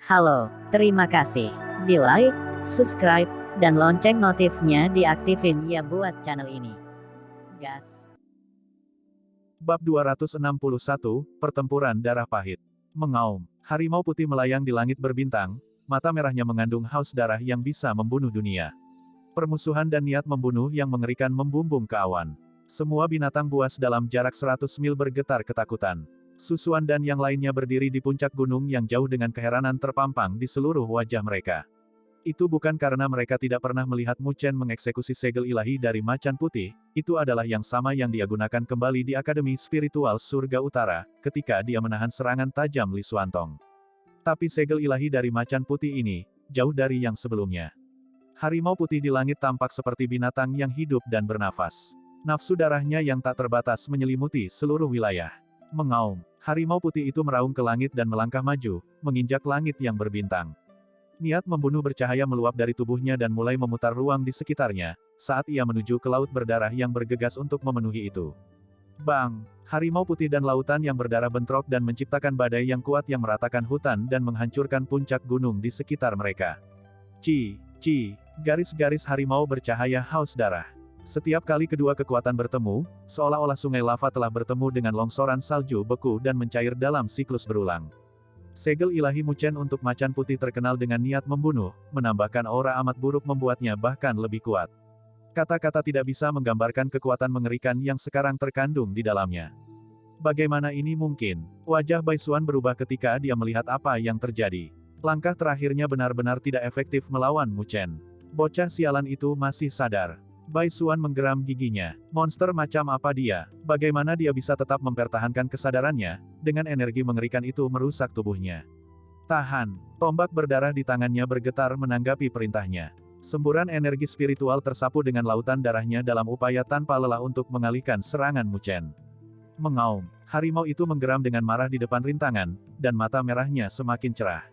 Halo, terima kasih. Di like, subscribe, dan lonceng notifnya diaktifin ya buat channel ini. Gas. Bab 261, Pertempuran Darah Pahit. Mengaum, harimau putih melayang di langit berbintang, mata merahnya mengandung haus darah yang bisa membunuh dunia. Permusuhan dan niat membunuh yang mengerikan membumbung ke awan. Semua binatang buas dalam jarak 100 mil bergetar ketakutan. Susuan dan yang lainnya berdiri di puncak gunung yang jauh dengan keheranan terpampang di seluruh wajah mereka. Itu bukan karena mereka tidak pernah melihat Mu Chen mengeksekusi segel ilahi dari macan putih, itu adalah yang sama yang dia gunakan kembali di Akademi Spiritual Surga Utara, ketika dia menahan serangan tajam Li Xuantong. Tapi segel ilahi dari macan putih ini, jauh dari yang sebelumnya. Harimau putih di langit tampak seperti binatang yang hidup dan bernafas. Nafsu darahnya yang tak terbatas menyelimuti seluruh wilayah. Mengaum, harimau putih itu meraung ke langit dan melangkah maju, menginjak langit yang berbintang. Niat membunuh bercahaya meluap dari tubuhnya dan mulai memutar ruang di sekitarnya, saat ia menuju ke laut berdarah yang bergegas untuk memenuhi itu. Bang! Harimau putih dan lautan yang berdarah bentrok dan menciptakan badai yang kuat yang meratakan hutan dan menghancurkan puncak gunung di sekitar mereka. Garis-garis harimau bercahaya haus darah. Setiap kali kedua kekuatan bertemu, seolah-olah sungai lava telah bertemu dengan longsoran salju beku dan mencair dalam siklus berulang. Segel ilahi Mu Chen untuk macan putih terkenal dengan niat membunuh, menambahkan aura amat buruk membuatnya bahkan lebih kuat. Kata-kata tidak bisa menggambarkan kekuatan mengerikan yang sekarang terkandung di dalamnya. Bagaimana ini mungkin? Wajah Bai Xuan berubah ketika dia melihat apa yang terjadi. Langkah terakhirnya benar-benar tidak efektif melawan Mu Chen. Bocah sialan itu masih sadar. Bai Xuan menggeram giginya. Monster macam apa dia? Bagaimana dia bisa tetap mempertahankan kesadarannya, dengan energi mengerikan itu merusak tubuhnya? Tahan! Tombak berdarah di tangannya bergetar menanggapi perintahnya. Semburan energi spiritual tersapu dengan lautan darahnya dalam upaya tanpa lelah untuk mengalihkan serangan Mu Chen. Mengaum, harimau itu menggeram dengan marah di depan rintangan, dan mata merahnya semakin cerah.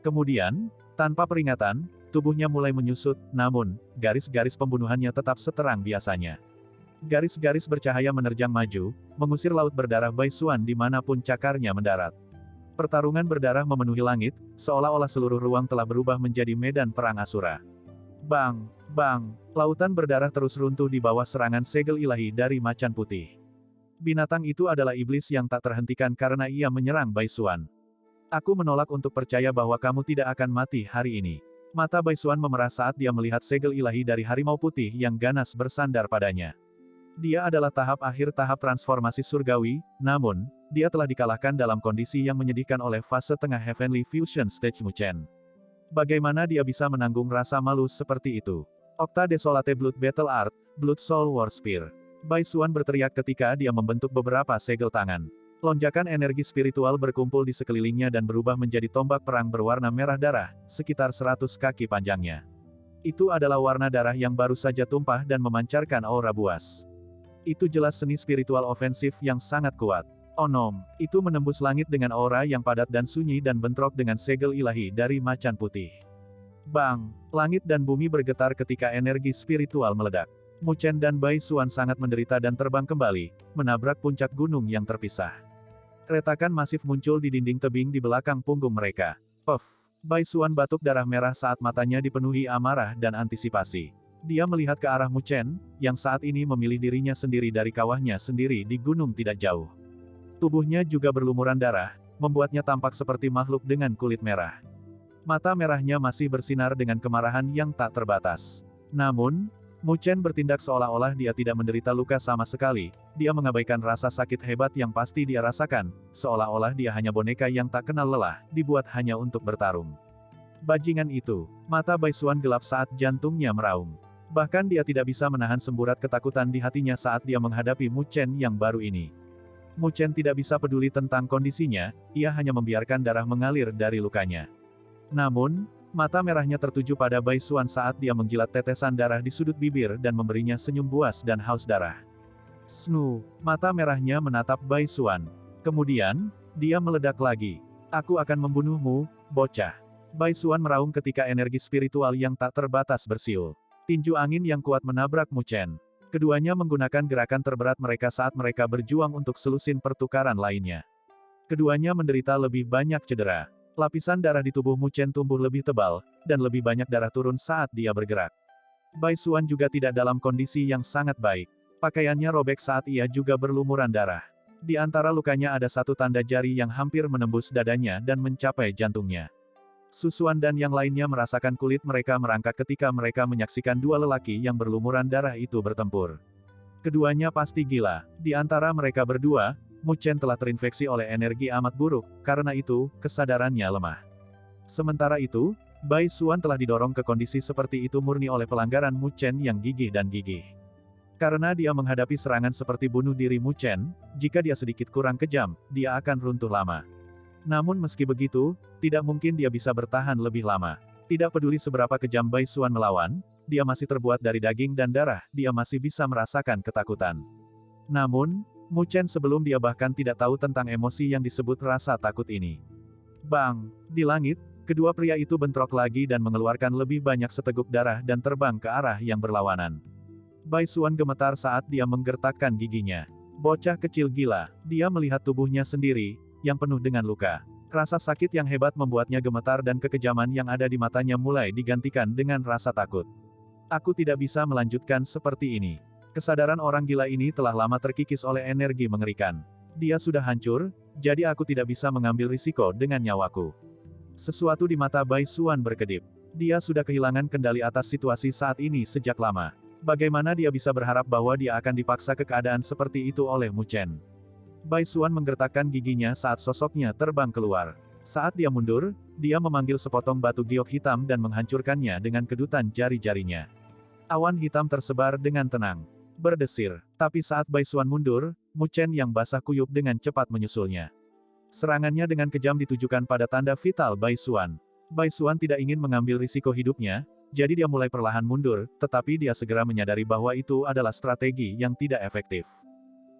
Kemudian, tanpa peringatan, tubuhnya mulai menyusut, namun, garis-garis pembunuhannya tetap seterang biasanya. Garis-garis bercahaya menerjang maju, mengusir laut berdarah Bai Xuan dimanapun cakarnya mendarat. Pertarungan berdarah memenuhi langit, seolah-olah seluruh ruang telah berubah menjadi medan perang Asura. Bang! Bang! Lautan berdarah terus runtuh di bawah serangan segel ilahi dari macan putih. Binatang itu adalah iblis yang tak terhentikan karena ia menyerang Bai Xuan. Aku menolak untuk percaya bahwa kamu tidak akan mati hari ini. Mata Bai Xuan memerah saat dia melihat segel ilahi dari harimau putih yang ganas bersandar padanya. Dia adalah tahap akhir tahap transformasi surgawi, namun, dia telah dikalahkan dalam kondisi yang menyedihkan oleh fase tengah Heavenly Fusion Stage Mu Chen. Bagaimana dia bisa menanggung rasa malu seperti itu? Octa Desolate Blood Battle Art, Blood Soul War Spear. Bai Xuan berteriak ketika dia membentuk beberapa segel tangan. Lonjakan energi spiritual berkumpul di sekelilingnya dan berubah menjadi tombak perang berwarna merah darah, sekitar 100 kaki panjangnya. Itu adalah warna darah yang baru saja tumpah dan memancarkan aura buas. Itu jelas seni spiritual ofensif yang sangat kuat. Onom, itu menembus langit dengan aura yang padat dan sunyi dan bentrok dengan segel ilahi dari macan putih. Bang! Langit dan bumi bergetar ketika energi spiritual meledak. Mu Chen dan Bai Xuan sangat menderita dan terbang kembali, menabrak puncak gunung yang terpisah. Retakan masif muncul di dinding tebing di belakang punggung mereka. Puff! Bai Xuan batuk darah merah saat matanya dipenuhi amarah dan antisipasi. Dia melihat ke arah Mu Chen, yang saat ini memilih dirinya sendiri dari kawahnya sendiri di gunung tidak jauh. Tubuhnya juga berlumuran darah, membuatnya tampak seperti makhluk dengan kulit merah. Mata merahnya masih bersinar dengan kemarahan yang tak terbatas. Namun, Mu Chen bertindak seolah-olah dia tidak menderita luka sama sekali, dia mengabaikan rasa sakit hebat yang pasti dia rasakan, seolah-olah dia hanya boneka yang tak kenal lelah, dibuat hanya untuk bertarung. Bajingan itu, mata Bai Xuan gelap saat jantungnya meraung. Bahkan dia tidak bisa menahan semburat ketakutan di hatinya saat dia menghadapi Mu Chen yang baru ini. Mu Chen tidak bisa peduli tentang kondisinya, ia hanya membiarkan darah mengalir dari lukanya. Namun, mata merahnya tertuju pada Bai Xuan saat dia menjilat tetesan darah di sudut bibir dan memberinya senyum buas dan haus darah. Snu, mata merahnya menatap Bai Xuan. Kemudian, dia meledak lagi. Aku akan membunuhmu, bocah. Bai Xuan meraung ketika energi spiritual yang tak terbatas bersiul. Tinju angin yang kuat menabrak Mu Chen. Keduanya menggunakan gerakan terberat mereka saat mereka berjuang untuk selusin pertukaran lainnya. Keduanya menderita lebih banyak cedera. Lapisan darah di tubuh Mu Chen tumbuh lebih tebal, dan lebih banyak darah turun saat dia bergerak. Bai Xuan juga tidak dalam kondisi yang sangat baik. Pakaiannya robek saat ia juga berlumuran darah. Di antara lukanya ada satu tanda jari yang hampir menembus dadanya dan mencapai jantungnya. Susuan dan yang lainnya merasakan kulit mereka merangkak ketika mereka menyaksikan dua lelaki yang berlumuran darah itu bertempur. Keduanya pasti gila. Di antara mereka berdua, Mu Chen telah terinfeksi oleh energi amat buruk, karena itu, kesadarannya lemah. Sementara itu, Bai Xuan telah didorong ke kondisi seperti itu murni oleh pelanggaran Mu Chen yang gigih dan gigih. Karena dia menghadapi serangan seperti bunuh diri Mu Chen, jika dia sedikit kurang kejam, dia akan runtuh lama. Namun meski begitu, tidak mungkin dia bisa bertahan lebih lama. Tidak peduli seberapa kejam Bai Xuan melawan, dia masih terbuat dari daging dan darah, dia masih bisa merasakan ketakutan. Namun, Mu Chen sebelum dia bahkan tidak tahu tentang emosi yang disebut rasa takut ini. Bang! Di langit, kedua pria itu bentrok lagi dan mengeluarkan lebih banyak seteguk darah dan terbang ke arah yang berlawanan. Bai Xuan gemetar saat dia menggertakkan giginya. Bocah kecil gila, dia melihat tubuhnya sendiri, yang penuh dengan luka. Rasa sakit yang hebat membuatnya gemetar dan kekejaman yang ada di matanya mulai digantikan dengan rasa takut. Aku tidak bisa melanjutkan seperti ini. Kesadaran orang gila ini telah lama terkikis oleh energi mengerikan. Dia sudah hancur, jadi aku tidak bisa mengambil risiko dengan nyawaku. Sesuatu di mata Bai Xuan berkedip. Dia sudah kehilangan kendali atas situasi saat ini sejak lama. Bagaimana dia bisa berharap bahwa dia akan dipaksa ke keadaan seperti itu oleh Mu Chen? Bai Xuan menggertakkan giginya saat sosoknya terbang keluar. Saat dia mundur, dia memanggil sepotong batu giok hitam dan menghancurkannya dengan kedutan jari-jarinya. Awan hitam tersebar dengan tenang. Berdesir. Tapi saat Bai Xuan mundur, Mu Chen yang basah kuyup dengan cepat menyusulnya. Serangannya dengan kejam ditujukan pada tanda vital Bai Xuan. Bai Xuan tidak ingin mengambil risiko hidupnya, jadi dia mulai perlahan mundur, tetapi dia segera menyadari bahwa itu adalah strategi yang tidak efektif.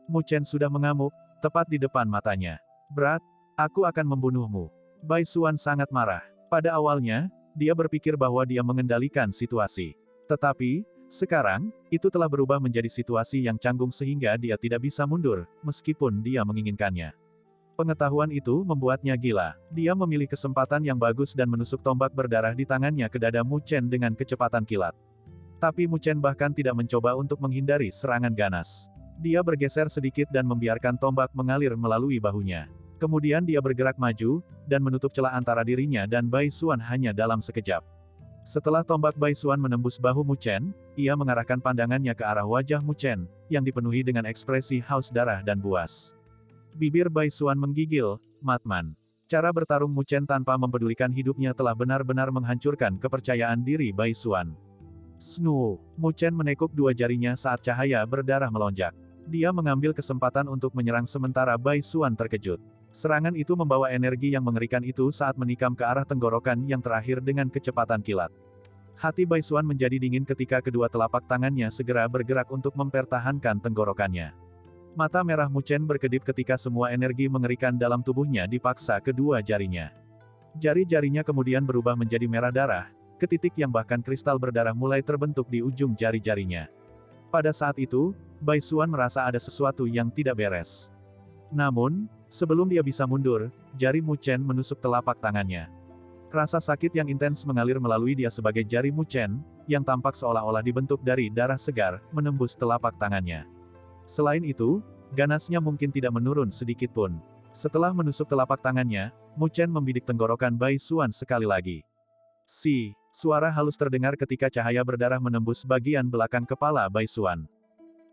Mu Chen sudah mengamuk, tepat di depan matanya. Berat, aku akan membunuhmu. Bai Xuan sangat marah. Pada awalnya, dia berpikir bahwa dia mengendalikan situasi. Tetapi, sekarang, itu telah berubah menjadi situasi yang canggung sehingga dia tidak bisa mundur, meskipun dia menginginkannya. Pengetahuan itu membuatnya gila. Dia memilih kesempatan yang bagus dan menusuk tombak berdarah di tangannya ke dada Mu Chen dengan kecepatan kilat. Tapi Mu Chen bahkan tidak mencoba untuk menghindari serangan ganas. Dia bergeser sedikit dan membiarkan tombak mengalir melalui bahunya. Kemudian dia bergerak maju, dan menutup celah antara dirinya dan Bai Xuan hanya dalam sekejap. Setelah tombak Bai Xuan menembus bahu Mu Chen, ia mengarahkan pandangannya ke arah wajah Mu Chen, yang dipenuhi dengan ekspresi haus darah dan buas. Bibir Bai Xuan menggigil, "Matman." Cara bertarung Mu Chen tanpa mempedulikan hidupnya telah benar-benar menghancurkan kepercayaan diri Bai Xuan. Snoo! Mu Chen menekuk dua jarinya saat cahaya berdarah melonjak. Dia mengambil kesempatan untuk menyerang sementara Bai Xuan terkejut. Serangan itu membawa energi yang mengerikan itu saat menikam ke arah tenggorokan yang terakhir dengan kecepatan kilat. Hati Bai Xuan menjadi dingin ketika kedua telapak tangannya segera bergerak untuk mempertahankan tenggorokannya. Mata merah Mu Chen berkedip ketika semua energi mengerikan dalam tubuhnya dipaksa kedua jarinya. Jari-jarinya kemudian berubah menjadi merah darah, ke titik yang bahkan kristal berdarah mulai terbentuk di ujung jari-jarinya. Pada saat itu, Bai Xuan merasa ada sesuatu yang tidak beres. Namun, sebelum dia bisa mundur, jari Mu Chen menusuk telapak tangannya. Rasa sakit yang intens mengalir melalui dia sebagai jari Mu Chen, yang tampak seolah-olah dibentuk dari darah segar, menembus telapak tangannya. Selain itu, ganasnya mungkin tidak menurun sedikit pun. Setelah menusuk telapak tangannya, Mu Chen membidik tenggorokan Bai Xuan sekali lagi. Suara halus terdengar ketika cahaya berdarah menembus bagian belakang kepala Bai Xuan.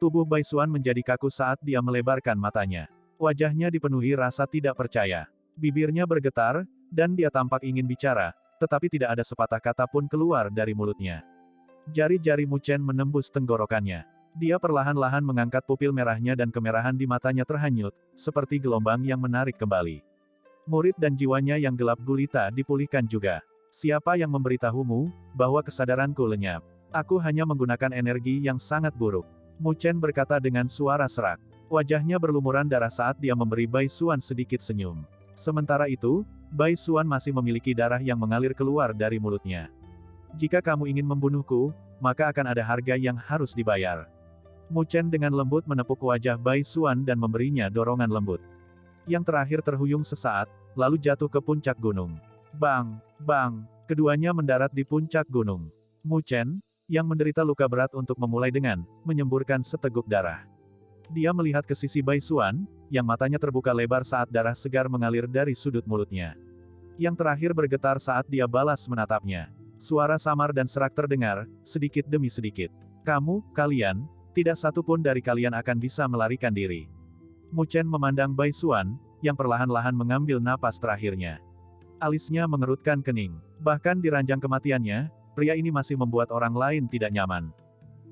Tubuh Bai Xuan menjadi kaku saat dia melebarkan matanya. Wajahnya dipenuhi rasa tidak percaya. Bibirnya bergetar, dan dia tampak ingin bicara, tetapi tidak ada sepatah kata pun keluar dari mulutnya. Jari-jari Mu Chen menembus tenggorokannya. Dia perlahan-lahan mengangkat pupil merahnya dan kemerahan di matanya terhanyut, seperti gelombang yang menarik kembali. Murid dan jiwanya yang gelap gulita dipulihkan juga. Siapa yang memberitahumu, bahwa kesadaranku lenyap? Aku hanya menggunakan energi yang sangat buruk. Mu Chen berkata dengan suara serak. Wajahnya berlumuran darah saat dia memberi Bai Xuan sedikit senyum. Sementara itu, Bai Xuan masih memiliki darah yang mengalir keluar dari mulutnya. Jika kamu ingin membunuhku, maka akan ada harga yang harus dibayar. Mu Chen dengan lembut menepuk wajah Bai Xuan dan memberinya dorongan lembut. Yang terakhir terhuyung sesaat, lalu jatuh ke puncak gunung. Bang, bang, keduanya mendarat di puncak gunung. Mu Chen, yang menderita luka berat untuk memulai dengan menyemburkan seteguk darah. Dia melihat ke sisi Bai Xuan, yang matanya terbuka lebar saat darah segar mengalir dari sudut mulutnya. Yang terakhir bergetar saat dia balas menatapnya. Suara samar dan serak terdengar, sedikit demi sedikit. Kalian, tidak satu pun dari kalian akan bisa melarikan diri. Mu Chen memandang Bai Xuan, yang perlahan-lahan mengambil napas terakhirnya. Alisnya mengerutkan kening. Bahkan di ranjang kematiannya, pria ini masih membuat orang lain tidak nyaman.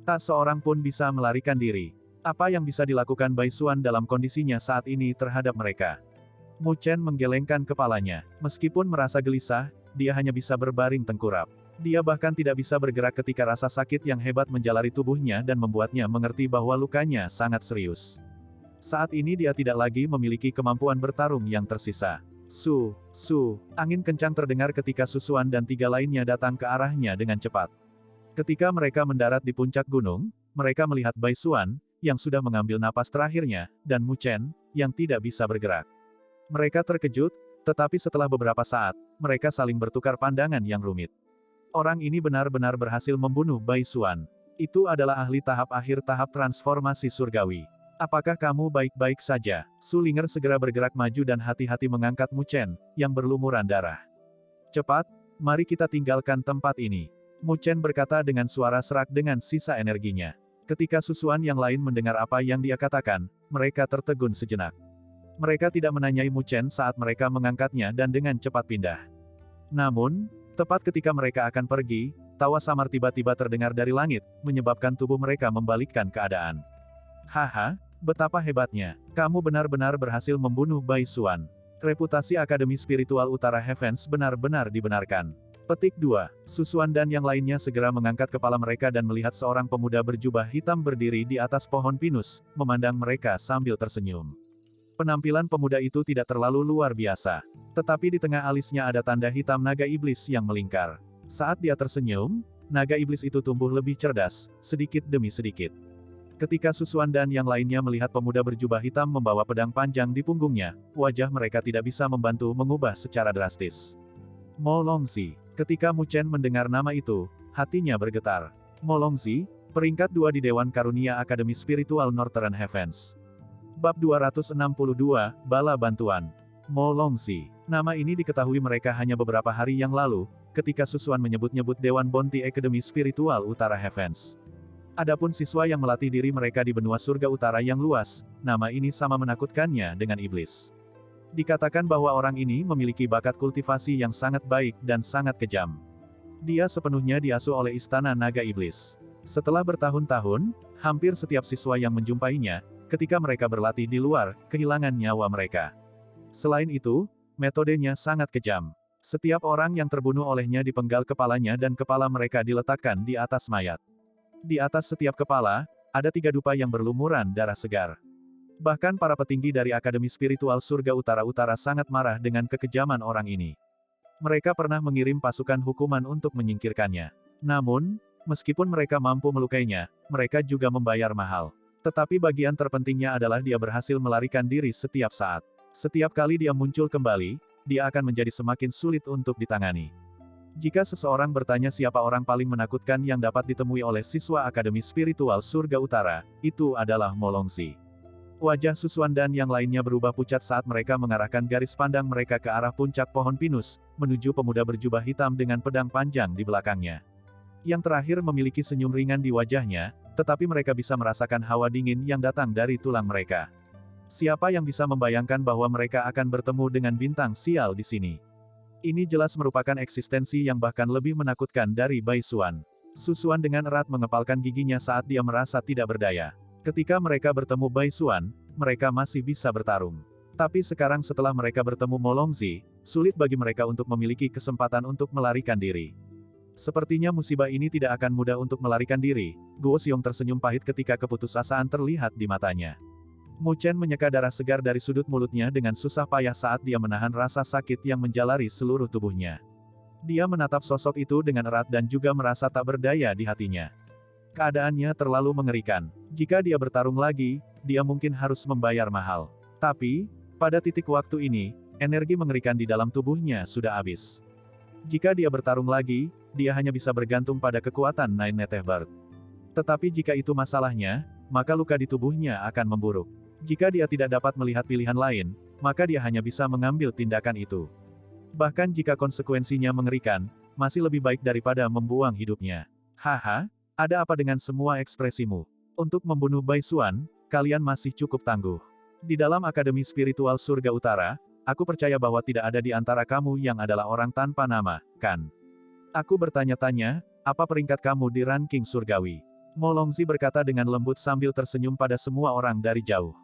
Tak seorang pun bisa melarikan diri. Apa yang bisa dilakukan Bai Xuan dalam kondisinya saat ini terhadap mereka? Mu Chen menggelengkan kepalanya. Meskipun merasa gelisah, dia hanya bisa berbaring tengkurap. Dia bahkan tidak bisa bergerak ketika rasa sakit yang hebat menjalari tubuhnya dan membuatnya mengerti bahwa lukanya sangat serius. Saat ini dia tidak lagi memiliki kemampuan bertarung yang tersisa. Angin kencang terdengar ketika Susuan dan tiga lainnya datang ke arahnya dengan cepat. Ketika mereka mendarat di puncak gunung, mereka melihat Bai Xuan, yang sudah mengambil napas terakhirnya, dan Mu Chen, yang tidak bisa bergerak. Mereka terkejut, tetapi setelah beberapa saat, mereka saling bertukar pandangan yang rumit. Orang ini benar-benar berhasil membunuh Bai Xuan. Itu adalah ahli tahap akhir tahap transformasi surgawi. Apakah kamu baik-baik saja? Su Ling'er segera bergerak maju dan hati-hati mengangkat Mu Chen, yang berlumuran darah. Cepat, mari kita tinggalkan tempat ini. Mu Chen berkata dengan suara serak dengan sisa energinya. Ketika Susuan yang lain mendengar apa yang dia katakan, mereka tertegun sejenak. Mereka tidak menanyai Mu Chen saat mereka mengangkatnya dan dengan cepat pindah. Namun, tepat ketika mereka akan pergi, tawa samar tiba-tiba terdengar dari langit, menyebabkan tubuh mereka membalikkan keadaan. Haha, betapa hebatnya. Kamu benar-benar berhasil membunuh Bai Xuan. Reputasi Akademi Spiritual Utara Heavens benar-benar dibenarkan. Petik 2. Susuan dan yang lainnya segera mengangkat kepala mereka dan melihat seorang pemuda berjubah hitam berdiri di atas pohon pinus, memandang mereka sambil tersenyum. Penampilan pemuda itu tidak terlalu luar biasa. Tetapi di tengah alisnya ada tanda hitam naga iblis yang melingkar. Saat dia tersenyum, naga iblis itu tumbuh lebih cerdas, sedikit demi sedikit. Ketika Susuan dan yang lainnya melihat pemuda berjubah hitam membawa pedang panjang di punggungnya, wajah mereka tidak bisa membantu mengubah secara drastis. Mo Longxi. Ketika Mu Chen mendengar nama itu, hatinya bergetar. Mo Longxi, peringkat 2 di Dewan Karunia Akademi Spiritual Northern Heavens. Bab 262, Bala Bantuan. Mo Longxi. Nama ini diketahui mereka hanya beberapa hari yang lalu, ketika Susuan menyebut-nyebut Dewan Bonti Akademi Spiritual Utara Heavens. Adapun siswa yang melatih diri mereka di benua surga utara yang luas, nama ini sama menakutkannya dengan iblis. Dikatakan bahwa orang ini memiliki bakat kultivasi yang sangat baik dan sangat kejam. Dia sepenuhnya diasuh oleh istana naga iblis. Setelah bertahun-tahun, hampir setiap siswa yang menjumpainya, ketika mereka berlatih di luar, kehilangan nyawa mereka. Selain itu, metodenya sangat kejam. Setiap orang yang terbunuh olehnya dipenggal kepalanya dan kepala mereka diletakkan di atas mayat. Di atas setiap kepala, ada 3 dupa yang berlumuran darah segar. Bahkan para petinggi dari Akademi Spiritual Surga Utara-Utara sangat marah dengan kekejaman orang ini. Mereka pernah mengirim pasukan hukuman untuk menyingkirkannya. Namun, meskipun mereka mampu melukainya, mereka juga membayar mahal. Tetapi bagian terpentingnya adalah dia berhasil melarikan diri setiap saat. Setiap kali dia muncul kembali, dia akan menjadi semakin sulit untuk ditangani. Jika seseorang bertanya siapa orang paling menakutkan yang dapat ditemui oleh siswa Akademi Spiritual Surga Utara, itu adalah Mo Longxi. Wajah Susuan dan yang lainnya berubah pucat saat mereka mengarahkan garis pandang mereka ke arah puncak pohon pinus, menuju pemuda berjubah hitam dengan pedang panjang di belakangnya. Yang terakhir memiliki senyum ringan di wajahnya, tetapi mereka bisa merasakan hawa dingin yang datang dari tulang mereka. Siapa yang bisa membayangkan bahwa mereka akan bertemu dengan bintang sial di sini? Ini jelas merupakan eksistensi yang bahkan lebih menakutkan dari Bai Xuan. Susuan dengan erat mengepalkan giginya saat dia merasa tidak berdaya. Ketika mereka bertemu Bai Xuan, mereka masih bisa bertarung. Tapi sekarang setelah mereka bertemu Mo Longxi, sulit bagi mereka untuk memiliki kesempatan untuk melarikan diri. Sepertinya musibah ini tidak akan mudah untuk melarikan diri. Guo Xiong tersenyum pahit ketika keputusasaan terlihat di matanya. Mu Chen menyeka darah segar dari sudut mulutnya dengan susah payah saat dia menahan rasa sakit yang menjalari seluruh tubuhnya. Dia menatap sosok itu dengan erat dan juga merasa tak berdaya di hatinya. Keadaannya terlalu mengerikan. Jika dia bertarung lagi, dia mungkin harus membayar mahal. Tapi, pada titik waktu ini, energi mengerikan di dalam tubuhnya sudah habis. Jika dia bertarung lagi, dia hanya bisa bergantung pada kekuatan Nine Netherbird. Tetapi jika itu masalahnya, maka luka di tubuhnya akan memburuk. Jika dia tidak dapat melihat pilihan lain, maka dia hanya bisa mengambil tindakan itu. Bahkan jika konsekuensinya mengerikan, masih lebih baik daripada membuang hidupnya. Haha, ada apa dengan semua ekspresimu? Untuk membunuh Bai Xuan, kalian masih cukup tangguh. Di dalam Akademi Spiritual Surga Utara, aku percaya bahwa tidak ada di antara kamu yang adalah orang tanpa nama, kan? Aku bertanya-tanya, apa peringkat kamu di ranking surgawi? Mo Longzi berkata dengan lembut sambil tersenyum pada semua orang dari jauh.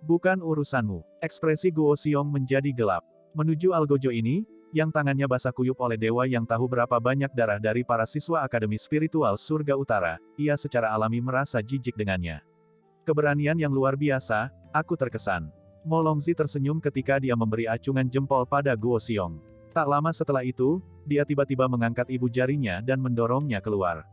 Bukan urusanmu. Ekspresi Guo Xiong menjadi gelap. Menuju algojo ini, yang tangannya basah kuyup oleh dewa yang tahu berapa banyak darah dari para siswa Akademi Spiritual Surga Utara, ia secara alami merasa jijik dengannya. Keberanian yang luar biasa, aku terkesan. Mo Longzi tersenyum ketika dia memberi acungan jempol pada Guo Xiong. Tak lama setelah itu, dia tiba-tiba mengangkat ibu jarinya dan mendorongnya keluar.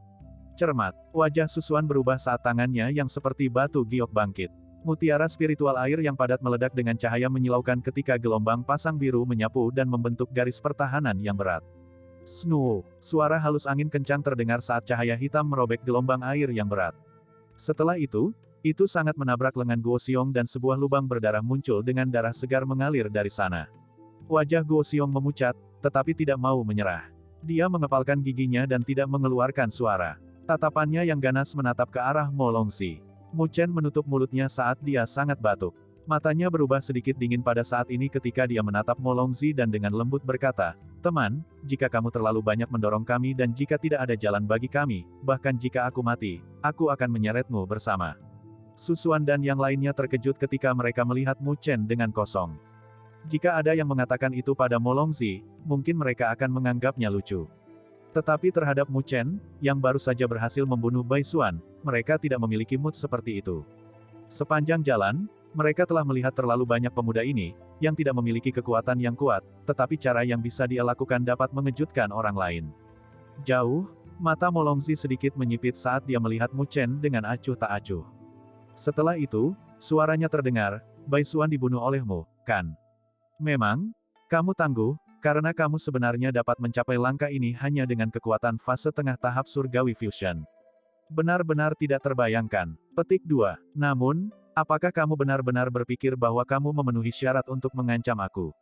Cermat, wajah Susuan berubah saat tangannya yang seperti batu giok bangkit. Mutiara spiritual air yang padat meledak dengan cahaya menyilaukan ketika gelombang pasang biru menyapu dan membentuk garis pertahanan yang berat. Snoo, suara halus angin kencang terdengar saat cahaya hitam merobek gelombang air yang berat. Setelah itu sangat menabrak lengan Guo Xiong dan sebuah lubang berdarah muncul dengan darah segar mengalir dari sana. Wajah Guo Xiong memucat, tetapi tidak mau menyerah. Dia mengepalkan giginya dan tidak mengeluarkan suara. Tatapannya yang ganas menatap ke arah Mo Longzi. Mu Chen menutup mulutnya saat dia sangat batuk. Matanya berubah sedikit dingin pada saat ini ketika dia menatap Mo Longzi dan dengan lembut berkata, "Teman, jika kamu terlalu banyak mendorong kami dan jika tidak ada jalan bagi kami, bahkan jika aku mati, aku akan menyeretmu bersama." Susuan dan yang lainnya terkejut ketika mereka melihat Mu Chen dengan kosong. Jika ada yang mengatakan itu pada Mo Longzi, mungkin mereka akan menganggapnya lucu. Tetapi terhadap Mu Chen, yang baru saja berhasil membunuh Bai Xuan, mereka tidak memiliki mood seperti itu. Sepanjang jalan, mereka telah melihat terlalu banyak pemuda ini, yang tidak memiliki kekuatan yang kuat, tetapi cara yang bisa dia lakukan dapat mengejutkan orang lain. Jauh, mata Mo Longzi sedikit menyipit saat dia melihat Mu Chen dengan acuh tak acuh. Setelah itu, suaranya terdengar, "Bai Xuan dibunuh olehmu, kan? Memang, kamu tangguh, karena kamu sebenarnya dapat mencapai langkah ini hanya dengan kekuatan fase tengah tahap surgawi fusion. Benar-benar tidak terbayangkan." Petik 2. Namun, apakah kamu benar-benar berpikir bahwa kamu memenuhi syarat untuk mengancam aku?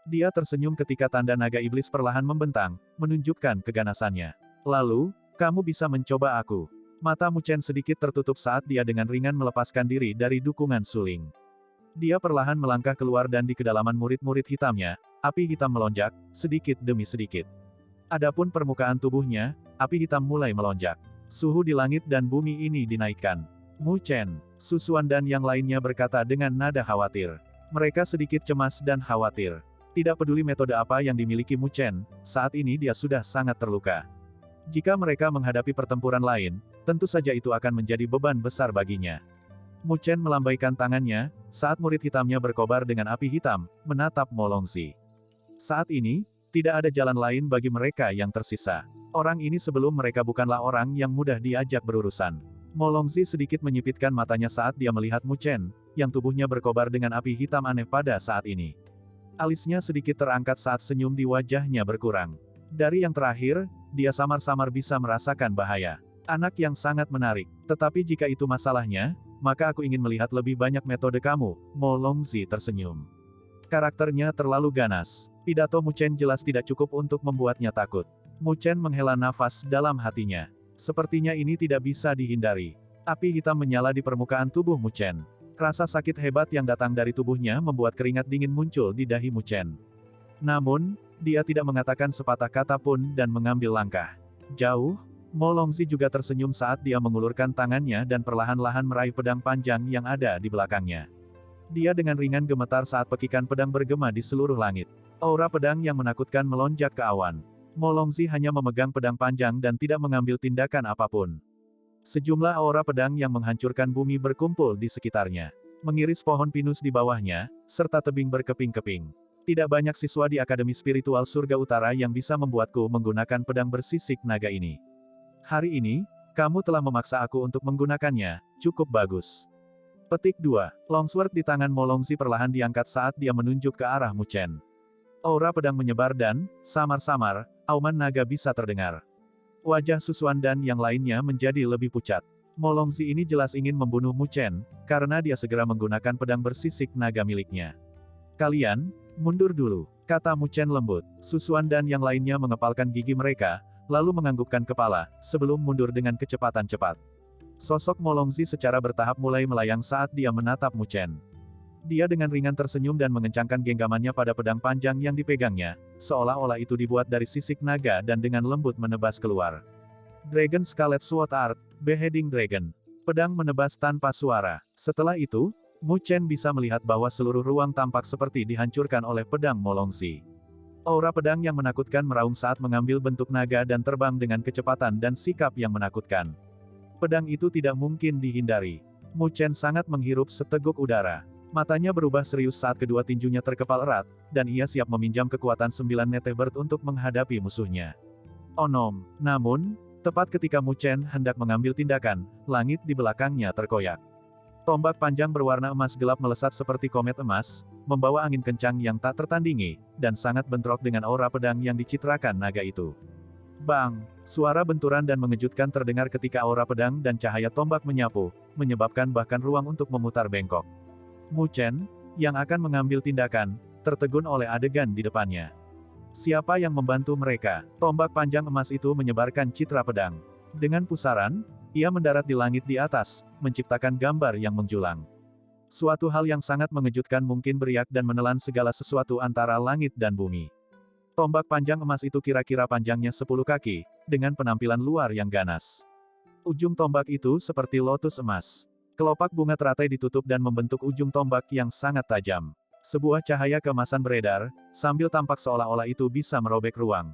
Dia tersenyum ketika tanda naga iblis perlahan membentang, menunjukkan keganasannya. Lalu, kamu bisa mencoba aku. Mata Mu Chen sedikit tertutup saat dia dengan ringan melepaskan diri dari dukungan suling. Dia perlahan melangkah keluar dan di kedalaman murid-murid hitamnya, api hitam melonjak, sedikit demi sedikit. Adapun permukaan tubuhnya, api hitam mulai melonjak. Suhu di langit dan bumi ini dinaikkan. Mu Chen, Susuan dan yang lainnya berkata dengan nada khawatir. Mereka sedikit cemas dan khawatir. Tidak peduli metode apa yang dimiliki Mu Chen, saat ini dia sudah sangat terluka. Jika mereka menghadapi pertempuran lain, tentu saja itu akan menjadi beban besar baginya. Mu Chen melambaikan tangannya, saat murid hitamnya berkobar dengan api hitam, menatap Mo Longzi. Saat ini, tidak ada jalan lain bagi mereka yang tersisa. Orang ini sebelum mereka bukanlah orang yang mudah diajak berurusan. Mo Longzi sedikit menyipitkan matanya saat dia melihat Mu Chen, yang tubuhnya berkobar dengan api hitam aneh pada saat ini. Alisnya sedikit terangkat saat senyum di wajahnya berkurang. Dari yang terakhir, dia samar-samar bisa merasakan bahaya. Anak yang sangat menarik. Tetapi jika itu masalahnya, maka aku ingin melihat lebih banyak metode kamu. Mo Longzi tersenyum. Karakternya terlalu ganas. Pidato Mu Chen jelas tidak cukup untuk membuatnya takut. Mu Chen menghela nafas dalam hatinya. Sepertinya ini tidak bisa dihindari. Api hitam menyala di permukaan tubuh Mu Chen. Rasa sakit hebat yang datang dari tubuhnya membuat keringat dingin muncul di dahi Mu Chen. Namun, dia tidak mengatakan sepatah kata pun dan mengambil langkah. Jauh, Mo Longzi juga tersenyum saat dia mengulurkan tangannya dan perlahan-lahan meraih pedang panjang yang ada di belakangnya. Dia dengan ringan gemetar saat pekikan pedang bergema di seluruh langit. Aura pedang yang menakutkan melonjak ke awan. Mo Longzi hanya memegang pedang panjang dan tidak mengambil tindakan apapun. Sejumlah aura pedang yang menghancurkan bumi berkumpul di sekitarnya. Mengiris pohon pinus di bawahnya, serta tebing berkeping-keping. Tidak banyak siswa di Akademi Spiritual Surga Utara yang bisa membuatku menggunakan pedang bersisik naga ini. Hari ini, kamu telah memaksa aku untuk menggunakannya, cukup bagus. Petik 2. Longsword di tangan Mo Longzi perlahan diangkat saat dia menunjuk ke arah Mu Chen. Aura pedang menyebar dan, samar-samar, auman naga bisa terdengar. Wajah Susuan dan yang lainnya menjadi lebih pucat. Molongzi ini jelas ingin membunuh Mu Chen, karena dia segera menggunakan pedang bersisik naga miliknya. Kalian, mundur dulu, kata Mu Chen lembut. Susuan dan yang lainnya mengepalkan gigi mereka, lalu menganggukkan kepala, sebelum mundur dengan kecepatan cepat. Sosok Molongzi secara bertahap mulai melayang saat dia menatap Mu Chen. Dia dengan ringan tersenyum dan mengencangkan genggamannya pada pedang panjang yang dipegangnya, seolah-olah itu dibuat dari sisik naga dan dengan lembut menebas keluar. Dragon Scarlet Sword Art, Beheading Dragon. Pedang menebas tanpa suara. Setelah itu, Mu Chen bisa melihat bahwa seluruh ruang tampak seperti dihancurkan oleh pedang Molongzi. Aura pedang yang menakutkan meraung saat mengambil bentuk naga dan terbang dengan kecepatan dan sikap yang menakutkan. Pedang itu tidak mungkin dihindari. Mu Chen sangat menghirup seteguk udara. Matanya berubah serius saat kedua tinjunya terkepal erat, dan ia siap meminjam kekuatan 9 Netebird untuk menghadapi musuhnya. Onom. Namun, tepat ketika Mu Chen hendak mengambil tindakan, langit di belakangnya terkoyak. Tombak panjang berwarna emas gelap melesat seperti komet emas, membawa angin kencang yang tak tertandingi, dan sangat bentrok dengan aura pedang yang dicitrakan naga itu. Bang! Suara benturan dan mengejutkan terdengar ketika aura pedang dan cahaya tombak menyapu, menyebabkan bahkan ruang untuk memutar bengkok. Mu Chen, yang akan mengambil tindakan, tertegun oleh adegan di depannya. Siapa yang membantu mereka? Tombak panjang emas itu menyebarkan citra pedang. Dengan pusaran, ia mendarat di langit di atas, menciptakan gambar yang menjulang. Suatu hal yang sangat mengejutkan mungkin beriak dan menelan segala sesuatu antara langit dan bumi. Tombak panjang emas itu kira-kira panjangnya 10 kaki, dengan penampilan luar yang ganas. Ujung tombak itu seperti lotus emas. Kelopak bunga teratai ditutup dan membentuk ujung tombak yang sangat tajam. Sebuah cahaya keemasan beredar, sambil tampak seolah-olah itu bisa merobek ruang.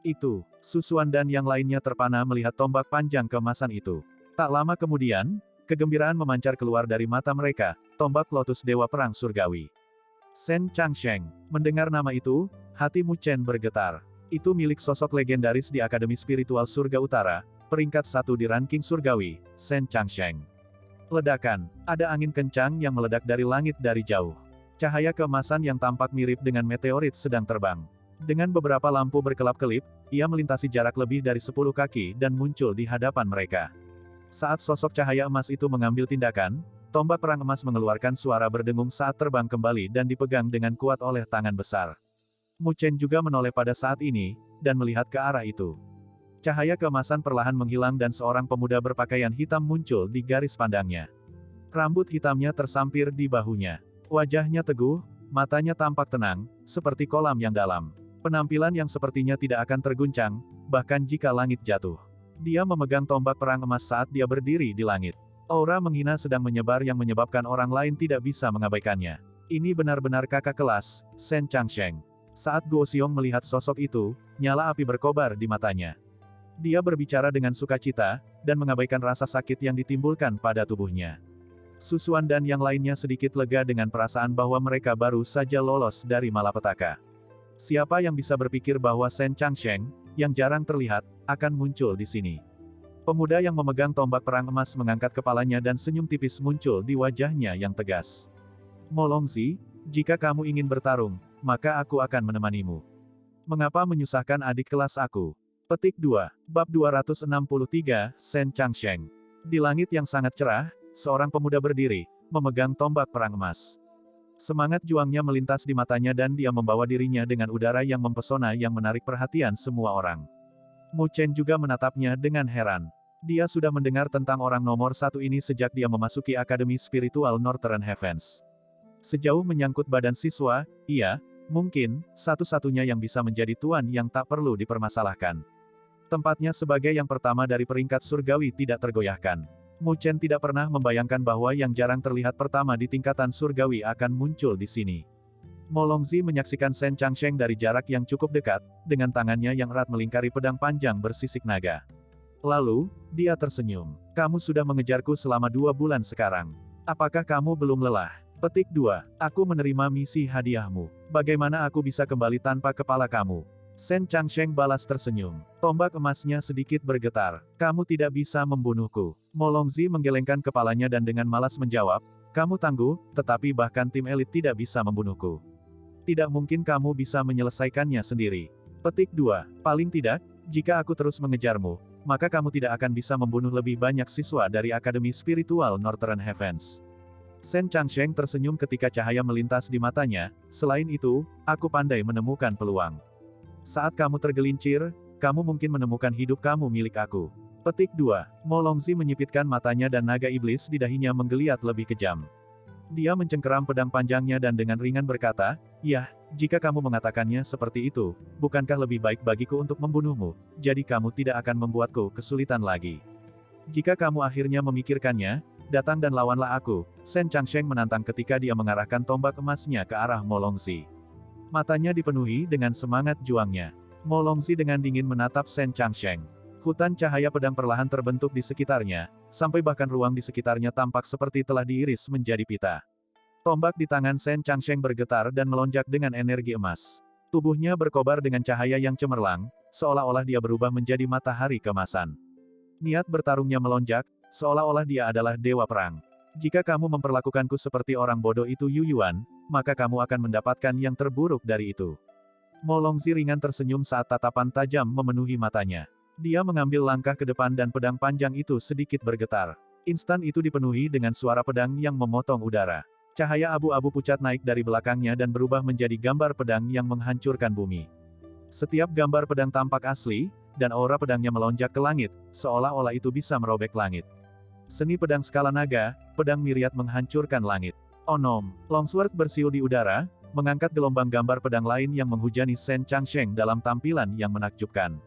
Itu, Susuan dan yang lainnya terpana melihat tombak panjang keemasan itu. Tak lama kemudian, kegembiraan memancar keluar dari mata mereka, tombak lotus dewa perang surgawi. Sen Changsheng. Mendengar nama itu, hati Mu Chen bergetar. Itu milik sosok legendaris di Akademi Spiritual Surga Utara, peringkat 1 di ranking surgawi, Sen Changsheng. Ledakan. Ada angin kencang yang meledak dari langit dari jauh. Cahaya keemasan yang tampak mirip dengan meteorit sedang terbang. Dengan beberapa lampu berkelap-kelip, ia melintasi jarak lebih dari 10 kaki dan muncul di hadapan mereka. Saat sosok cahaya emas itu mengambil tindakan, tombak perang emas mengeluarkan suara berdengung saat terbang kembali dan dipegang dengan kuat oleh tangan besar. Mu Chen juga menoleh pada saat ini, dan melihat ke arah itu. Cahaya keemasan perlahan menghilang dan seorang pemuda berpakaian hitam muncul di garis pandangnya. Rambut hitamnya tersampir di bahunya. Wajahnya teguh, matanya tampak tenang, seperti kolam yang dalam. Penampilan yang sepertinya tidak akan terguncang, bahkan jika langit jatuh. Dia memegang tombak perang emas saat dia berdiri di langit. Aura menghina sedang menyebar yang menyebabkan orang lain tidak bisa mengabaikannya. Ini benar-benar kakak kelas, Sen Changsheng. Saat Guo Xiong melihat sosok itu, nyala api berkobar di matanya. Dia berbicara dengan sukacita, dan mengabaikan rasa sakit yang ditimbulkan pada tubuhnya. Susuan dan yang lainnya sedikit lega dengan perasaan bahwa mereka baru saja lolos dari malapetaka. Siapa yang bisa berpikir bahwa Sen Changsheng, yang jarang terlihat, akan muncul di sini. Pemuda yang memegang tombak perang emas mengangkat kepalanya dan senyum tipis muncul di wajahnya yang tegas. Molongzi, jika kamu ingin bertarung, maka aku akan menemanimu. Mengapa menyusahkan adik kelas aku? Petik 2. Bab 263, Sen Changsheng. Di langit yang sangat cerah, seorang pemuda berdiri, memegang tombak perang emas. Semangat juangnya melintas di matanya dan dia membawa dirinya dengan udara yang mempesona yang menarik perhatian semua orang. Mu Chen juga menatapnya dengan heran. Dia sudah mendengar tentang orang nomor 1 ini sejak dia memasuki Akademi Spiritual Northern Heavens. Sejauh menyangkut badan siswa, ia, mungkin, satu-satunya yang bisa menjadi tuan yang tak perlu dipermasalahkan. Tempatnya sebagai yang pertama dari peringkat surgawi tidak tergoyahkan. Mu Chen tidak pernah membayangkan bahwa yang jarang terlihat pertama di tingkatan surgawi akan muncul di sini. Molongzi menyaksikan Sen Changsheng dari jarak yang cukup dekat, dengan tangannya yang erat melingkari pedang panjang bersisik naga. Lalu, dia tersenyum. Kamu sudah mengejarku selama 2 bulan sekarang. Apakah kamu belum lelah? Petik 2. Aku menerima misi hadiahmu. Bagaimana aku bisa kembali tanpa kepala kamu? Sen Changsheng balas tersenyum. Tombak emasnya sedikit bergetar. Kamu tidak bisa membunuhku. Molongzi menggelengkan kepalanya dan dengan malas menjawab, kamu tangguh, tetapi bahkan tim elit tidak bisa membunuhku. Tidak mungkin kamu bisa menyelesaikannya sendiri. Petik 2. Paling tidak, jika aku terus mengejarmu, maka kamu tidak akan bisa membunuh lebih banyak siswa dari Akademi Spiritual Northern Heavens. Sen Changsheng tersenyum ketika cahaya melintas di matanya, selain itu, aku pandai menemukan peluang. Saat kamu tergelincir, kamu mungkin menemukan hidup kamu milik aku. Petik 2. Mo Longzi menyipitkan matanya dan naga iblis di dahinya menggeliat lebih kejam. Dia mencengkeram pedang panjangnya dan dengan ringan berkata, "Yah, jika kamu mengatakannya seperti itu, bukankah lebih baik bagiku untuk membunuhmu, jadi kamu tidak akan membuatku kesulitan lagi. Jika kamu akhirnya memikirkannya, datang dan lawanlah aku." Sen Changsheng menantang ketika dia mengarahkan tombak emasnya ke arah Mo Longzi. Matanya dipenuhi dengan semangat juangnya. Mo Longzi dengan dingin menatap Sen Changsheng. Hutan cahaya pedang perlahan terbentuk di sekitarnya, sampai bahkan ruang di sekitarnya tampak seperti telah diiris menjadi pita. Tombak di tangan Sen Changsheng bergetar dan melonjak dengan energi emas. Tubuhnya berkobar dengan cahaya yang cemerlang, seolah-olah dia berubah menjadi matahari kemasan. Niat bertarungnya melonjak, seolah-olah dia adalah dewa perang. Jika kamu memperlakukanku seperti orang bodoh itu Yu Yuan, maka kamu akan mendapatkan yang terburuk dari itu. Mo Longzi ringan tersenyum saat tatapan tajam memenuhi matanya. Dia mengambil langkah ke depan dan pedang panjang itu sedikit bergetar. Instan itu dipenuhi dengan suara pedang yang memotong udara. Cahaya abu-abu pucat naik dari belakangnya dan berubah menjadi gambar pedang yang menghancurkan bumi. Setiap gambar pedang tampak asli, dan aura pedangnya melonjak ke langit, seolah-olah itu bisa merobek langit. Seni pedang skala naga, pedang Myriad menghancurkan langit. Onom, Longsword bersiul di udara, mengangkat gelombang gambar pedang lain yang menghujani Sen Changsheng dalam tampilan yang menakjubkan.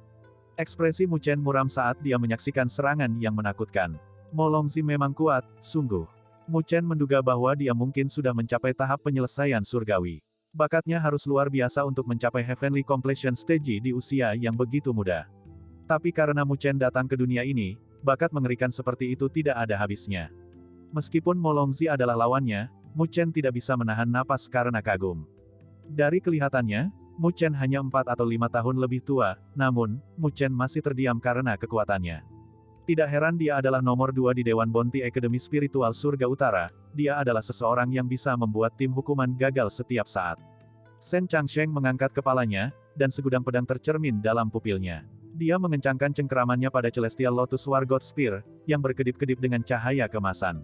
Ekspresi Mu Chen muram saat dia menyaksikan serangan yang menakutkan. Mo Longzi memang kuat, sungguh. Mu Chen menduga bahwa dia mungkin sudah mencapai tahap penyelesaian surgawi. Bakatnya harus luar biasa untuk mencapai Heavenly Completion Stage di usia yang begitu muda. Tapi karena Mu Chen datang ke dunia ini, bakat mengerikan seperti itu tidak ada habisnya. Meskipun Mo Longzi adalah lawannya, Mu Chen tidak bisa menahan napas karena kagum. Dari kelihatannya, Mu Chen hanya 4 atau 5 tahun lebih tua, namun, Mu Chen masih terdiam karena kekuatannya. Tidak heran dia adalah nomor 2 di Dewan Bounty Akademi Spiritual Surga Utara, dia adalah seseorang yang bisa membuat tim hukuman gagal setiap saat. Sen Changsheng mengangkat kepalanya, dan segudang pedang tercermin dalam pupilnya. Dia mengencangkan cengkeramannya pada Celestial Lotus War God Spear, yang berkedip-kedip dengan cahaya kemasan.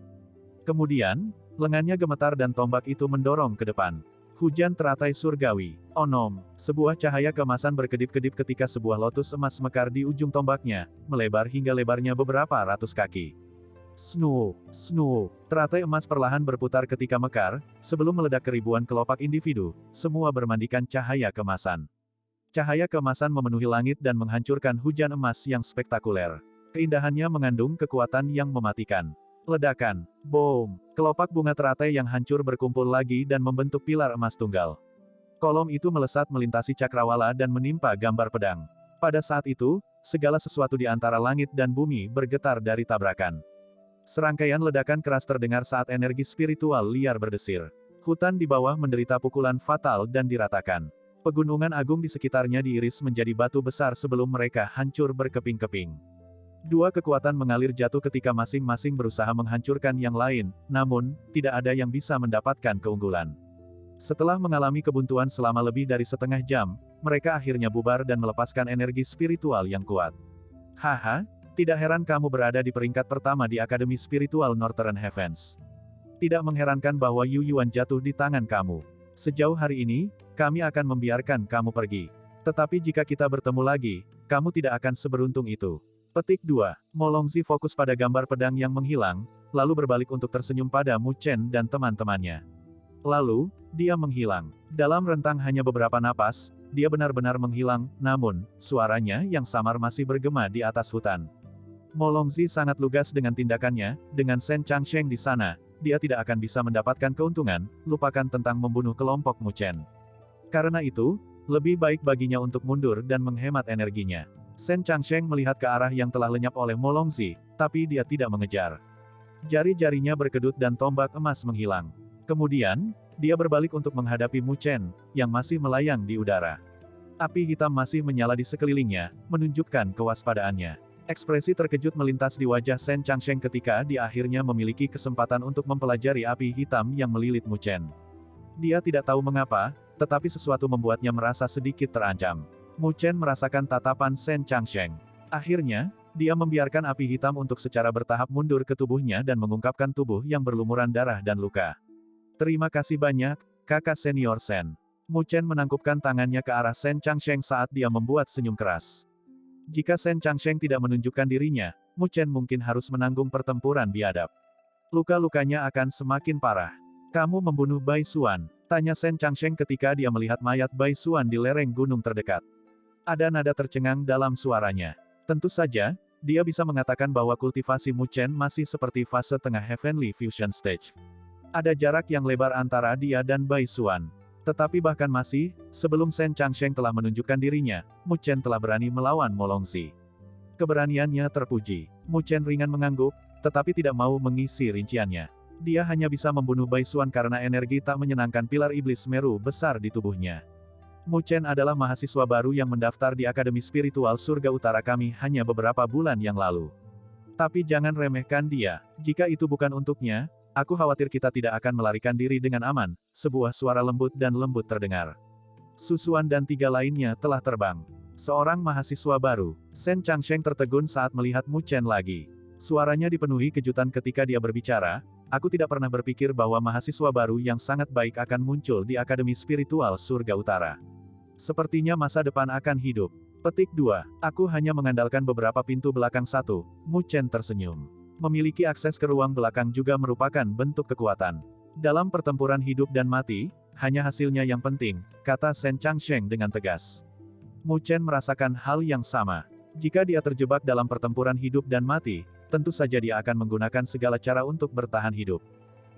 Kemudian, lengannya gemetar dan tombak itu mendorong ke depan. Hujan teratai surgawi. Onom, sebuah cahaya kemasan berkedip-kedip ketika sebuah lotus emas mekar di ujung tombaknya, melebar hingga lebarnya beberapa ratus kaki. Snoo, snoo, teratai emas perlahan berputar ketika mekar, sebelum meledak ke ribuan kelopak individu, semua bermandikan cahaya kemasan. Cahaya kemasan memenuhi langit dan menghancurkan hujan emas yang spektakuler. Keindahannya mengandung kekuatan yang mematikan. Ledakan. Boom. Kelopak bunga teratai yang hancur berkumpul lagi dan membentuk pilar emas tunggal. Kolom itu melesat melintasi cakrawala dan menimpa gambar pedang. Pada saat itu, segala sesuatu di antara langit dan bumi bergetar dari tabrakan. Serangkaian ledakan keras terdengar saat energi spiritual liar berdesir. Hutan di bawah menderita pukulan fatal dan diratakan. Pegunungan agung di sekitarnya diiris menjadi batu besar sebelum mereka hancur berkeping-keping. Dua kekuatan mengalir jatuh ketika masing-masing berusaha menghancurkan yang lain, namun, tidak ada yang bisa mendapatkan keunggulan. Setelah mengalami kebuntuan selama lebih dari setengah jam, mereka akhirnya bubar dan melepaskan energi spiritual yang kuat. Haha, tidak heran kamu berada di peringkat pertama di Akademi Spiritual Northern Heavens. Tidak mengherankan bahwa Yu Yuan jatuh di tangan kamu. Sejauh hari ini, kami akan membiarkan kamu pergi. Tetapi jika kita bertemu lagi, kamu tidak akan seberuntung itu. Petik 2. Mo Longzi fokus pada gambar pedang yang menghilang, lalu berbalik untuk tersenyum pada Mu Chen dan teman-temannya. Lalu, dia menghilang. Dalam rentang hanya beberapa napas, dia benar-benar menghilang, namun, suaranya yang samar masih bergema di atas hutan. Mo Longzi sangat lugas dengan tindakannya, dengan Sen Changsheng di sana, dia tidak akan bisa mendapatkan keuntungan, lupakan tentang membunuh kelompok Mu Chen. Karena itu, lebih baik baginya untuk mundur dan menghemat energinya. Sen Changsheng melihat ke arah yang telah lenyap oleh Mo Longzi, tapi dia tidak mengejar. Jari-jarinya berkedut dan tombak emas menghilang. Kemudian, dia berbalik untuk menghadapi Mu Chen, yang masih melayang di udara. Api hitam masih menyala di sekelilingnya, menunjukkan kewaspadaannya. Ekspresi terkejut melintas di wajah Sen Changsheng ketika dia akhirnya memiliki kesempatan untuk mempelajari api hitam yang melilit Mu Chen. Dia tidak tahu mengapa, tetapi sesuatu membuatnya merasa sedikit terancam. Mu Chen merasakan tatapan Shen Changsheng. Akhirnya, dia membiarkan api hitam untuk secara bertahap mundur ke tubuhnya dan mengungkapkan tubuh yang berlumuran darah dan luka. Terima kasih banyak, kakak senior Shen. Mu Chen menangkupkan tangannya ke arah Shen Changsheng saat dia membuat senyum keras. Jika Shen Changsheng tidak menunjukkan dirinya, Mu Chen mungkin harus menanggung pertempuran biadab. Luka-lukanya akan semakin parah. Kamu membunuh Bai Xuan, tanya Shen Changsheng ketika dia melihat mayat Bai Xuan di lereng gunung terdekat. Ada nada tercengang dalam suaranya. Tentu saja, dia bisa mengatakan bahwa kultivasi Mu Chen masih seperti fase tengah Heavenly Fusion Stage. Ada jarak yang lebar antara dia dan Bai Xuan. Tetapi bahkan masih, sebelum Shen Changsheng telah menunjukkan dirinya, Mu Chen telah berani melawan Molongzi. Keberaniannya terpuji. Mu Chen ringan mengangguk, tetapi tidak mau mengisi rinciannya. Dia hanya bisa membunuh Bai Xuan karena energi tak menyenangkan pilar iblis Meru besar di tubuhnya. Mu Chen adalah mahasiswa baru yang mendaftar di Akademi Spiritual Surga Utara kami hanya beberapa bulan yang lalu. Tapi jangan remehkan dia. Jika itu bukan untuknya, aku khawatir kita tidak akan melarikan diri dengan aman. Sebuah suara lembut dan lembut terdengar. Susuan dan 3 lainnya telah terbang. Seorang mahasiswa baru, Shen Changsheng tertegun saat melihat Mu Chen lagi. Suaranya dipenuhi kejutan ketika dia berbicara, aku tidak pernah berpikir bahwa mahasiswa baru yang sangat baik akan muncul di Akademi Spiritual Surga Utara. Sepertinya masa depan akan hidup. Petik 2. Aku hanya mengandalkan beberapa pintu belakang 1. Mu Chen tersenyum. Memiliki akses ke ruang belakang juga merupakan bentuk kekuatan. Dalam pertempuran hidup dan mati, hanya hasilnya yang penting, kata Shen Changsheng dengan tegas. Mu Chen merasakan hal yang sama. Jika dia terjebak dalam pertempuran hidup dan mati, tentu saja dia akan menggunakan segala cara untuk bertahan hidup.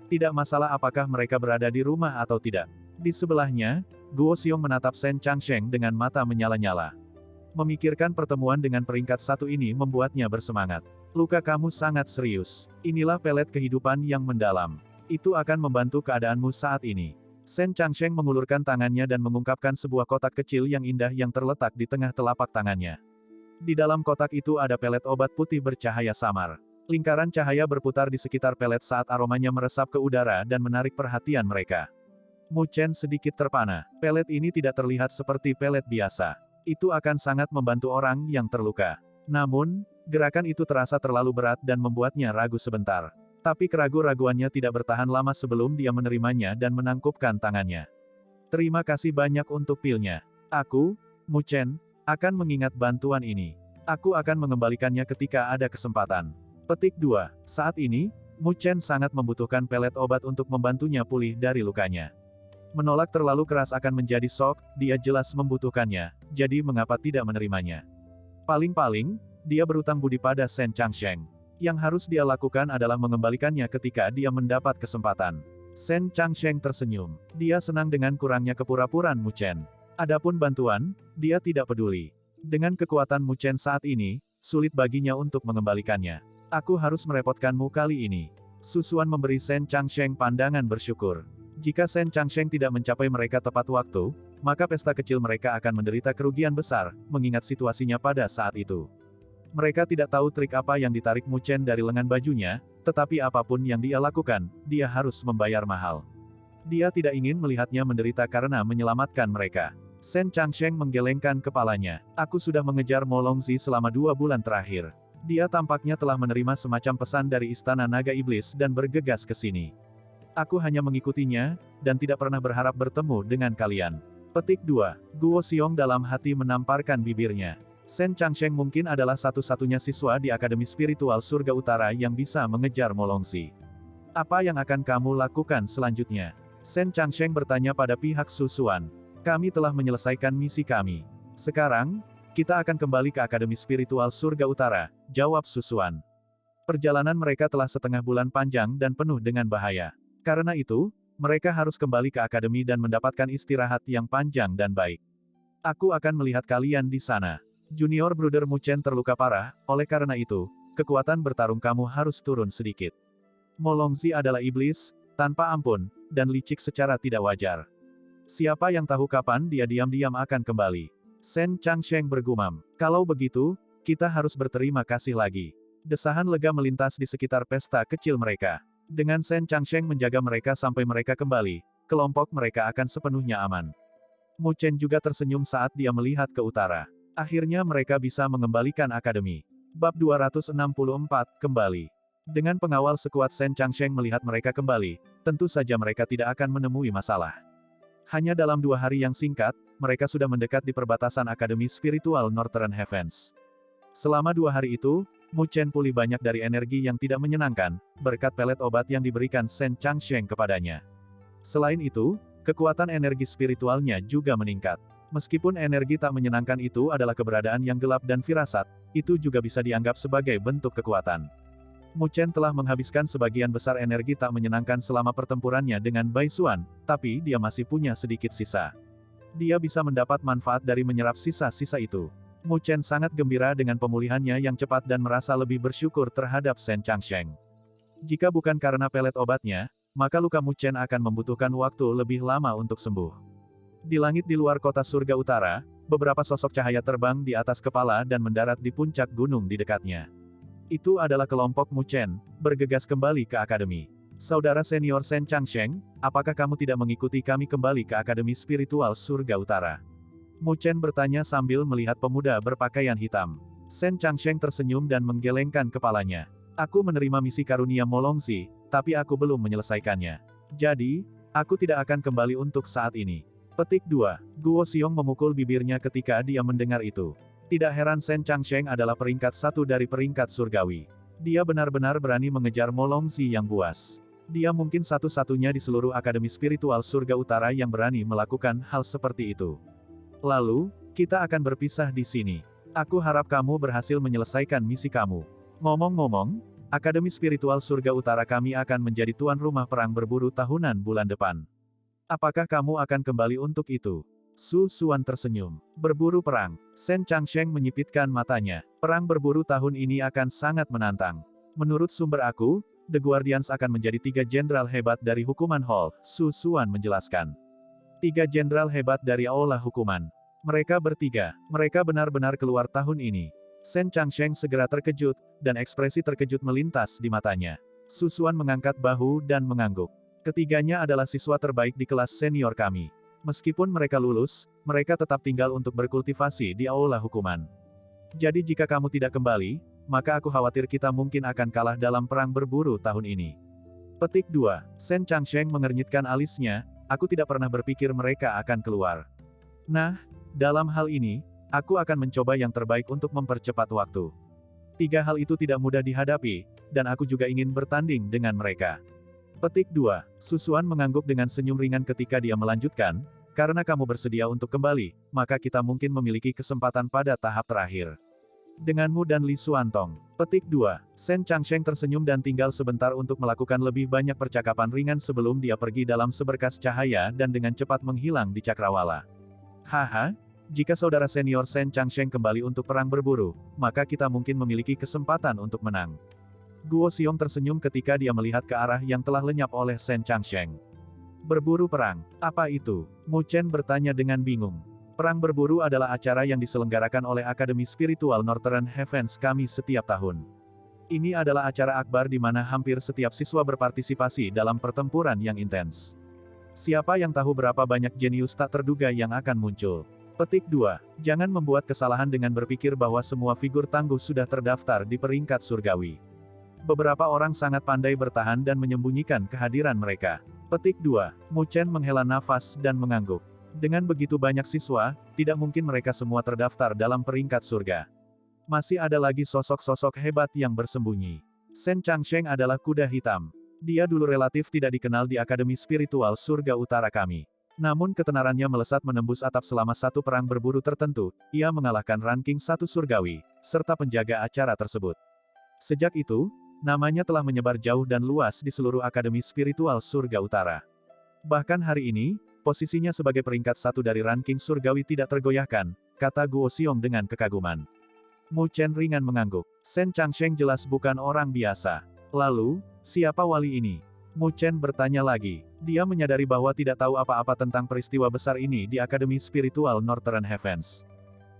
Tidak masalah apakah mereka berada di rumah atau tidak. Di sebelahnya, Guo Xiong menatap Shen Changsheng dengan mata menyala-nyala. Memikirkan pertemuan dengan peringkat 1 ini membuatnya bersemangat. Luka kamu sangat serius. Inilah pelet kehidupan yang mendalam. Itu akan membantu keadaanmu saat ini. Shen Changsheng mengulurkan tangannya dan mengungkapkan sebuah kotak kecil yang indah yang terletak di tengah telapak tangannya. Di dalam kotak itu ada pelet obat putih bercahaya samar. Lingkaran cahaya berputar di sekitar pelet saat aromanya meresap ke udara dan menarik perhatian mereka. Mu Chen sedikit terpana. Pelet ini tidak terlihat seperti pelet biasa. Itu akan sangat membantu orang yang terluka. Namun, gerakan itu terasa terlalu berat dan membuatnya ragu sebentar. Tapi keraguan-raguannya tidak bertahan lama sebelum dia menerimanya dan menangkupkan tangannya. Terima kasih banyak untuk pilnya. Aku, Mu Chen, akan mengingat bantuan ini. Aku akan mengembalikannya ketika ada kesempatan. Petik 2. Saat ini, Mu Chen sangat membutuhkan pelet obat untuk membantunya pulih dari lukanya. Menolak terlalu keras akan menjadi shock, dia jelas membutuhkannya, jadi mengapa tidak menerimanya? Paling-paling, dia berutang budi pada Shen Changsheng. Yang harus dia lakukan adalah mengembalikannya ketika dia mendapat kesempatan. Shen Changsheng tersenyum. Dia senang dengan kurangnya kepura-puraan Mu Chen. Adapun bantuan, dia tidak peduli. Dengan kekuatan Mu Chen saat ini, sulit baginya untuk mengembalikannya. Aku harus merepotkanmu kali ini. Susuan memberi Shen Changsheng pandangan bersyukur. Jika Shen Changsheng tidak mencapai mereka tepat waktu, maka pesta kecil mereka akan menderita kerugian besar, mengingat situasinya pada saat itu. Mereka tidak tahu trik apa yang ditarik Mu Chen dari lengan bajunya, tetapi apapun yang dia lakukan, dia harus membayar mahal. Dia tidak ingin melihatnya menderita karena menyelamatkan mereka. Shen Changsheng menggelengkan kepalanya. Aku sudah mengejar Molongzi selama 2 bulan terakhir. Dia tampaknya telah menerima semacam pesan dari Istana Naga Iblis dan bergegas ke sini. Aku hanya mengikutinya, dan tidak pernah berharap bertemu dengan kalian. Petik 2. Guo Xiong dalam hati menamparkan bibirnya. Shen Changsheng mungkin adalah satu-satunya siswa di Akademi Spiritual Surga Utara yang bisa mengejar Molongzi. Apa yang akan kamu lakukan selanjutnya? Shen Changsheng bertanya pada pihak Susuan. Kami telah menyelesaikan misi kami. Sekarang, kita akan kembali ke Akademi Spiritual Surga Utara, jawab Susuan. Perjalanan mereka telah setengah bulan panjang dan penuh dengan bahaya. Karena itu, mereka harus kembali ke akademi dan mendapatkan istirahat yang panjang dan baik. Aku akan melihat kalian di sana. Junior Bruder Mu Chen terluka parah, oleh karena itu, kekuatan bertarung kamu harus turun sedikit. Molongzi adalah iblis, tanpa ampun, dan licik secara tidak wajar. Siapa yang tahu kapan dia diam-diam akan kembali? Shen Changsheng bergumam. Kalau begitu, kita harus berterima kasih lagi. Desahan lega melintas di sekitar pesta kecil mereka. Dengan Shen Changsheng menjaga mereka sampai mereka kembali, kelompok mereka akan sepenuhnya aman. Mu Chen juga tersenyum saat dia melihat ke utara. Akhirnya mereka bisa mengembalikan akademi. Bab 264, kembali. Dengan pengawal sekuat Shen Changsheng melihat mereka kembali, tentu saja mereka tidak akan menemui masalah. Hanya dalam 2 hari yang singkat, mereka sudah mendekat di perbatasan Akademi Spiritual Northern Heavens. Selama 2 hari itu, Mu Chen pulih banyak dari energi yang tidak menyenangkan, berkat pelet obat yang diberikan Shen Changsheng kepadanya. Selain itu, kekuatan energi spiritualnya juga meningkat. Meskipun energi tak menyenangkan itu adalah keberadaan yang gelap dan firasat, itu juga bisa dianggap sebagai bentuk kekuatan. Mu Chen telah menghabiskan sebagian besar energi tak menyenangkan selama pertempurannya dengan Bai Xuan, tapi dia masih punya sedikit sisa. Dia bisa mendapat manfaat dari menyerap sisa-sisa itu. Mu Chen sangat gembira dengan pemulihannya yang cepat dan merasa lebih bersyukur terhadap Shen Changsheng. Jika bukan karena pelet obatnya, maka luka Mu Chen akan membutuhkan waktu lebih lama untuk sembuh. Di langit di luar kota surga utara, beberapa sosok cahaya terbang di atas kepala dan mendarat di puncak gunung di dekatnya. Itu adalah kelompok Mu Chen, bergegas kembali ke akademi. Saudara senior Shen Changsheng, apakah kamu tidak mengikuti kami kembali ke Akademi Spiritual Surga Utara? Mu Chen bertanya sambil melihat pemuda berpakaian hitam. Shen Changsheng tersenyum dan menggelengkan kepalanya. Aku menerima misi karunia Molongzi, tapi aku belum menyelesaikannya. Jadi, aku tidak akan kembali untuk saat ini. Petik 2. Guo Xiong memukul bibirnya ketika dia mendengar itu. Tidak heran Shen Changsheng adalah peringkat 1 dari peringkat surgawi. Dia benar-benar berani mengejar Molongzi yang buas. Dia mungkin satu-satunya di seluruh Akademi Spiritual Surga Utara yang berani melakukan hal seperti itu. Lalu, kita akan berpisah di sini. Aku harap kamu berhasil menyelesaikan misi kamu. Ngomong-ngomong, Akademi Spiritual Surga Utara kami akan menjadi tuan rumah perang berburu tahunan bulan depan. Apakah kamu akan kembali untuk itu? Su Xuan tersenyum. Berburu perang. Shen Changsheng menyipitkan matanya. Perang berburu tahun ini akan sangat menantang. Menurut sumber aku, The Guardians akan menjadi 3 jenderal hebat dari hukuman Hall, Su Xuan menjelaskan. 3 jenderal hebat dari Aula Hukuman. Mereka bertiga. Mereka benar-benar keluar tahun ini. Shen Changsheng segera terkejut, dan ekspresi terkejut melintas di matanya. Su Xuan mengangkat bahu dan mengangguk. Ketiganya adalah siswa terbaik di kelas senior kami. Meskipun mereka lulus, mereka tetap tinggal untuk berkultivasi di Aula Hukuman. Jadi jika kamu tidak kembali, maka aku khawatir kita mungkin akan kalah dalam perang berburu tahun ini. Petik 2. Shen Changsheng mengernyitkan alisnya, aku tidak pernah berpikir mereka akan keluar. Nah, dalam hal ini, aku akan mencoba yang terbaik untuk mempercepat waktu. 3 hal itu tidak mudah dihadapi, dan aku juga ingin bertanding dengan mereka. Petik 2. Su Xuan mengangguk dengan senyum ringan ketika dia melanjutkan, karena kamu bersedia untuk kembali, maka kita mungkin memiliki kesempatan pada tahap terakhir. Denganmu dan Li Xuantong. Petik 2. Shen Changsheng tersenyum dan tinggal sebentar untuk melakukan lebih banyak percakapan ringan sebelum dia pergi dalam seberkas cahaya dan dengan cepat menghilang di cakrawala. Haha, jika saudara senior Shen Changsheng kembali untuk perang berburu, maka kita mungkin memiliki kesempatan untuk menang. Guo Xiong tersenyum ketika dia melihat ke arah yang telah lenyap oleh Shen Changsheng. Berburu perang, apa itu? Mu Chen bertanya dengan bingung. Perang berburu adalah acara yang diselenggarakan oleh Akademi Spiritual Northern Heavens kami setiap tahun. Ini adalah acara akbar di mana hampir setiap siswa berpartisipasi dalam pertempuran yang intens. Siapa yang tahu berapa banyak jenius tak terduga yang akan muncul? Petik 2. Jangan membuat kesalahan dengan berpikir bahwa semua figur tangguh sudah terdaftar di peringkat surgawi. Beberapa orang sangat pandai bertahan dan menyembunyikan kehadiran mereka. Petik 2. Mu Chen menghela nafas dan mengangguk. Dengan begitu banyak siswa, tidak mungkin mereka semua terdaftar dalam peringkat surga. Masih ada lagi sosok-sosok hebat yang bersembunyi. Shen Changsheng adalah kuda hitam. Dia dulu relatif tidak dikenal di Akademi Spiritual Surga Utara kami. Namun ketenarannya melesat menembus atap selama satu perang berburu tertentu, ia mengalahkan ranking 1 surgawi, serta penjaga acara tersebut. Sejak itu, namanya telah menyebar jauh dan luas di seluruh Akademi Spiritual Surga Utara. Bahkan hari ini, posisinya sebagai peringkat 1 dari ranking surgawi tidak tergoyahkan, kata Guo Xiong dengan kekaguman. Mu Chen ringan mengangguk. Shen Changsheng jelas bukan orang biasa. Lalu, siapa wali ini? Mu Chen bertanya lagi. Dia menyadari bahwa tidak tahu apa-apa tentang peristiwa besar ini di Akademi Spiritual Northern Heavens.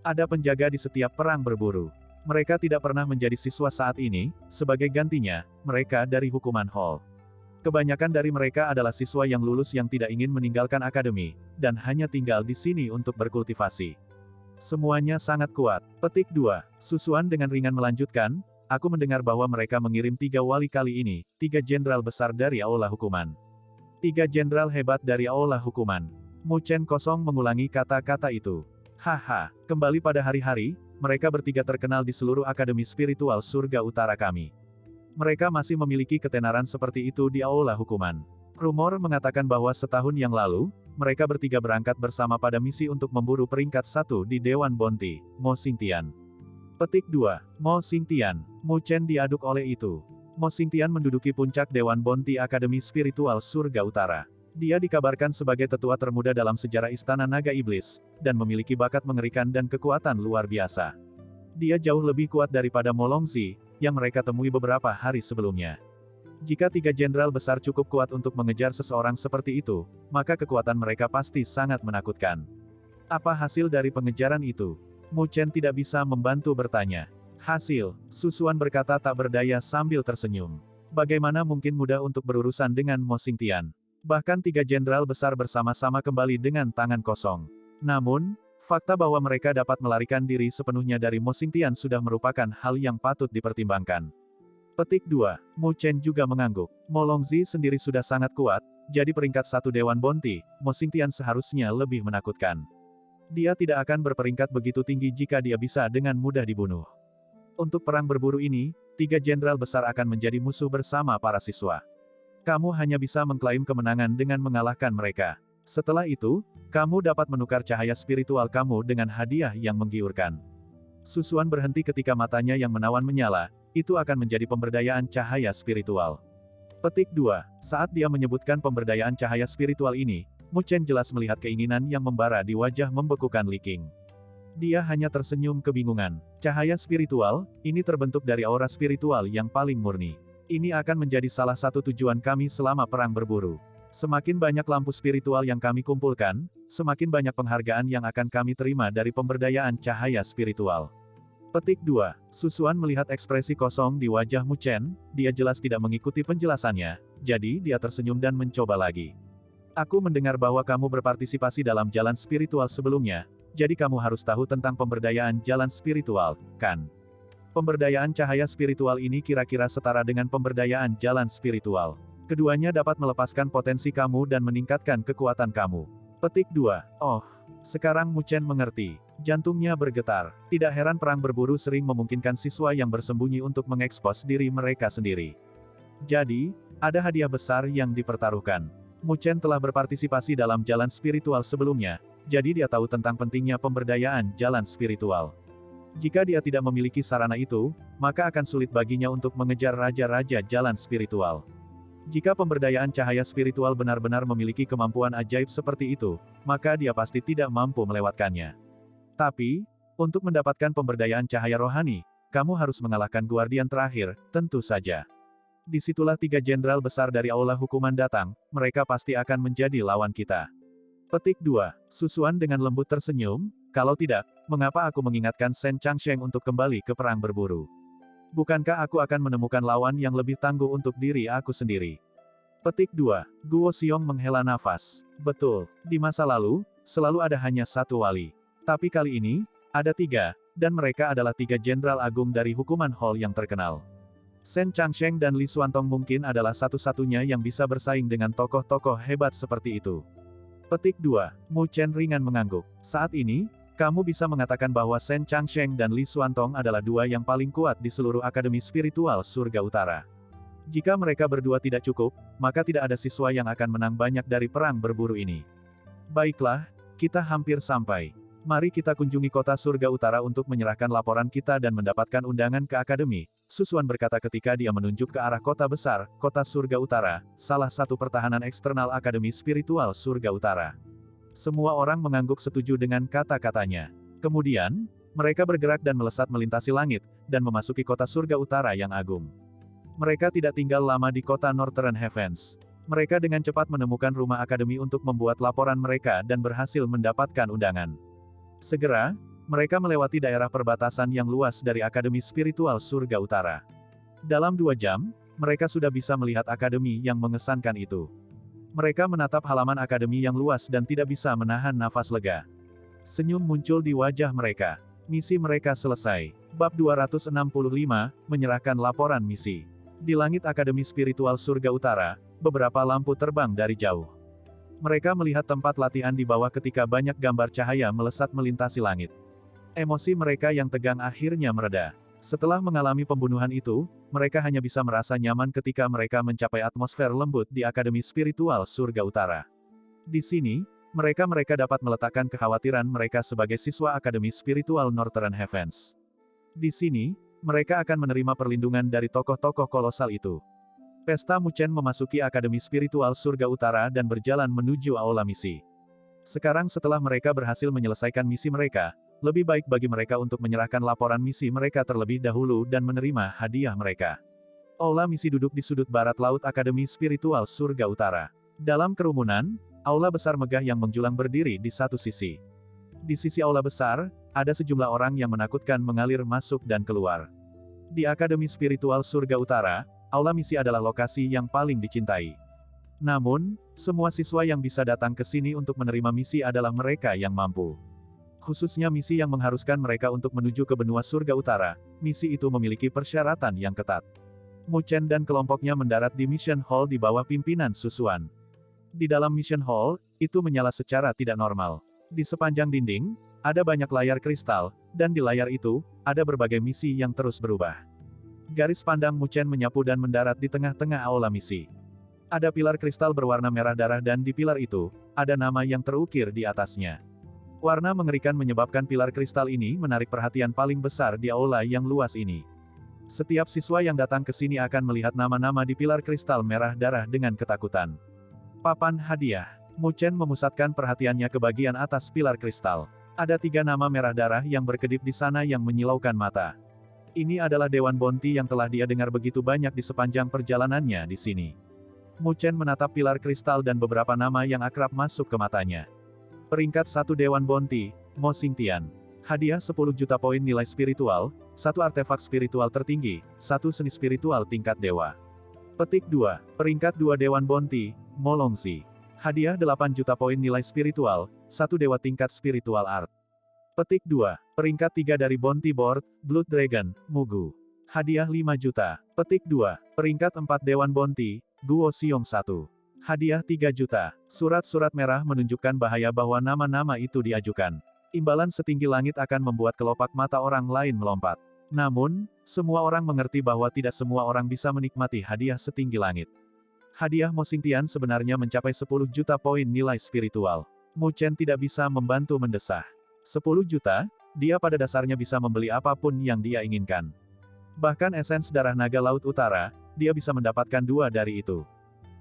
Ada penjaga di setiap perang berburu. Mereka tidak pernah menjadi siswa saat ini, sebagai gantinya, mereka dari hukuman Hall. Kebanyakan dari mereka adalah siswa yang lulus yang tidak ingin meninggalkan akademi, dan hanya tinggal di sini untuk berkultivasi. Semuanya sangat kuat. Petik 2. Susuan dengan ringan melanjutkan, aku mendengar bahwa mereka mengirim 3 wali kali ini, 3 jenderal besar dari Aula Hukuman. 3 jenderal hebat dari Aula Hukuman. Mu Chen kosong mengulangi kata-kata itu. Haha, kembali pada hari-hari, mereka bertiga terkenal di seluruh akademi spiritual surga utara kami. Mereka masih memiliki ketenaran seperti itu di Aula Hukuman. Rumor mengatakan bahwa setahun yang lalu, mereka bertiga berangkat bersama pada misi untuk memburu peringkat 1 di Dewan Bonti, Mo Xingtian. Petik 2. Mo Xingtian. Mu Chen diaduk oleh itu. Mo Xingtian menduduki puncak Dewan Bonti Akademi Spiritual Surga Utara. Dia dikabarkan sebagai tetua termuda dalam sejarah Istana Naga Iblis, dan memiliki bakat mengerikan dan kekuatan luar biasa. Dia jauh lebih kuat daripada Mo Longzi, yang mereka temui beberapa hari sebelumnya. Jika 3 jenderal besar cukup kuat untuk mengejar seseorang seperti itu, maka kekuatan mereka pasti sangat menakutkan. Apa hasil dari pengejaran itu? Mu Chen tidak bisa membantu bertanya. Hasil, Susuan berkata tak berdaya sambil tersenyum. Bagaimana mungkin mudah untuk berurusan dengan Mo Xingtian? Bahkan 3 jenderal besar bersama-sama kembali dengan tangan kosong. Namun, fakta bahwa mereka dapat melarikan diri sepenuhnya dari Mo Xingtian sudah merupakan hal yang patut dipertimbangkan. Petik 2. Mu Chen juga mengangguk. Mo Longzi sendiri sudah sangat kuat, jadi peringkat 1 Dewan Bonti, Mo Xingtian seharusnya lebih menakutkan. Dia tidak akan berperingkat begitu tinggi jika dia bisa dengan mudah dibunuh. Untuk perang berburu ini, 3 jenderal besar akan menjadi musuh bersama para siswa. Kamu hanya bisa mengklaim kemenangan dengan mengalahkan mereka. Setelah itu, kamu dapat menukar cahaya spiritual kamu dengan hadiah yang menggiurkan. Susuan berhenti ketika matanya yang menawan menyala, itu akan menjadi pemberdayaan cahaya spiritual. Petik 2. Saat dia menyebutkan pemberdayaan cahaya spiritual ini, Mu Chen jelas melihat keinginan yang membara di wajah membekukan Li Qing. Dia hanya tersenyum kebingungan. Cahaya spiritual, ini terbentuk dari aura spiritual yang paling murni. Ini akan menjadi salah satu tujuan kami selama perang berburu. Semakin banyak lampu spiritual yang kami kumpulkan, semakin banyak penghargaan yang akan kami terima dari pemberdayaan cahaya spiritual. Petik 2. Susuan melihat ekspresi kosong di wajah Mu Chen, dia jelas tidak mengikuti penjelasannya, jadi dia tersenyum dan mencoba lagi. Aku mendengar bahwa kamu berpartisipasi dalam jalan spiritual sebelumnya, jadi kamu harus tahu tentang pemberdayaan jalan spiritual, kan? Pemberdayaan cahaya spiritual ini kira-kira setara dengan pemberdayaan jalan spiritual. Keduanya dapat melepaskan potensi kamu dan meningkatkan kekuatan kamu. Petik 2. Oh, sekarang Mu Chen mengerti. Jantungnya bergetar. Tidak heran perang berburu sering memungkinkan siswa yang bersembunyi untuk mengekspos diri mereka sendiri. Jadi, ada hadiah besar yang dipertaruhkan. Mu Chen telah berpartisipasi dalam jalan spiritual sebelumnya, jadi dia tahu tentang pentingnya pemberdayaan jalan spiritual. Jika dia tidak memiliki sarana itu, maka akan sulit baginya untuk mengejar raja-raja jalan spiritual. Jika pemberdayaan cahaya spiritual benar-benar memiliki kemampuan ajaib seperti itu, maka dia pasti tidak mampu melewatkannya. Tapi, untuk mendapatkan pemberdayaan cahaya rohani, kamu harus mengalahkan guardian terakhir, tentu saja. Disitulah 3 jenderal besar dari Aula Hukuman datang, mereka pasti akan menjadi lawan kita. Petik 2. Susuan dengan lembut tersenyum, kalau tidak, mengapa aku mengingatkan Shen Changsheng untuk kembali ke perang berburu? Bukankah aku akan menemukan lawan yang lebih tangguh untuk diri aku sendiri? Petik 2. Guo Xiong menghela nafas. Betul, di masa lalu, selalu ada hanya satu wali. Tapi kali ini, ada 3, dan mereka adalah 3 jenderal agung dari hukuman Hall yang terkenal. Shen Changsheng dan Li Xuantong mungkin adalah satu-satunya yang bisa bersaing dengan tokoh-tokoh hebat seperti itu. Petik 2. Mu Chen ringan mengangguk. Saat ini, kamu bisa mengatakan bahwa Shen Changsheng dan Li Xuantong adalah 2 yang paling kuat di seluruh akademi spiritual surga utara. Jika mereka berdua tidak cukup, maka tidak ada siswa yang akan menang banyak dari perang berburu ini. Baiklah, kita hampir sampai. Mari kita kunjungi kota surga utara untuk menyerahkan laporan kita dan mendapatkan undangan ke akademi, Susuan berkata ketika dia menunjuk ke arah kota besar, kota surga utara, salah satu pertahanan eksternal akademi spiritual surga utara. Semua orang mengangguk setuju dengan kata-katanya. Kemudian, mereka bergerak dan melesat melintasi langit, dan memasuki kota surga utara yang agung. Mereka tidak tinggal lama di kota Northern Heavens. Mereka dengan cepat menemukan rumah akademi untuk membuat laporan mereka dan berhasil mendapatkan undangan. Segera, mereka melewati daerah perbatasan yang luas dari Akademi Spiritual Surga Utara. Dalam 2 jam, Mereka sudah bisa melihat akademi yang mengesankan itu. Mereka menatap halaman akademi yang luas dan tidak bisa menahan nafas lega. Senyum muncul di wajah mereka. Misi mereka selesai. Bab 265, menyerahkan laporan misi. Di langit Akademi Spiritual Surga Utara, beberapa lampu terbang dari jauh. Mereka melihat tempat latihan di bawah ketika banyak gambar cahaya melesat melintasi langit. Emosi mereka yang tegang akhirnya mereda. Setelah mengalami pembunuhan itu, mereka hanya bisa merasa nyaman ketika mereka mencapai atmosfer lembut di Akademi Spiritual Surga Utara. Di sini, mereka dapat meletakkan kekhawatiran mereka sebagai siswa Akademi Spiritual Northern Heavens. Di sini, mereka akan menerima perlindungan dari tokoh-tokoh kolosal itu. Pesta Muchen memasuki Akademi Spiritual Surga Utara dan berjalan menuju aula misi. Sekarang setelah mereka berhasil menyelesaikan misi mereka, lebih baik bagi mereka untuk menyerahkan laporan misi mereka terlebih dahulu dan menerima hadiah mereka. Aula misi duduk di sudut barat laut Akademi Spiritual Surga Utara. Dalam kerumunan, aula besar megah yang menjulang berdiri di satu sisi. Di sisi aula besar, ada sejumlah orang yang menakutkan mengalir masuk dan keluar. Di Akademi Spiritual Surga Utara, aula misi adalah lokasi yang paling dicintai. Namun, semua siswa yang bisa datang ke sini untuk menerima misi adalah mereka yang mampu. Khususnya misi yang mengharuskan mereka untuk menuju ke benua surga utara, misi itu memiliki persyaratan yang ketat. Muchen dan kelompoknya mendarat di Mission Hall di bawah pimpinan Susuan. Di dalam Mission Hall, itu menyala secara tidak normal. Di sepanjang dinding, ada banyak layar kristal, dan di layar itu, ada berbagai misi yang terus berubah. Garis pandang Muchen menyapu dan mendarat di tengah-tengah aula misi. Ada pilar kristal berwarna merah darah dan di pilar itu, ada nama yang terukir di atasnya. Warna mengerikan menyebabkan pilar kristal ini menarik perhatian paling besar di aula yang luas ini. Setiap siswa yang datang ke sini akan melihat nama-nama di pilar kristal merah darah dengan ketakutan. Papan hadiah. Muchen memusatkan perhatiannya ke bagian atas pilar kristal. Ada 3 nama merah darah yang berkedip di sana yang menyilaukan mata. Ini adalah Dewan Bounty yang telah dia dengar begitu banyak di sepanjang perjalanannya di sini. Muchen menatap pilar kristal dan beberapa nama yang akrab masuk ke matanya. Peringkat 1 Dewan Bounty, Mo Xingtian. Hadiah 10 juta poin nilai spiritual, 1 artefak spiritual tertinggi, 1 seni spiritual tingkat dewa. Petik 2. Peringkat 2 Dewan Bounty, Mo Longxi. Hadiah 8 juta poin nilai spiritual, 1 dewa tingkat spiritual art. Petik 2. Peringkat 3 dari Bounty Board, Blood Dragon, Mugu. Hadiah 5 juta. Petik 2. Peringkat 4 Dewan Bounty, Guo Xiong 1. Hadiah 3 juta. Surat-surat merah menunjukkan bahaya bahwa nama-nama itu diajukan. Imbalan setinggi langit akan membuat kelopak mata orang lain melompat. Namun, semua orang mengerti bahwa tidak semua orang bisa menikmati hadiah setinggi langit. Hadiah Mo Xingtian sebenarnya mencapai 10 juta poin nilai spiritual. Muchen tidak bisa membantu mendesah. 10 juta, dia pada dasarnya bisa membeli apapun yang dia inginkan. Bahkan esens darah naga laut utara, dia bisa mendapatkan 2 dari itu.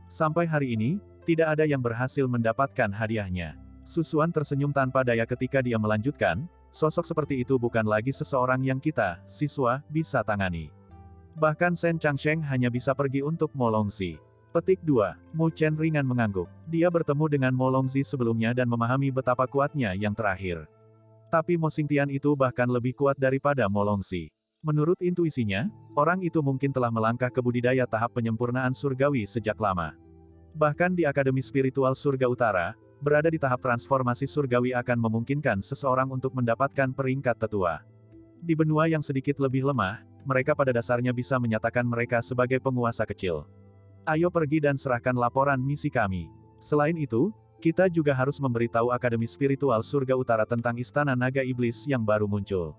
Sampai hari ini, tidak ada yang berhasil mendapatkan hadiahnya. Susuan tersenyum tanpa daya ketika dia melanjutkan, sosok seperti itu bukan lagi seseorang yang kita, siswa, bisa tangani. Bahkan Shen Changsheng hanya bisa pergi untuk Mo Longxi. Petik 2. Muchen ringan mengangguk. Dia bertemu dengan Mo Longxi sebelumnya dan memahami betapa kuatnya yang terakhir. Tapi Mo Xingtian itu bahkan lebih kuat daripada Mo Longxi. Menurut intuisinya, orang itu mungkin telah melangkah ke budidaya tahap penyempurnaan surgawi sejak lama. Bahkan di Akademi Spiritual Surga Utara, berada di tahap transformasi surgawi akan memungkinkan seseorang untuk mendapatkan peringkat tetua. Di benua yang sedikit lebih lemah, mereka pada dasarnya bisa menyatakan mereka sebagai penguasa kecil. Ayo pergi dan serahkan laporan misi kami. Selain itu, kita juga harus memberitahu Akademi Spiritual Surga Utara tentang Istana Naga Iblis yang baru muncul.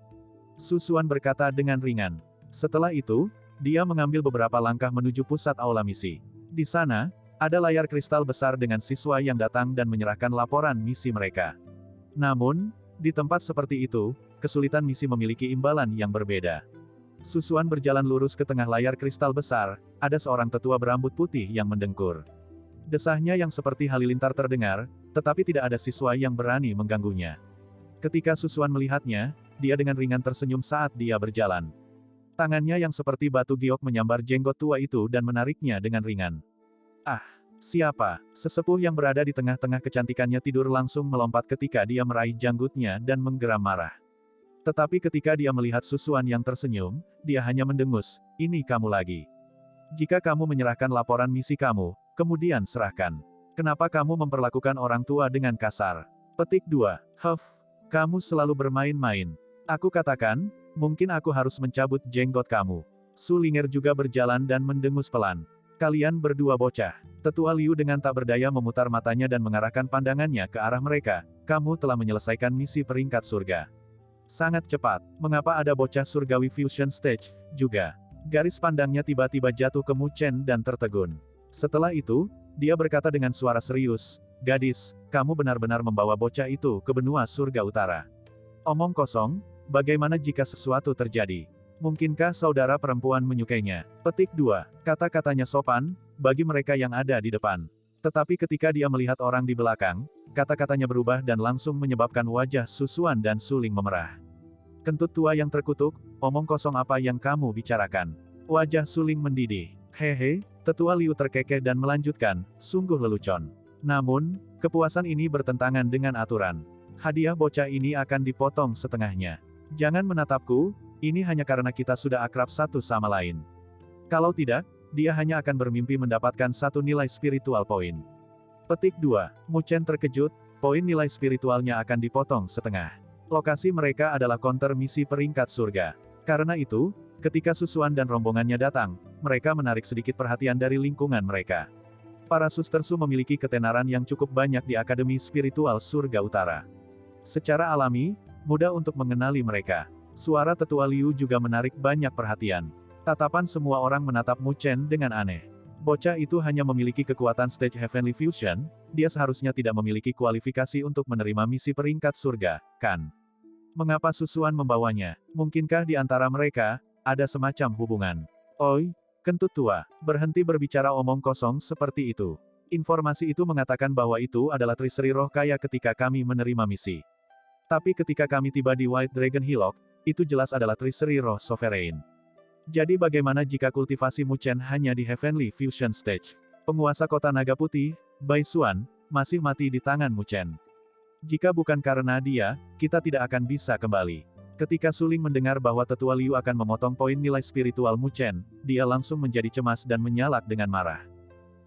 Susuan berkata dengan ringan. Setelah itu, dia mengambil beberapa langkah menuju pusat aula misi. Di sana, ada layar kristal besar dengan siswa yang datang dan menyerahkan laporan misi mereka. Namun, di tempat seperti itu, kesulitan misi memiliki imbalan yang berbeda. Susuan berjalan lurus ke tengah layar kristal besar, ada seorang tetua berambut putih yang mendengkur. Desahnya yang seperti halilintar terdengar, tetapi tidak ada siswa yang berani mengganggunya. Ketika Susuan melihatnya, dia dengan ringan tersenyum saat dia berjalan. Tangannya yang seperti batu giok menyambar jenggot tua itu dan menariknya dengan ringan. Ah, siapa? Sesepuh yang berada di tengah-tengah kecantikannya tidur langsung melompat ketika dia meraih janggutnya dan menggeram marah. Tetapi ketika dia melihat Susuan yang tersenyum, dia hanya mendengus, "Ini kamu lagi." Jika kamu menyerahkan laporan misi kamu, kemudian serahkan. Kenapa kamu memperlakukan orang tua dengan kasar? Petik 2. Kamu selalu bermain-main. Aku katakan, mungkin aku harus mencabut jenggot kamu. Su Ling'er juga berjalan dan mendengus pelan. Kalian berdua bocah. Tetua Liu dengan tak berdaya memutar matanya dan mengarahkan pandangannya ke arah mereka. Kamu telah menyelesaikan misi peringkat surga. Sangat cepat. Mengapa ada bocah surgawi fusion stage juga? Garis pandangnya tiba-tiba jatuh ke Mu Chen dan tertegun. Setelah itu, dia berkata dengan suara serius, "Gadis, kamu benar-benar membawa bocah itu ke benua surga utara." Omong kosong, bagaimana jika sesuatu terjadi? Mungkinkah saudara perempuan menyukainya? Petik 2. Kata-katanya sopan, bagi mereka yang ada di depan. Tetapi ketika dia melihat orang di belakang, kata-katanya berubah dan langsung menyebabkan wajah Su Xuan dan Su Ling memerah. Kentut tua yang terkutuk, omong kosong apa yang kamu bicarakan? Wajah Su Ling mendidih. Hehe, Tetua Liu terkekeh dan melanjutkan, sungguh lelucon. Namun, kepuasan ini bertentangan dengan aturan. Hadiah bocah ini akan dipotong setengahnya. Jangan menatapku, ini hanya karena kita sudah akrab satu sama lain. Kalau tidak, dia hanya akan bermimpi mendapatkan satu nilai spiritual poin. Petik 2. Mu Chen terkejut, poin nilai spiritualnya akan dipotong setengah. Lokasi mereka adalah counter misi peringkat surga. Karena itu, ketika Su Xuan dan rombongannya datang, mereka menarik sedikit perhatian dari lingkungan mereka. Para suster Su memiliki ketenaran yang cukup banyak di Akademi Spiritual Surga Utara. Secara alami, mudah untuk mengenali mereka. Suara Tetua Liu juga menarik banyak perhatian. Tatapan semua orang menatap Mu Chen dengan aneh. Bocah itu hanya memiliki kekuatan stage Heavenly Fusion, dia seharusnya tidak memiliki kualifikasi untuk menerima misi peringkat surga, kan? Mengapa Su Xuan membawanya? Mungkinkah di antara mereka, ada semacam hubungan? Oi, kentut tua, berhenti berbicara omong kosong seperti itu. Informasi itu mengatakan bahwa itu adalah Triseri Roh Kaya ketika kami menerima misi. Tapi ketika kami tiba di White Dragon Hillock, itu jelas adalah Triseri Roh Sovereign. Jadi bagaimana jika kultivasi Mu Chen hanya di Heavenly Fusion Stage? Penguasa kota Naga Putih, Bai Xuan, masih mati di tangan Mu Chen. Jika bukan karena dia, kita tidak akan bisa kembali. Ketika Su Ling mendengar bahwa Tetua Liu akan memotong poin nilai spiritual Mu Chen, dia langsung menjadi cemas dan menyalak dengan marah.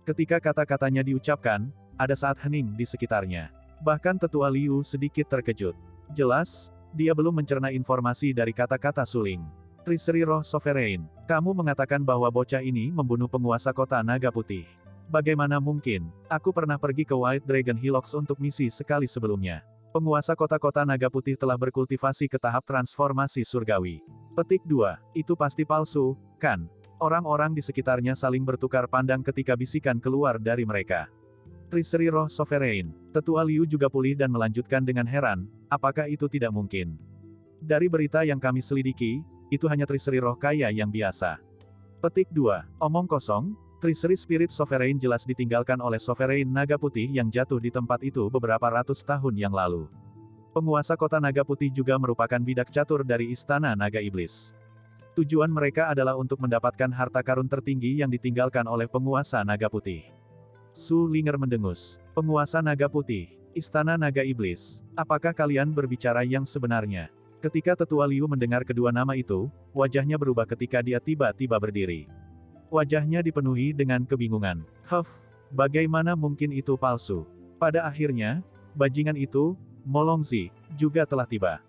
Ketika kata-katanya diucapkan, ada saat hening di sekitarnya. Bahkan Tetua Liu sedikit terkejut. Jelas, dia belum mencerna informasi dari kata-kata Su Ling. Triseri Roh Sovereign, kamu mengatakan bahwa bocah ini membunuh penguasa kota Naga Putih. Bagaimana mungkin? Aku pernah pergi ke White Dragon Hillocks untuk misi sekali sebelumnya. Penguasa kota-kota Naga Putih telah berkultivasi ke tahap transformasi surgawi. Petik 2. Itu pasti palsu, kan? Orang-orang di sekitarnya saling bertukar pandang ketika bisikan keluar dari mereka. Triseri Roh Sovereign, Tetua Liu juga pulih dan melanjutkan dengan heran, apakah itu tidak mungkin? Dari berita yang kami selidiki, itu hanya Triseri Roh Kaya yang biasa. Petik 2. Omong kosong, Triseri Spirit Sovereign jelas ditinggalkan oleh Sovereign Naga Putih yang jatuh di tempat itu beberapa ratus tahun yang lalu. Penguasa kota Naga Putih juga merupakan bidak catur dari Istana Naga Iblis. Tujuan mereka adalah untuk mendapatkan harta karun tertinggi yang ditinggalkan oleh penguasa Naga Putih. Su Ling'er mendengus. Penguasa Naga Putih, Istana Naga Iblis. Apakah kalian berbicara yang sebenarnya? Ketika Tetua Liu mendengar kedua nama itu, wajahnya berubah ketika dia tiba-tiba berdiri. Wajahnya dipenuhi dengan kebingungan. Bagaimana mungkin itu palsu? Pada akhirnya, bajingan itu, Molongzi, juga telah tiba.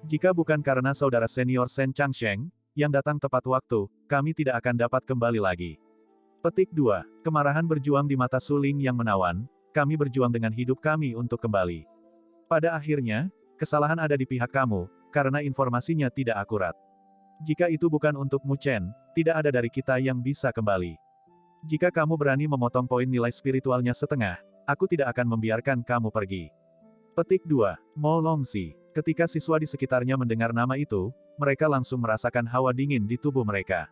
Jika bukan karena saudara senior Shen Changsheng, yang datang tepat waktu, kami tidak akan dapat kembali lagi. Petik 2. Kemarahan berjuang di mata Su Ling yang menawan, kami berjuang dengan hidup kami untuk kembali. Pada akhirnya, kesalahan ada di pihak kamu, karena informasinya tidak akurat. Jika itu bukan untuk Mu Chen, tidak ada dari kita yang bisa kembali. Jika kamu berani memotong poin nilai spiritualnya setengah, aku tidak akan membiarkan kamu pergi. Petik 2. Mo Longxi. Ketika siswa di sekitarnya mendengar nama itu, mereka langsung merasakan hawa dingin di tubuh mereka.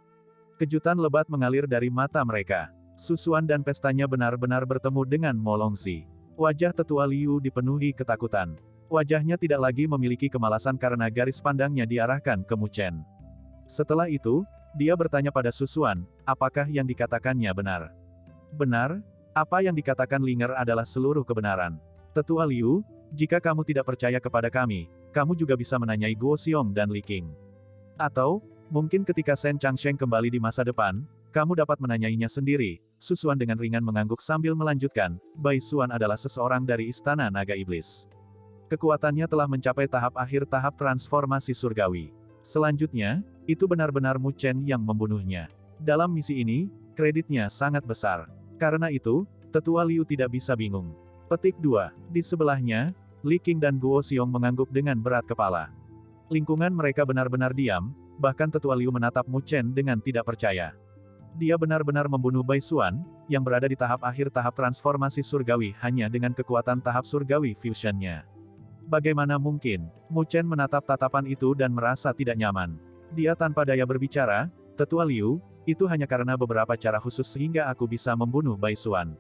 Kejutan lebat mengalir dari mata mereka. Su Xuan dan pestanya benar-benar bertemu dengan Mo Longxi. Wajah Tetua Liu dipenuhi ketakutan. Wajahnya tidak lagi memiliki kemalasan karena garis pandangnya diarahkan ke Mu Chen. Setelah itu, dia bertanya pada Su Xuan, apakah yang dikatakannya benar? Benar? Apa yang dikatakan Ling'er adalah seluruh kebenaran. Tetua Liu, jika kamu tidak percaya kepada kami, kamu juga bisa menanyai Guo Xiong dan Li Qing. Atau, mungkin ketika Shen Changsheng kembali di masa depan, Kamu dapat menanyainya sendiri, Su Xuan dengan ringan mengangguk sambil melanjutkan, Bai Xuan adalah seseorang dari Istana Naga Iblis. Kekuatannya telah mencapai tahap akhir tahap transformasi surgawi. Selanjutnya, itu benar-benar Mu Chen yang membunuhnya. Dalam misi ini, kreditnya sangat besar. Karena itu, Tetua Liu tidak bisa bingung. Petik 2. Di sebelahnya, Li Qing dan Guo Xiong mengangguk dengan berat kepala. Lingkungan mereka benar-benar diam, bahkan Tetua Liu menatap Mu Chen dengan tidak percaya. Dia benar-benar membunuh Bai Xuan, yang berada di tahap akhir tahap transformasi surgawi hanya dengan kekuatan tahap surgawi fusionnya. Bagaimana mungkin? Mu Chen menatap tatapan itu dan merasa tidak nyaman. Dia tanpa daya berbicara, Tetua Liu, itu hanya karena beberapa cara khusus sehingga aku bisa membunuh Bai Xuan.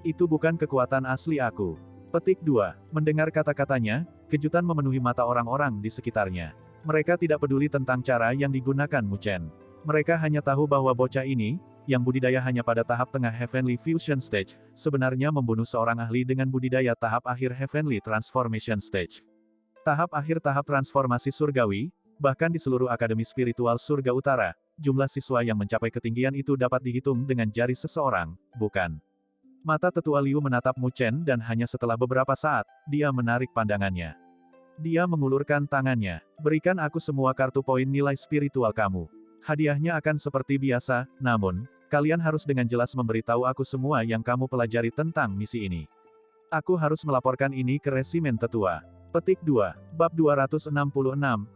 Itu bukan kekuatan asli aku. Petik 2. Mendengar kata-katanya, kejutan memenuhi mata orang-orang di sekitarnya. Mereka tidak peduli tentang cara yang digunakan Mu Chen. Mereka hanya tahu bahwa bocah ini, yang budidaya hanya pada tahap tengah Heavenly Fusion Stage, sebenarnya membunuh seorang ahli dengan budidaya tahap akhir Heavenly Transformation Stage. Tahap akhir tahap transformasi surgawi, bahkan di seluruh Akademi Spiritual Surga Utara, jumlah siswa yang mencapai ketinggian itu dapat dihitung dengan jari seseorang, bukan? Mata Tetua Liu menatap Mu Chen dan hanya setelah beberapa saat, dia menarik pandangannya. Dia mengulurkan tangannya. Berikan aku semua kartu poin nilai spiritual kamu. Hadiahnya akan seperti biasa, namun, kalian harus dengan jelas memberitahu aku semua yang kamu pelajari tentang misi ini. Aku harus melaporkan ini ke resimen tetua. Petik 2. Bab 266,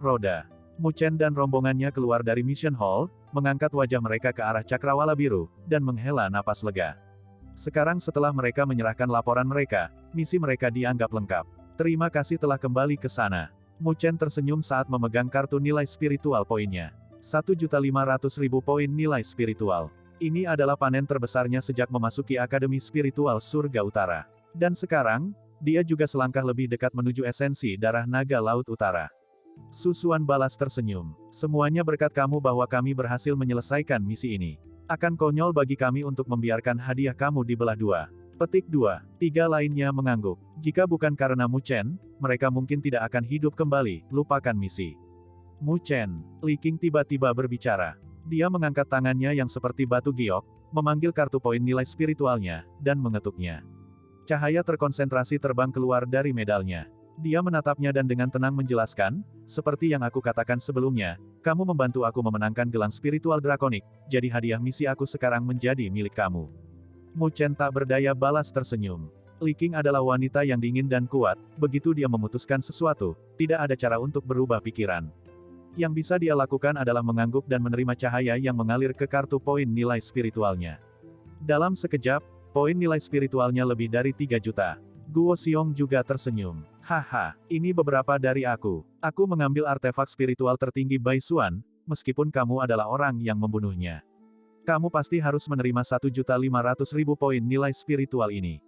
Roda. Mu Chen dan rombongannya keluar dari Mission Hall, mengangkat wajah mereka ke arah cakrawala biru, dan menghela napas lega. Sekarang setelah mereka menyerahkan laporan mereka, misi mereka dianggap lengkap. Terima kasih telah kembali ke sana. Mu Chen tersenyum saat memegang kartu nilai spiritual poinnya. 1.500.000 poin nilai spiritual. Ini adalah panen terbesarnya sejak memasuki Akademi Spiritual Surga Utara. Dan sekarang, dia juga selangkah lebih dekat menuju esensi darah naga Laut Utara. Su Xuan balas tersenyum. Semuanya berkat kamu bahwa kami berhasil menyelesaikan misi ini. Akan konyol bagi kami untuk membiarkan hadiah kamu dibelah dua. Petik 2. Tiga lainnya mengangguk. Jika bukan karena Mu Chen, mereka mungkin tidak akan hidup kembali, lupakan misi. Mu Chen. Li Qing tiba-tiba berbicara. Dia mengangkat tangannya yang seperti batu giok, memanggil kartu poin nilai spiritualnya, dan mengetuknya. Cahaya terkonsentrasi terbang keluar dari medalnya. Dia menatapnya dan dengan tenang menjelaskan, seperti yang aku katakan sebelumnya, kamu membantu aku memenangkan gelang spiritual drakonik, jadi hadiah misi aku sekarang menjadi milik kamu. Mu Chen tak berdaya balas tersenyum. Li Qing adalah wanita yang dingin dan kuat, begitu dia memutuskan sesuatu, tidak ada cara untuk berubah pikiran. Yang bisa dia lakukan adalah mengangguk dan menerima cahaya yang mengalir ke kartu poin nilai spiritualnya. Dalam sekejap, poin nilai spiritualnya lebih dari 3 juta. Guo Xiong juga tersenyum. Haha, ini beberapa dari aku. Aku mengambil artefak spiritual tertinggi Bai Xuan, meskipun kamu adalah orang yang membunuhnya. Kamu pasti harus menerima 1.500.000 poin nilai spiritual ini.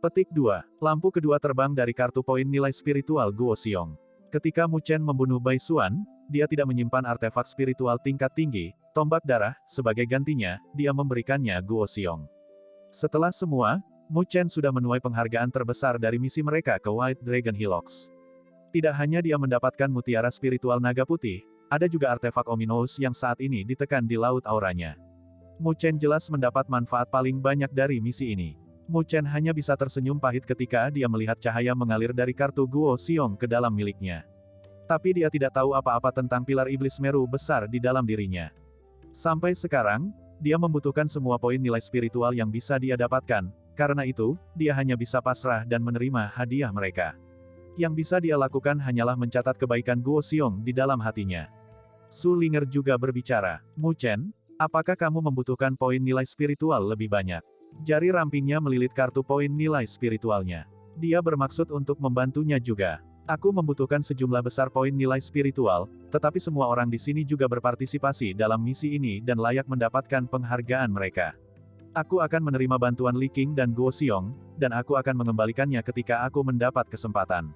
Petik 2. Lampu kedua terbang dari kartu poin nilai spiritual Guo Xiong. Ketika Mu Chen membunuh Bai Xuan, dia tidak menyimpan artefak spiritual tingkat tinggi, tombak darah, sebagai gantinya, dia memberikannya Guo Xiong. Setelah semua, Mu Chen sudah menuai penghargaan terbesar dari misi mereka ke White Dragon Hillox. Tidak hanya dia mendapatkan mutiara spiritual naga putih, ada juga artefak ominous yang saat ini ditekan di laut auranya. Mu Chen jelas mendapat manfaat paling banyak dari misi ini. Mu Chen hanya bisa tersenyum pahit ketika dia melihat cahaya mengalir dari kartu Guo Xiong ke dalam miliknya. Tapi dia tidak tahu apa-apa tentang pilar iblis Meru besar di dalam dirinya. Sampai sekarang, dia membutuhkan semua poin nilai spiritual yang bisa dia dapatkan, karena itu, dia hanya bisa pasrah dan menerima hadiah mereka. Yang bisa dia lakukan hanyalah mencatat kebaikan Guo Xiong di dalam hatinya. Su Linger juga berbicara. Mu Chen, apakah kamu membutuhkan poin nilai spiritual lebih banyak? Jari rampingnya melilit kartu poin nilai spiritualnya. Dia bermaksud untuk membantunya juga. Aku membutuhkan sejumlah besar poin nilai spiritual, tetapi semua orang di sini juga berpartisipasi dalam misi ini dan layak mendapatkan penghargaan mereka. Aku akan menerima bantuan Li Qing dan Guo Xiong, dan aku akan mengembalikannya ketika aku mendapat kesempatan.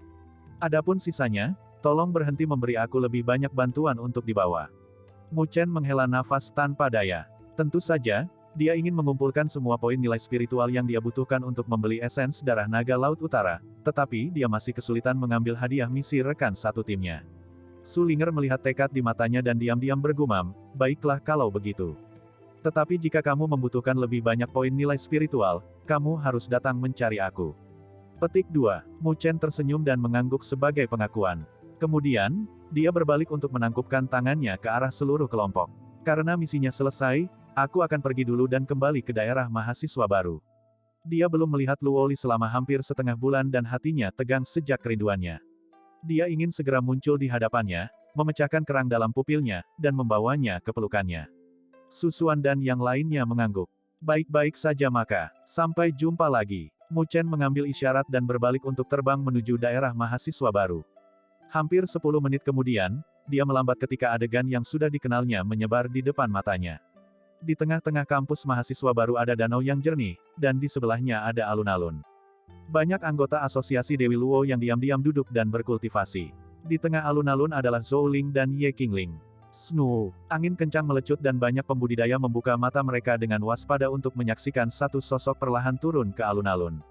Adapun sisanya, tolong berhenti memberi aku lebih banyak bantuan untuk dibawa. Mu Chen menghela nafas tanpa daya. Tentu saja, dia ingin mengumpulkan semua poin nilai spiritual yang dia butuhkan untuk membeli esens darah naga Laut Utara, tetapi dia masih kesulitan mengambil hadiah misi rekan satu timnya. Su Linger melihat tekad di matanya dan diam-diam bergumam, baiklah kalau begitu. Tetapi jika kamu membutuhkan lebih banyak poin nilai spiritual, kamu harus datang mencari aku. Petik 2. Mu Chen tersenyum dan mengangguk sebagai pengakuan. Kemudian, dia berbalik untuk menangkupkan tangannya ke arah seluruh kelompok. Karena misinya selesai, aku akan pergi dulu dan kembali ke daerah mahasiswa baru. Dia belum melihat Luoli selama hampir setengah bulan dan hatinya tegang sejak kerinduannya. Dia ingin segera muncul di hadapannya, memecahkan kerang dalam pupilnya, dan membawanya ke pelukannya. Susuan dan yang lainnya mengangguk. Baik-baik saja maka, sampai jumpa lagi. Mu Chen mengambil isyarat dan berbalik untuk terbang menuju daerah mahasiswa baru. Hampir 10 menit kemudian, dia melambat ketika adegan yang sudah dikenalnya menyebar di depan matanya. Di tengah-tengah kampus mahasiswa baru ada danau yang jernih, dan di sebelahnya ada alun-alun. Banyak anggota asosiasi Dewi Luo yang diam-diam duduk dan berkultivasi. Di tengah alun-alun adalah Zhou Ling dan Ye Qingling. Snoo, angin kencang melecut dan banyak pembudidaya membuka mata mereka dengan waspada untuk menyaksikan satu sosok perlahan turun ke alun-alun.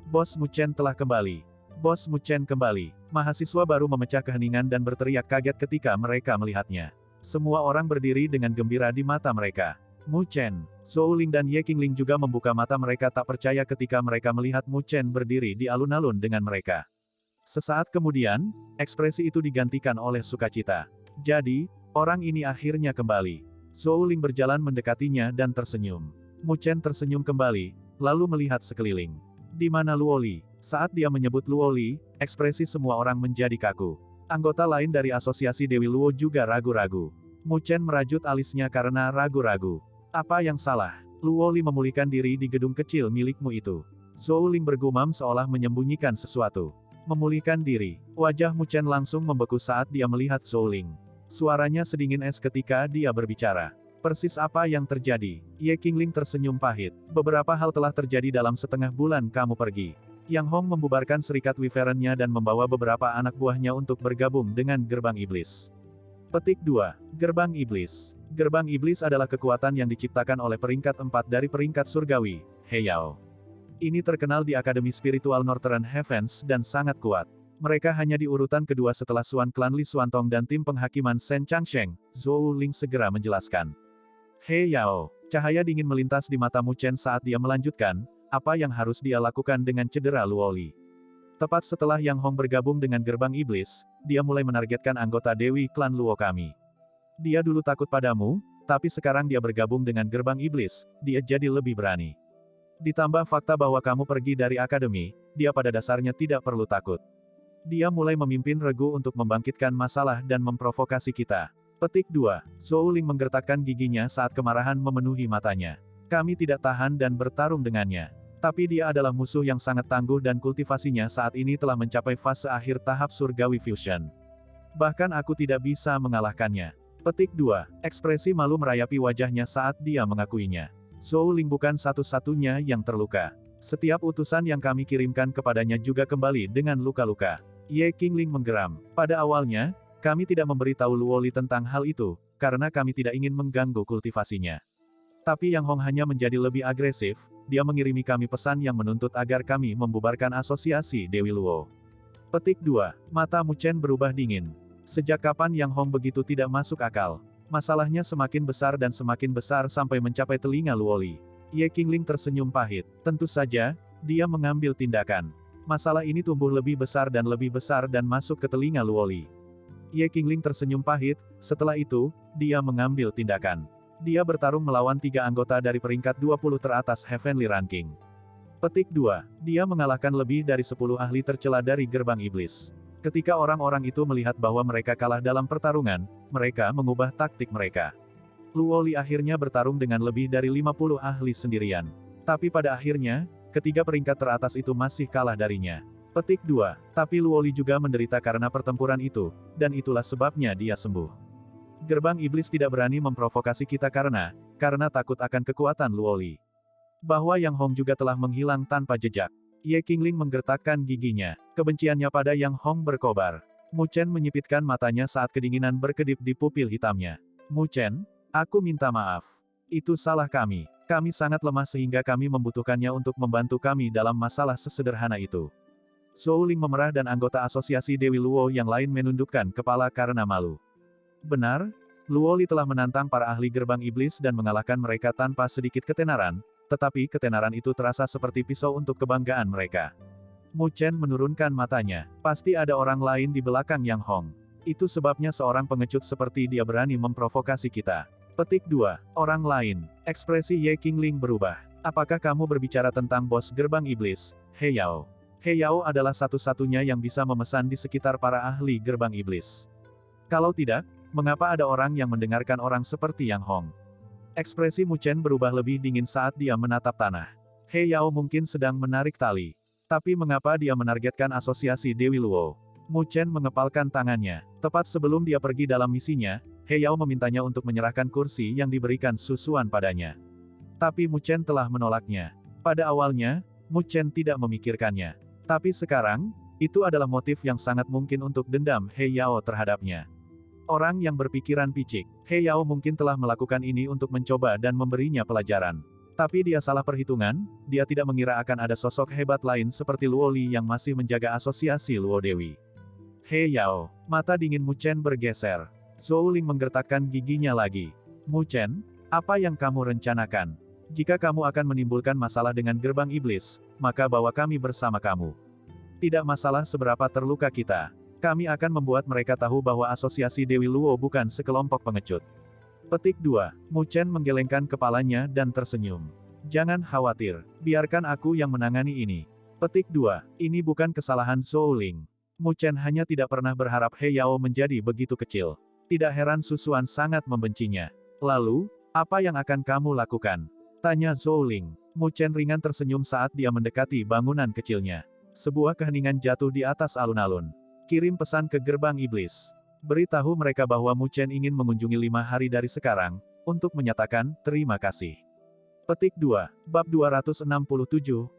Bos Mu Chen telah kembali. Bos Mu Chen kembali. Mahasiswa baru memecah keheningan dan berteriak kaget ketika mereka melihatnya. Semua orang berdiri dengan gembira di mata mereka. Mu Chen, Zhou Ling dan Ye Qingling juga membuka mata mereka tak percaya ketika mereka melihat Mu Chen berdiri di alun-alun dengan mereka. Sesaat kemudian, ekspresi itu digantikan oleh sukacita. Jadi, orang ini akhirnya kembali. Zhou Ling berjalan mendekatinya dan tersenyum. Mu Chen tersenyum kembali, lalu melihat sekeliling. Di mana Luoli? Saat dia menyebut Luoli, ekspresi semua orang menjadi kaku. Anggota lain dari asosiasi Dewi Luo juga ragu-ragu. Mu Chen merajut alisnya karena ragu-ragu. Apa yang salah? Luoli memulihkan diri di gedung kecil milikmu itu. Zhou Ling bergumam seolah menyembunyikan sesuatu. Memulihkan diri. Wajah Mu Chen langsung membeku saat dia melihat Zhou Ling. Suaranya sedingin es ketika dia berbicara. Persis apa yang terjadi? Ye Qingling tersenyum pahit. Beberapa hal telah terjadi dalam setengah bulan kamu pergi. Yang Hong membubarkan serikat Wyvern-nya dan membawa beberapa anak buahnya untuk bergabung dengan Gerbang Iblis. Petik 2. Gerbang Iblis. Gerbang Iblis adalah kekuatan yang diciptakan oleh peringkat 4 dari peringkat surgawi, He Yao. Ini terkenal di Akademi Spiritual Northern Heavens dan sangat kuat. Mereka hanya di urutan kedua setelah Suan Klan Li Xuantong dan tim penghakiman Shen Changsheng, Zhou Ling segera menjelaskan. He Yao, cahaya dingin melintas di mata Mu Chen saat dia melanjutkan, apa yang harus dia lakukan dengan cedera Luoli. Tepat setelah Yang Hong bergabung dengan Gerbang Iblis, dia mulai menargetkan anggota Dewi Klan Luo kami. Dia dulu takut padamu, tapi sekarang dia bergabung dengan Gerbang Iblis, dia jadi lebih berani. Ditambah fakta bahwa kamu pergi dari akademi, dia pada dasarnya tidak perlu takut. Dia mulai memimpin regu untuk membangkitkan masalah dan memprovokasi kita. Petik 2. Zhou Ling menggertakkan giginya saat kemarahan memenuhi matanya. Kami tidak tahan dan bertarung dengannya. Tapi dia adalah musuh yang sangat tangguh dan kultivasinya saat ini telah mencapai fase akhir tahap surgawi fusion. Bahkan aku tidak bisa mengalahkannya. Petik 2. Ekspresi malu merayapi wajahnya saat dia mengakuinya. Zhou Ling bukan satu-satunya yang terluka. Setiap utusan yang kami kirimkan kepadanya juga kembali dengan luka-luka. Ye Qingling menggeram. Pada awalnya, kami tidak memberitahu Luoli tentang hal itu, karena kami tidak ingin mengganggu kultivasinya. Tapi Yang Hong hanya menjadi lebih agresif, dia mengirimi kami pesan yang menuntut agar kami membubarkan asosiasi Dewi Luo. Petik 2. Mata Mu Chen berubah dingin. Sejak kapan Yang Hong begitu tidak masuk akal? Masalahnya semakin besar sampai mencapai telinga Luoli. Ye Qingling tersenyum pahit. Tentu saja, dia mengambil tindakan. Masalah ini tumbuh lebih besar dan masuk ke telinga Luoli. Ye Qingling tersenyum pahit, setelah itu, dia mengambil tindakan. Dia bertarung melawan 3 anggota dari peringkat 20 teratas Heavenly Ranking. Petik 2. Dia mengalahkan lebih dari 10 ahli tercela dari Gerbang Iblis. Ketika orang-orang itu melihat bahwa mereka kalah dalam pertarungan, mereka mengubah taktik mereka. Luoli akhirnya bertarung dengan lebih dari 50 ahli sendirian. Tapi pada akhirnya, ketiga peringkat teratas itu masih kalah darinya. Petik 2. Tapi Luoli juga menderita karena pertempuran itu, dan itulah sebabnya dia sembuh. Gerbang Iblis tidak berani memprovokasi kita karena takut akan kekuatan Luoli. Bahwa Yang Hong juga telah menghilang tanpa jejak. Ye Qingling menggertakkan giginya. Kebenciannya pada Yang Hong berkobar. Mu Chen menyipitkan matanya saat kedinginan berkedip di pupil hitamnya. Mu Chen, aku minta maaf. Itu salah kami. Kami sangat lemah sehingga kami membutuhkannya untuk membantu kami dalam masalah sesederhana itu. Zhou Ling memerah dan anggota asosiasi Dewi Luo yang lain menundukkan kepala karena malu. Benar? Luoli telah menantang para ahli gerbang iblis dan mengalahkan mereka tanpa sedikit ketenaran, tetapi ketenaran itu terasa seperti pisau untuk kebanggaan mereka. Mu Chen menurunkan matanya. Pasti ada orang lain di belakang Yang Hong. Itu sebabnya seorang pengecut seperti dia berani memprovokasi kita. Petik 2. Orang lain. Ekspresi Ye Qingling berubah. Apakah kamu berbicara tentang bos gerbang iblis, He Yao? He Yao adalah satu-satunya yang bisa memesan di sekitar para ahli gerbang iblis. Kalau tidak, mengapa ada orang yang mendengarkan orang seperti Yang Hong? Ekspresi Mu Chen berubah lebih dingin saat dia menatap tanah. He Yao mungkin sedang menarik tali. Tapi mengapa dia menargetkan asosiasi Dewi Luo? Mu Chen mengepalkan tangannya. Tepat sebelum dia pergi dalam misinya, He Yao memintanya untuk menyerahkan kursi yang diberikan Susuan padanya. Tapi Mu Chen telah menolaknya. Pada awalnya, Mu Chen tidak memikirkannya. Tapi sekarang, itu adalah motif yang sangat mungkin untuk dendam He Yao terhadapnya. Orang yang berpikiran picik, He Yao mungkin telah melakukan ini untuk mencoba dan memberinya pelajaran. Tapi dia salah perhitungan, dia tidak mengira akan ada sosok hebat lain seperti Luoli yang masih menjaga asosiasi Luo Dewi. He Yao, mata dingin Mu Chen bergeser. Zhou Ling menggertakkan giginya lagi. Mu Chen, apa yang kamu rencanakan? Jika kamu akan menimbulkan masalah dengan gerbang iblis, maka bawa kami bersama kamu. Tidak masalah seberapa terluka kita. Kami akan membuat mereka tahu bahwa asosiasi Dewi Luo bukan sekelompok pengecut. Petik 2. Mu Chen menggelengkan kepalanya dan tersenyum. Jangan khawatir, biarkan aku yang menangani ini. Petik 2. Ini bukan kesalahan Zhou Ling. Mu Chen hanya tidak pernah berharap He Yao menjadi begitu kecil. Tidak heran Susuan sangat membencinya. Lalu, apa yang akan kamu lakukan? Tanya Zhou Ling. Mu Chen ringan tersenyum saat dia mendekati bangunan kecilnya. Sebuah keheningan jatuh di atas alun-alun. Kirim pesan ke gerbang iblis. Beritahu mereka bahwa Mu Chen ingin mengunjungi 5 hari dari sekarang, untuk menyatakan terima kasih. Petik 2. Bab 267,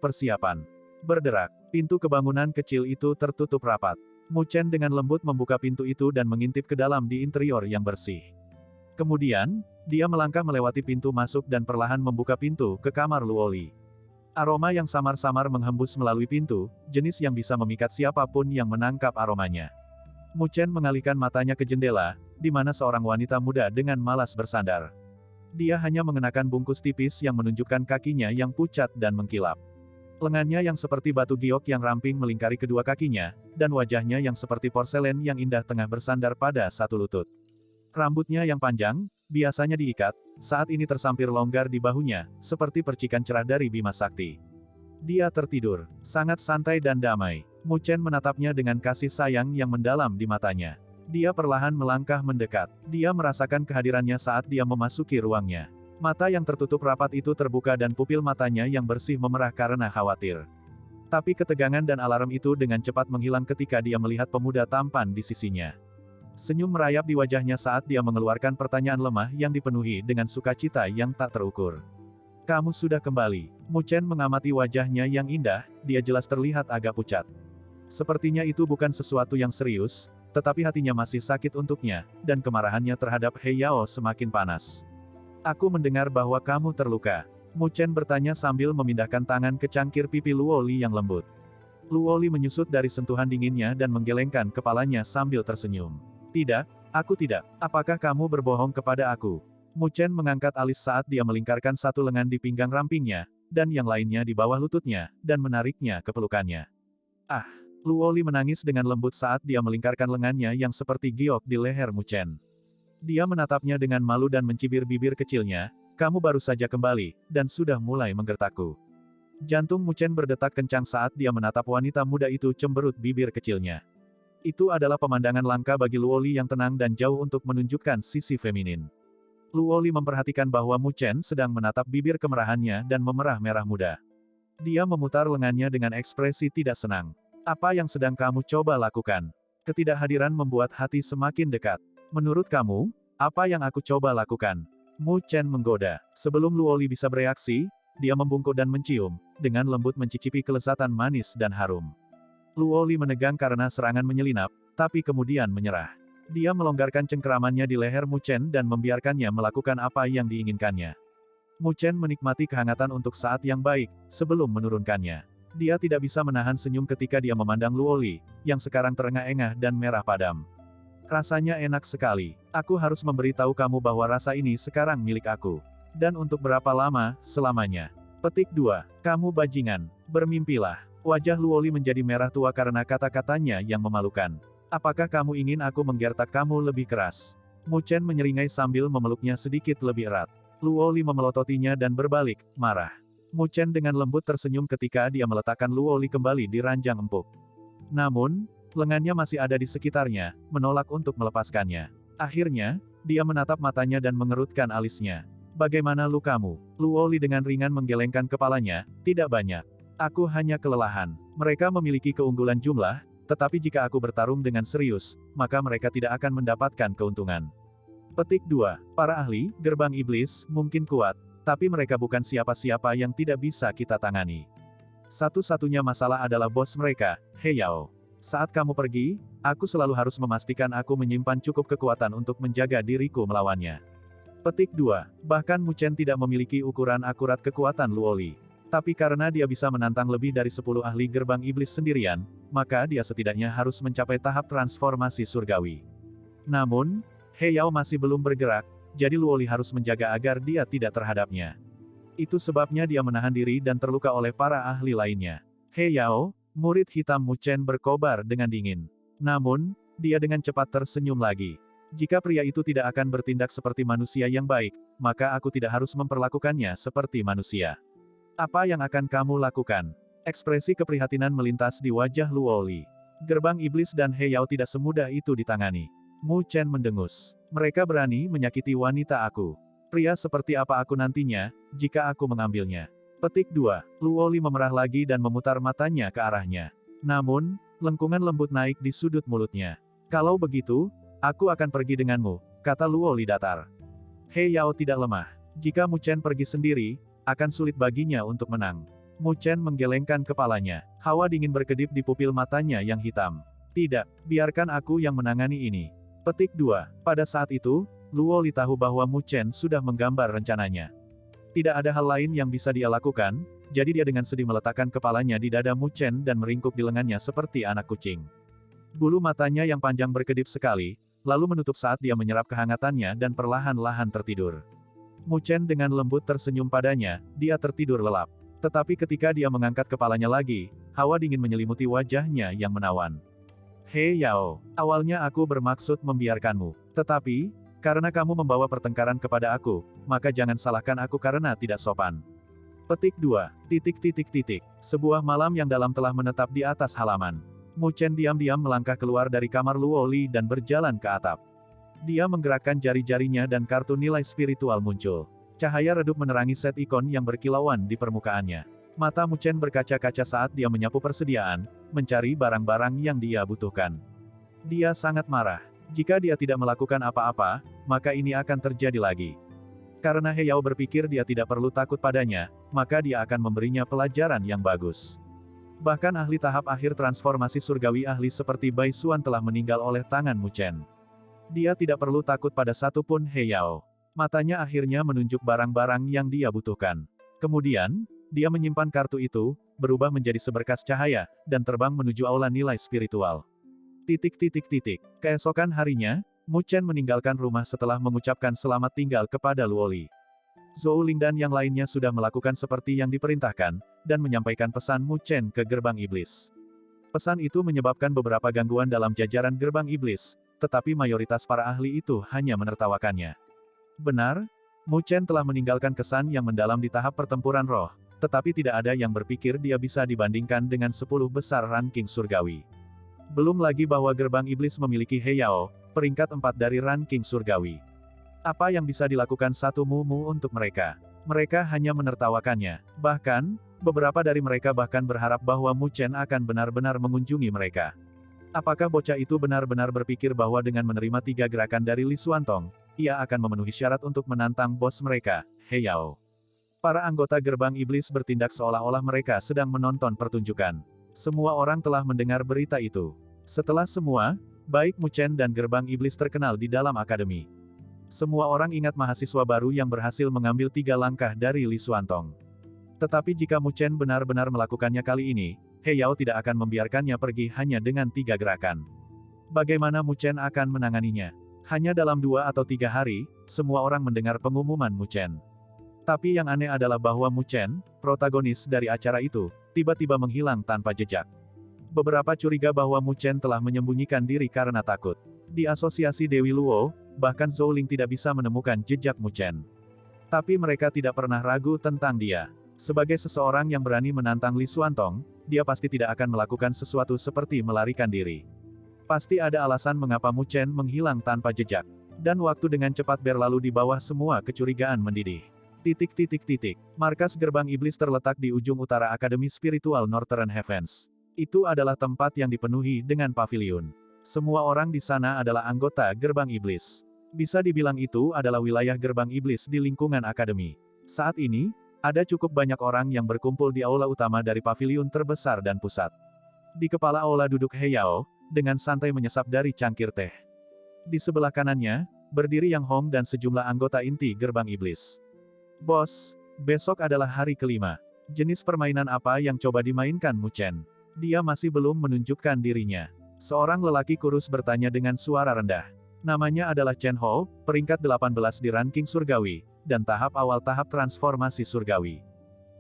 Persiapan. Berderak. Pintu kebangunan kecil itu tertutup rapat. Mu Chen dengan lembut membuka pintu itu dan mengintip ke dalam di interior yang bersih. Kemudian, dia melangkah melewati pintu masuk dan perlahan membuka pintu ke kamar Luoli. Aroma yang samar-samar menghembus melalui pintu, jenis yang bisa memikat siapapun yang menangkap aromanya. Mu Chen mengalihkan matanya ke jendela, di mana seorang wanita muda dengan malas bersandar. Dia hanya mengenakan bungkus tipis yang menunjukkan kakinya yang pucat dan mengkilap. Lengannya yang seperti batu giok yang ramping melingkari kedua kakinya, dan wajahnya yang seperti porselen yang indah tengah bersandar pada satu lutut. Rambutnya yang panjang, biasanya diikat, saat ini tersampir longgar di bahunya, seperti percikan cerah dari Bima Sakti. Dia tertidur, sangat santai dan damai. Mu Chen menatapnya dengan kasih sayang yang mendalam di matanya. Dia perlahan melangkah mendekat. Dia merasakan kehadirannya saat dia memasuki ruangnya. Mata yang tertutup rapat itu terbuka dan pupil matanya yang bersih memerah karena khawatir. Tapi ketegangan dan alarm itu dengan cepat menghilang ketika dia melihat pemuda tampan di sisinya. Senyum merayap di wajahnya saat dia mengeluarkan pertanyaan lemah yang dipenuhi dengan sukacita yang tak terukur. Kamu sudah kembali. Mu Chen mengamati wajahnya yang indah, dia jelas terlihat agak pucat. Sepertinya itu bukan sesuatu yang serius, tetapi hatinya masih sakit untuknya, dan kemarahannya terhadap He Yao semakin panas. Aku mendengar bahwa kamu terluka. Mu Chen bertanya sambil memindahkan tangan ke cangkir pipi Luoli yang lembut. Luoli menyusut dari sentuhan dinginnya dan menggelengkan kepalanya sambil tersenyum. Tidak, aku tidak. Apakah kamu berbohong kepada aku? Mu Chen mengangkat alis saat dia melingkarkan satu lengan di pinggang rampingnya, dan yang lainnya di bawah lututnya, dan menariknya ke pelukannya. Ah! Luoli menangis dengan lembut saat dia melingkarkan lengannya yang seperti giok di leher Mu Chen. Dia menatapnya dengan malu dan mencibir bibir kecilnya, kamu baru saja kembali, dan sudah mulai menggertakku. Jantung Mu Chen berdetak kencang saat dia menatap wanita muda itu cemberut bibir kecilnya. Itu adalah pemandangan langka bagi Luoli yang tenang dan jauh untuk menunjukkan sisi feminin. Luoli memperhatikan bahwa Mu Chen sedang menatap bibir kemerahannya dan memerah-merah muda. Dia memutar lengannya dengan ekspresi tidak senang. Apa yang sedang kamu coba lakukan? Ketidakhadiran membuat hati semakin dekat. Menurut kamu, apa yang aku coba lakukan? Mu Chen menggoda. Sebelum Luoli bisa bereaksi, dia membungkuk dan mencium, dengan lembut mencicipi kelezatan manis dan harum. Luoli menegang karena serangan menyelinap, tapi kemudian menyerah. Dia melonggarkan cengkeramannya di leher Mu Chen dan membiarkannya melakukan apa yang diinginkannya. Mu Chen menikmati kehangatan untuk saat yang baik, sebelum menurunkannya. Dia tidak bisa menahan senyum ketika dia memandang Luoli, yang sekarang terengah-engah dan merah padam. Rasanya enak sekali. Aku harus memberitahu kamu bahwa rasa ini sekarang milik aku. Dan untuk berapa lama, selamanya. Petik 2. Kamu bajingan. Bermimpilah. Wajah Luoli menjadi merah tua karena kata-katanya yang memalukan. Apakah kamu ingin aku menggertak kamu lebih keras? Mu Chen menyeringai sambil memeluknya sedikit lebih erat. Luoli memelototinya dan berbalik, marah. Mu Chen dengan lembut tersenyum ketika dia meletakkan Luoli kembali di ranjang empuk. Namun, lengannya masih ada di sekitarnya, menolak untuk melepaskannya. Akhirnya, dia menatap matanya dan mengerutkan alisnya. Bagaimana lukamu? Luoli dengan ringan menggelengkan kepalanya, tidak banyak. Aku hanya kelelahan. Mereka memiliki keunggulan jumlah, tetapi jika aku bertarung dengan serius, maka mereka tidak akan mendapatkan keuntungan. Petik 2. Para ahli, gerbang iblis, mungkin kuat, tapi mereka bukan siapa-siapa yang tidak bisa kita tangani. Satu-satunya masalah adalah bos mereka, He Yao. Saat kamu pergi, aku selalu harus memastikan aku menyimpan cukup kekuatan untuk menjaga diriku melawannya. Petik 2. Bahkan Mu Chen tidak memiliki ukuran akurat kekuatan Luoli. Tapi karena dia bisa menantang lebih dari 10 ahli gerbang iblis sendirian, maka dia setidaknya harus mencapai tahap transformasi surgawi. Namun, He Yao masih belum bergerak, jadi Luoli harus menjaga agar dia tidak terhadapnya. Itu sebabnya dia menahan diri dan terluka oleh para ahli lainnya. He Yao, murid hitam Mu Chen berkobar dengan dingin. Namun, dia dengan cepat tersenyum lagi. Jika pria itu tidak akan bertindak seperti manusia yang baik, maka aku tidak harus memperlakukannya seperti manusia. Apa yang akan kamu lakukan? Ekspresi keprihatinan melintas di wajah Luoli. Gerbang iblis dan He Yao tidak semudah itu ditangani. Mu Chen mendengus. Mereka berani menyakiti wanita aku. Pria seperti apa aku nantinya, jika aku mengambilnya? Petik 2. Luoli memerah lagi dan memutar matanya ke arahnya. Namun, lengkungan lembut naik di sudut mulutnya. Kalau begitu, aku akan pergi denganmu, kata Luoli datar. He Yao tidak lemah. Jika Mu Chen pergi sendiri, akan sulit baginya untuk menang. Mu Chen menggelengkan kepalanya. Hawa dingin berkedip di pupil matanya yang hitam. Tidak, biarkan aku yang menangani ini. Petik 2. Pada saat itu, Luoli tahu bahwa Mu Chen sudah menggambar rencananya. Tidak ada hal lain yang bisa dia lakukan, jadi dia dengan sedih meletakkan kepalanya di dada Mu Chen dan meringkuk di lengannya seperti anak kucing. Bulu matanya yang panjang berkedip sekali, lalu menutup saat dia menyerap kehangatannya dan perlahan-lahan tertidur. Mu Chen dengan lembut tersenyum padanya, dia tertidur lelap. Tetapi ketika dia mengangkat kepalanya lagi, hawa dingin menyelimuti wajahnya yang menawan. He Yao, awalnya aku bermaksud membiarkanmu. Tetapi, karena kamu membawa pertengkaran kepada aku, maka jangan salahkan aku karena tidak sopan. Petik 2. Sebuah malam yang dalam telah menetap di atas halaman. Mu Chen diam-diam melangkah keluar dari kamar Luoli dan berjalan ke atap. Dia menggerakkan jari-jarinya dan kartu nilai spiritual muncul. Cahaya redup menerangi set ikon yang berkilauan di permukaannya. Mata Mu Chen berkaca-kaca saat dia menyapu persediaan, mencari barang-barang yang dia butuhkan. Dia sangat marah. Jika dia tidak melakukan apa-apa, maka ini akan terjadi lagi. Karena He Yao berpikir dia tidak perlu takut padanya, maka dia akan memberinya pelajaran yang bagus. Bahkan ahli tahap akhir transformasi surgawi ahli seperti Bai Xuan telah meninggal oleh tangan Mu Chen. Dia tidak perlu takut pada satupun He Yao. Matanya akhirnya menunjuk barang-barang yang dia butuhkan. Kemudian, dia menyimpan kartu itu, berubah menjadi seberkas cahaya, dan terbang menuju aula nilai spiritual. Keesokan harinya, Mu Chen meninggalkan rumah setelah mengucapkan selamat tinggal kepada Luoli. Zhou Ling dan yang lainnya sudah melakukan seperti yang diperintahkan, dan menyampaikan pesan Mu Chen ke gerbang iblis. Pesan itu menyebabkan beberapa gangguan dalam jajaran gerbang iblis, tetapi mayoritas para ahli itu hanya menertawakannya. Benar, Mu Chen telah meninggalkan kesan yang mendalam di tahap pertempuran roh, tetapi tidak ada yang berpikir dia bisa dibandingkan dengan 10 besar ranking surgawi. Belum lagi bahwa gerbang iblis memiliki He Yao, peringkat 4 dari ranking surgawi. Apa yang bisa dilakukan satu Mu untuk mereka? Mereka hanya menertawakannya. Bahkan, beberapa dari mereka bahkan berharap bahwa Mu Chen akan benar-benar mengunjungi mereka. Apakah bocah itu benar-benar berpikir bahwa dengan menerima 3 gerakan dari Li Xuantong, ia akan memenuhi syarat untuk menantang bos mereka, He Yao? Para anggota gerbang iblis bertindak seolah-olah mereka sedang menonton pertunjukan. Semua orang telah mendengar berita itu. Setelah semua, baik Mu Chen dan gerbang iblis terkenal di dalam akademi. Semua orang ingat mahasiswa baru yang berhasil mengambil 3 langkah dari Li Xuantong. Tetapi jika Mu Chen benar-benar melakukannya kali ini, He Yao tidak akan membiarkannya pergi hanya dengan 3 gerakan. Bagaimana Mu Chen akan menanganinya? Hanya dalam 2 atau 3 hari, semua orang mendengar pengumuman Mu Chen. Tapi yang aneh adalah bahwa Mu Chen, protagonis dari acara itu, tiba-tiba menghilang tanpa jejak. Beberapa curiga bahwa Mu Chen telah menyembunyikan diri karena takut. Di asosiasi Dewi Luo, bahkan Zhou Ling tidak bisa menemukan jejak Mu Chen. Tapi mereka tidak pernah ragu tentang dia. Sebagai seseorang yang berani menantang Li Xuantong, dia pasti tidak akan melakukan sesuatu seperti melarikan diri. Pasti ada alasan mengapa Mu Chen menghilang tanpa jejak. Dan waktu dengan cepat berlalu di bawah semua kecurigaan mendidih. Markas gerbang iblis terletak di ujung utara Akademi Spiritual Northern Heavens. Itu adalah tempat yang dipenuhi dengan pavilion. Semua orang di sana adalah anggota gerbang iblis. Bisa dibilang itu adalah wilayah gerbang iblis di lingkungan akademi. Saat ini, ada cukup banyak orang yang berkumpul di aula utama dari pavilion terbesar dan pusat. Di kepala aula duduk He Yao, dengan santai menyesap dari cangkir teh. Di sebelah kanannya, berdiri Yang Hong dan sejumlah anggota inti gerbang iblis. Bos, besok adalah hari kelima. Jenis permainan apa yang coba dimainkan Mu Chen? Dia masih belum menunjukkan dirinya. Seorang lelaki kurus bertanya dengan suara rendah. Namanya adalah Chen Ho, peringkat 18 di ranking surgawi, dan tahap awal tahap transformasi surgawi.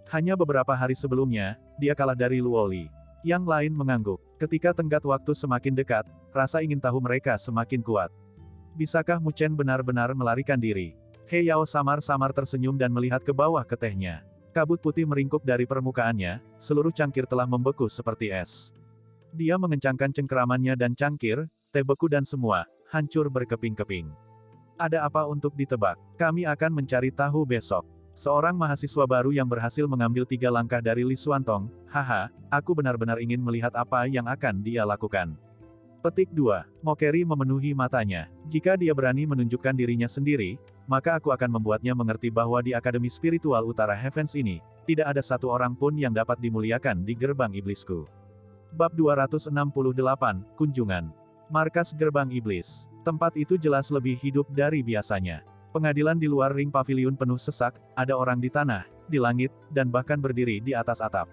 Hanya beberapa hari sebelumnya, dia kalah dari Luo Li. Yang lain mengangguk. Ketika tenggat waktu semakin dekat, rasa ingin tahu mereka semakin kuat. Bisakah Mu Chen benar-benar melarikan diri? He Yao samar-samar tersenyum dan melihat ke bawah ke tehnya. Kabut putih meringkuk dari permukaannya, seluruh cangkir telah membeku seperti es. Dia mengencangkan cengkeramannya dan cangkir, teh beku dan semua, hancur berkeping-keping. Ada apa untuk ditebak? Kami akan mencari tahu besok. Seorang mahasiswa baru yang berhasil mengambil 3 langkah dari Li Xuantong, haha, aku benar-benar ingin melihat apa yang akan dia lakukan. Petik 2. Mokeri memenuhi matanya. Jika dia berani menunjukkan dirinya sendiri, maka aku akan membuatnya mengerti bahwa di Akademi Spiritual Utara Heavens ini, tidak ada satu orang pun yang dapat dimuliakan di gerbang iblisku. Bab 268, Kunjungan. Markas gerbang iblis. Tempat itu jelas lebih hidup dari biasanya. Pengadilan di luar ring pavilion penuh sesak, ada orang di tanah, di langit, dan bahkan berdiri di atas atap.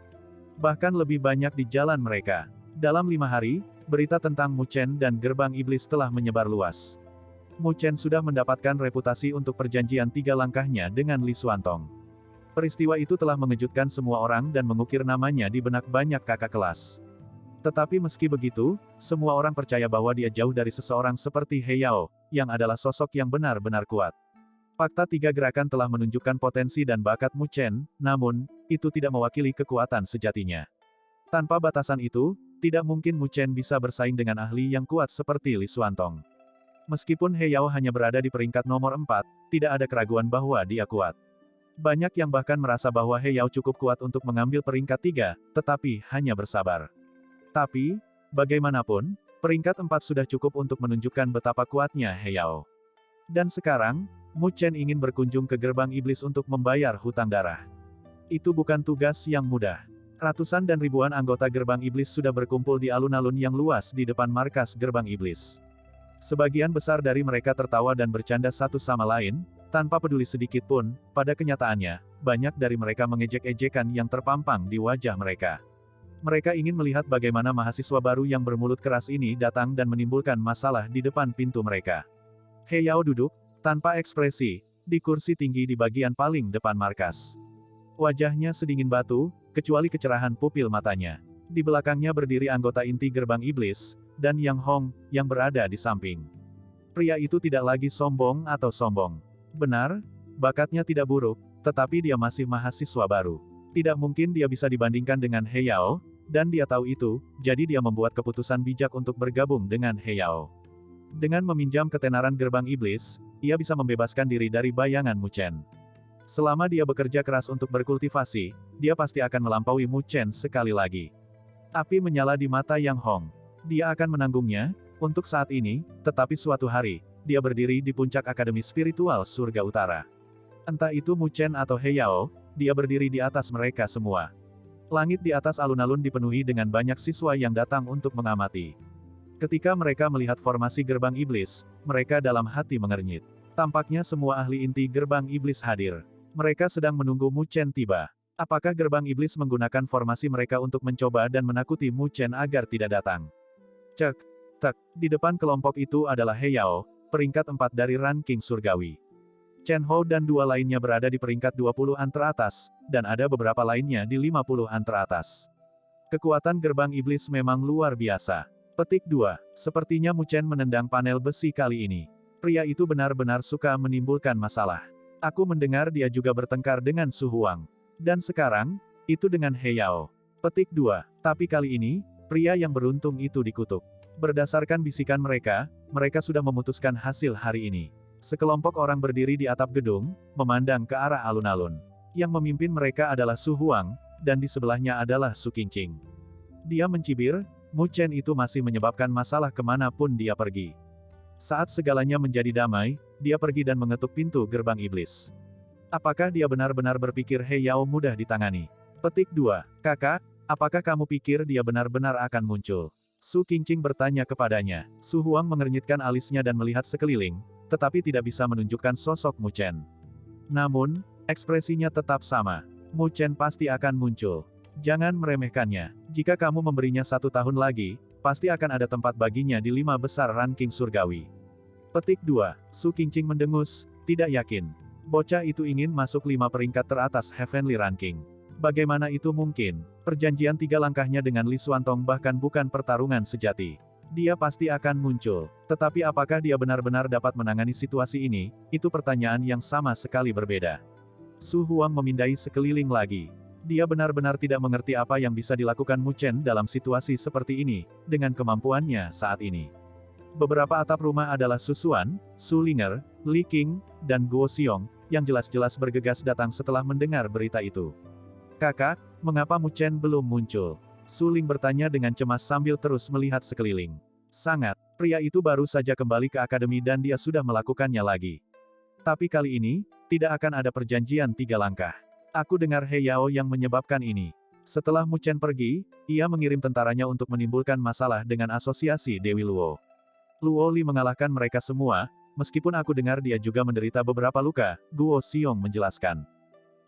Bahkan lebih banyak di jalan mereka. Dalam 5 hari, berita tentang Mu Chen dan gerbang iblis telah menyebar luas. Mu Chen sudah mendapatkan reputasi untuk perjanjian 3 langkahnya dengan Li Xuantong. Peristiwa itu telah mengejutkan semua orang dan mengukir namanya di benak banyak kakak kelas. Tetapi meski begitu, semua orang percaya bahwa dia jauh dari seseorang seperti He Yao, yang adalah sosok yang benar-benar kuat. Fakta 3 gerakan telah menunjukkan potensi dan bakat Mu Chen, namun, itu tidak mewakili kekuatan sejatinya. Tanpa batasan itu, tidak mungkin Mu Chen bisa bersaing dengan ahli yang kuat seperti Li Xuantong. Meskipun He Yao hanya berada di peringkat nomor 4, tidak ada keraguan bahwa dia kuat. Banyak yang bahkan merasa bahwa He Yao cukup kuat untuk mengambil peringkat 3, tetapi hanya bersabar. Tapi, bagaimanapun, peringkat 4 sudah cukup untuk menunjukkan betapa kuatnya He Yao. Dan sekarang, Mu Chen ingin berkunjung ke gerbang iblis untuk membayar hutang darah. Itu bukan tugas yang mudah. Ratusan dan ribuan anggota gerbang iblis sudah berkumpul di alun-alun yang luas di depan markas gerbang iblis. Sebagian besar dari mereka tertawa dan bercanda satu sama lain, tanpa peduli sedikit pun, pada kenyataannya, banyak dari mereka mengejek-ejekan yang terpampang di wajah mereka. Mereka ingin melihat bagaimana mahasiswa baru yang bermulut keras ini datang dan menimbulkan masalah di depan pintu mereka. He Yao duduk, tanpa ekspresi, di kursi tinggi di bagian paling depan markas. Wajahnya sedingin batu, kecuali kecerahan pupil matanya. Di belakangnya berdiri anggota inti gerbang iblis, dan Yang Hong, yang berada di samping. Pria itu tidak lagi sombong atau sombong. Benar, bakatnya tidak buruk, tetapi dia masih mahasiswa baru. Tidak mungkin dia bisa dibandingkan dengan He Yao, dan dia tahu itu, jadi dia membuat keputusan bijak untuk bergabung dengan He Yao. Dengan meminjam ketenaran gerbang iblis, ia bisa membebaskan diri dari bayangan Mu Chen. Selama dia bekerja keras untuk berkultivasi, dia pasti akan melampaui Mu Chen sekali lagi. Api menyala di mata Yang Hong. Dia akan menanggungnya, untuk saat ini, tetapi suatu hari, dia berdiri di puncak Akademi Spiritual Surga Utara. Entah itu Mu Chen atau He Yao, dia berdiri di atas mereka semua. Langit di atas alun-alun dipenuhi dengan banyak siswa yang datang untuk mengamati. Ketika mereka melihat formasi gerbang iblis, mereka dalam hati mengernyit. Tampaknya semua ahli inti gerbang iblis hadir. Mereka sedang menunggu Mu Chen tiba. Apakah gerbang iblis menggunakan formasi mereka untuk mencoba dan menakuti Mu Chen agar tidak datang? Cek. Di depan kelompok itu adalah He Yao, peringkat 4 dari ranking surgawi. Chen Hou dan dua lainnya berada di peringkat 20-an teratas, dan ada beberapa lainnya di 50-an teratas. Kekuatan gerbang iblis memang luar biasa. Petik 2. Sepertinya Mu Chen menendang panel besi kali ini. Pria itu benar-benar suka menimbulkan masalah. Aku mendengar dia juga bertengkar dengan Su Huang. Dan sekarang, itu dengan He Yao. Petik 2. Tapi kali ini, pria yang beruntung itu dikutuk. Berdasarkan bisikan mereka sudah memutuskan hasil hari ini. Sekelompok orang berdiri di atap gedung, memandang ke arah alun-alun. Yang memimpin mereka adalah Su Huang, dan di sebelahnya adalah Su Qingqing. Dia mencibir, Mu Chen itu masih menyebabkan masalah kemanapun dia pergi. Saat segalanya menjadi damai, dia pergi dan mengetuk pintu gerbang iblis. Apakah dia benar-benar berpikir He Yao mudah ditangani? Petik 2. Kakak, apakah kamu pikir dia benar-benar akan muncul? Su Qingqing bertanya kepadanya. Su Huang mengernyitkan alisnya dan melihat sekeliling, tetapi tidak bisa menunjukkan sosok Mu Chen. Namun, ekspresinya tetap sama. Mu Chen pasti akan muncul. Jangan meremehkannya. Jika kamu memberinya 1 tahun lagi, pasti akan ada tempat baginya di 5 besar ranking surgawi. Petik 2. Su Qingqing mendengus, tidak yakin. Bocah itu ingin masuk 5 peringkat teratas Heavenly Ranking. Bagaimana itu mungkin? Perjanjian 3 langkahnya dengan Li Xuantong bahkan bukan pertarungan sejati. Dia pasti akan muncul. Tetapi apakah dia benar-benar dapat menangani situasi ini? Itu pertanyaan yang sama sekali berbeda. Su Huang memindai sekeliling lagi. Dia benar-benar tidak mengerti apa yang bisa dilakukan Mu Chen dalam situasi seperti ini, dengan kemampuannya saat ini. Beberapa atap rumah adalah Su Xuan, Su Linger, Li Qing, dan Guo Xiong, yang jelas-jelas bergegas datang setelah mendengar berita itu. Kakak, mengapa Mu Chen belum muncul? Su Ling bertanya dengan cemas sambil terus melihat sekeliling. Sangat, pria itu baru saja kembali ke akademi dan dia sudah melakukannya lagi. Tapi kali ini, tidak akan ada perjanjian 3 langkah. Aku dengar He Yao yang menyebabkan ini. Setelah Mu Chen pergi, ia mengirim tentaranya untuk menimbulkan masalah dengan asosiasi Dewi Luo. Luo Li mengalahkan mereka semua, meskipun aku dengar dia juga menderita beberapa luka, Guo Xiong menjelaskan.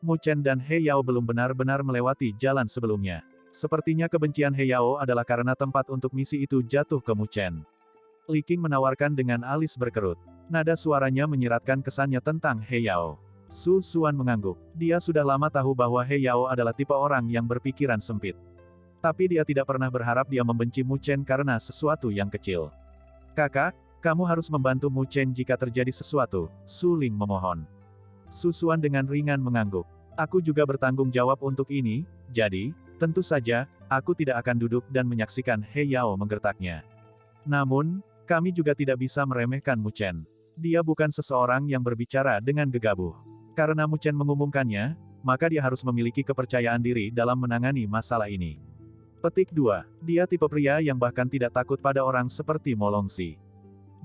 Mu Chen dan He Yao belum benar-benar melewati jalan sebelumnya. Sepertinya kebencian He Yao adalah karena tempat untuk misi itu jatuh ke Mu Chen. Li Qing menawarkan dengan alis berkerut. Nada suaranya menyiratkan kesannya tentang He Yao. Su Xuan mengangguk. Dia sudah lama tahu bahwa He Yao adalah tipe orang yang berpikiran sempit. Tapi dia tidak pernah berharap dia membenci Mu Chen karena sesuatu yang kecil. Kakak, kamu harus membantu Mu Chen jika terjadi sesuatu, Su Ling memohon. Su Xuan dengan ringan mengangguk. Aku juga bertanggung jawab untuk ini, jadi, tentu saja, aku tidak akan duduk dan menyaksikan He Yao menggertaknya. Namun, kami juga tidak bisa meremehkan Mu Chen. Dia bukan seseorang yang berbicara dengan gegabah. Karena Mu Chen mengumumkannya, maka dia harus memiliki kepercayaan diri dalam menangani masalah ini. Petik 2. Dia tipe pria yang bahkan tidak takut pada orang seperti Mo Longxi.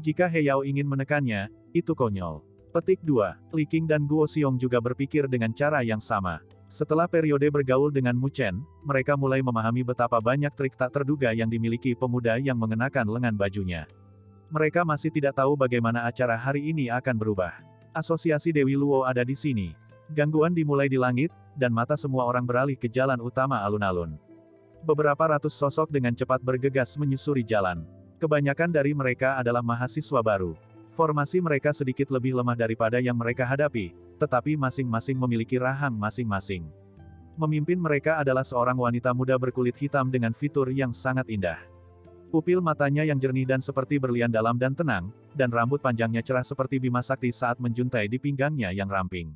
Jika He Yao ingin menekannya, itu konyol. Petik 2. Li Qing dan Guo Xiong juga berpikir dengan cara yang sama. Setelah periode bergaul dengan Mu Chen, mereka mulai memahami betapa banyak trik tak terduga yang dimiliki pemuda yang mengenakan lengan bajunya. Mereka masih tidak tahu bagaimana acara hari ini akan berubah. Asosiasi Dewi Luo ada di sini. Gangguan dimulai di langit, dan mata semua orang beralih ke jalan utama alun-alun. Beberapa ratus sosok dengan cepat bergegas menyusuri jalan. Kebanyakan dari mereka adalah mahasiswa baru. Formasi mereka sedikit lebih lemah daripada yang mereka hadapi, tetapi masing-masing memiliki rahang masing-masing. Memimpin mereka adalah seorang wanita muda berkulit hitam dengan fitur yang sangat indah. Pupil matanya yang jernih dan seperti berlian dalam dan tenang, dan rambut panjangnya cerah seperti Bima Sakti saat menjuntai di pinggangnya yang ramping.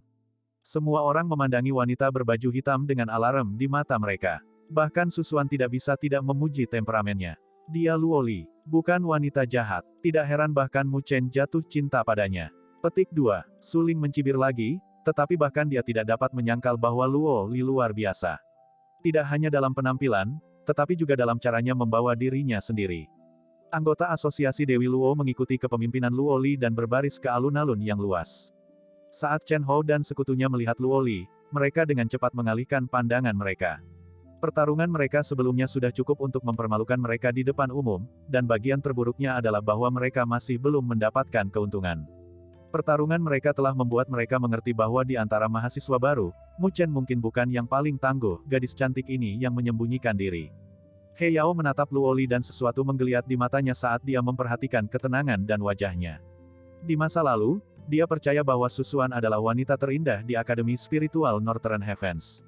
Semua orang memandangi wanita berbaju hitam dengan alarm di mata mereka. Bahkan Su Xuan tidak bisa tidak memuji temperamennya. Dia Luo Li, bukan wanita jahat. Tidak heran bahkan Mu Chen jatuh cinta padanya. Petik 2. Su Ling mencibir lagi, tetapi bahkan dia tidak dapat menyangkal bahwa Luo Li luar biasa. Tidak hanya dalam penampilan, tetapi juga dalam caranya membawa dirinya sendiri. Anggota asosiasi Dewi Luo mengikuti kepemimpinan Luo Li dan berbaris ke alun-alun yang luas. Saat Chen Hou dan sekutunya melihat Luo Li, mereka dengan cepat mengalihkan pandangan mereka. Pertarungan mereka sebelumnya sudah cukup untuk mempermalukan mereka di depan umum, dan bagian terburuknya adalah bahwa mereka masih belum mendapatkan keuntungan. Pertarungan mereka telah membuat mereka mengerti bahwa di antara mahasiswa baru, Mu Chen mungkin bukan yang paling tangguh, gadis cantik ini yang menyembunyikan diri. He Yao menatap Luoli dan sesuatu menggeliat di matanya saat dia memperhatikan ketenangan dan wajahnya. Di masa lalu, dia percaya bahwa Susuan adalah wanita terindah di Akademi Spiritual Northern Heavens.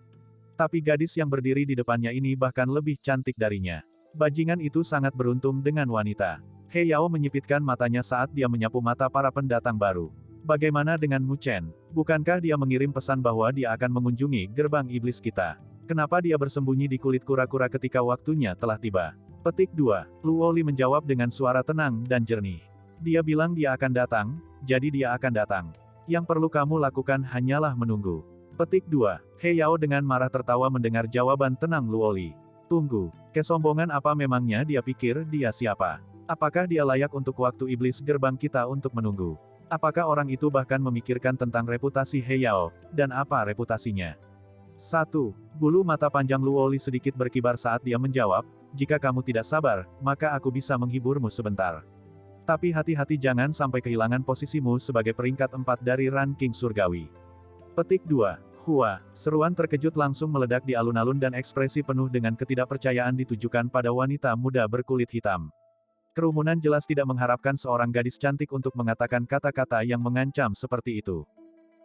Tapi gadis yang berdiri di depannya ini bahkan lebih cantik darinya. Bajingan itu sangat beruntung dengan wanita. He Yao menyipitkan matanya saat dia menyapu mata para pendatang baru. Bagaimana dengan Mu Chen? Bukankah dia mengirim pesan bahwa dia akan mengunjungi gerbang iblis kita? Kenapa dia bersembunyi di kulit kura-kura ketika waktunya telah tiba? Petik 2. Luoli menjawab dengan suara tenang dan jernih. Dia bilang dia akan datang, jadi dia akan datang. Yang perlu kamu lakukan hanyalah menunggu. Petik 2. He Yao dengan marah tertawa mendengar jawaban tenang Luoli. Tunggu, kesombongan apa memangnya dia pikir dia siapa? Apakah dia layak untuk waktu iblis gerbang kita untuk menunggu? Apakah orang itu bahkan memikirkan tentang reputasi He Yao, dan apa reputasinya? 1. Bulu mata panjang Luoli sedikit berkibar saat dia menjawab, jika kamu tidak sabar, maka aku bisa menghiburmu sebentar. Tapi hati-hati jangan sampai kehilangan posisimu sebagai peringkat 4 dari ranking surgawi. Petik 2. Hua, seruan terkejut langsung meledak di alun-alun dan ekspresi penuh dengan ketidakpercayaan ditujukan pada wanita muda berkulit hitam. Kerumunan jelas tidak mengharapkan seorang gadis cantik untuk mengatakan kata-kata yang mengancam seperti itu.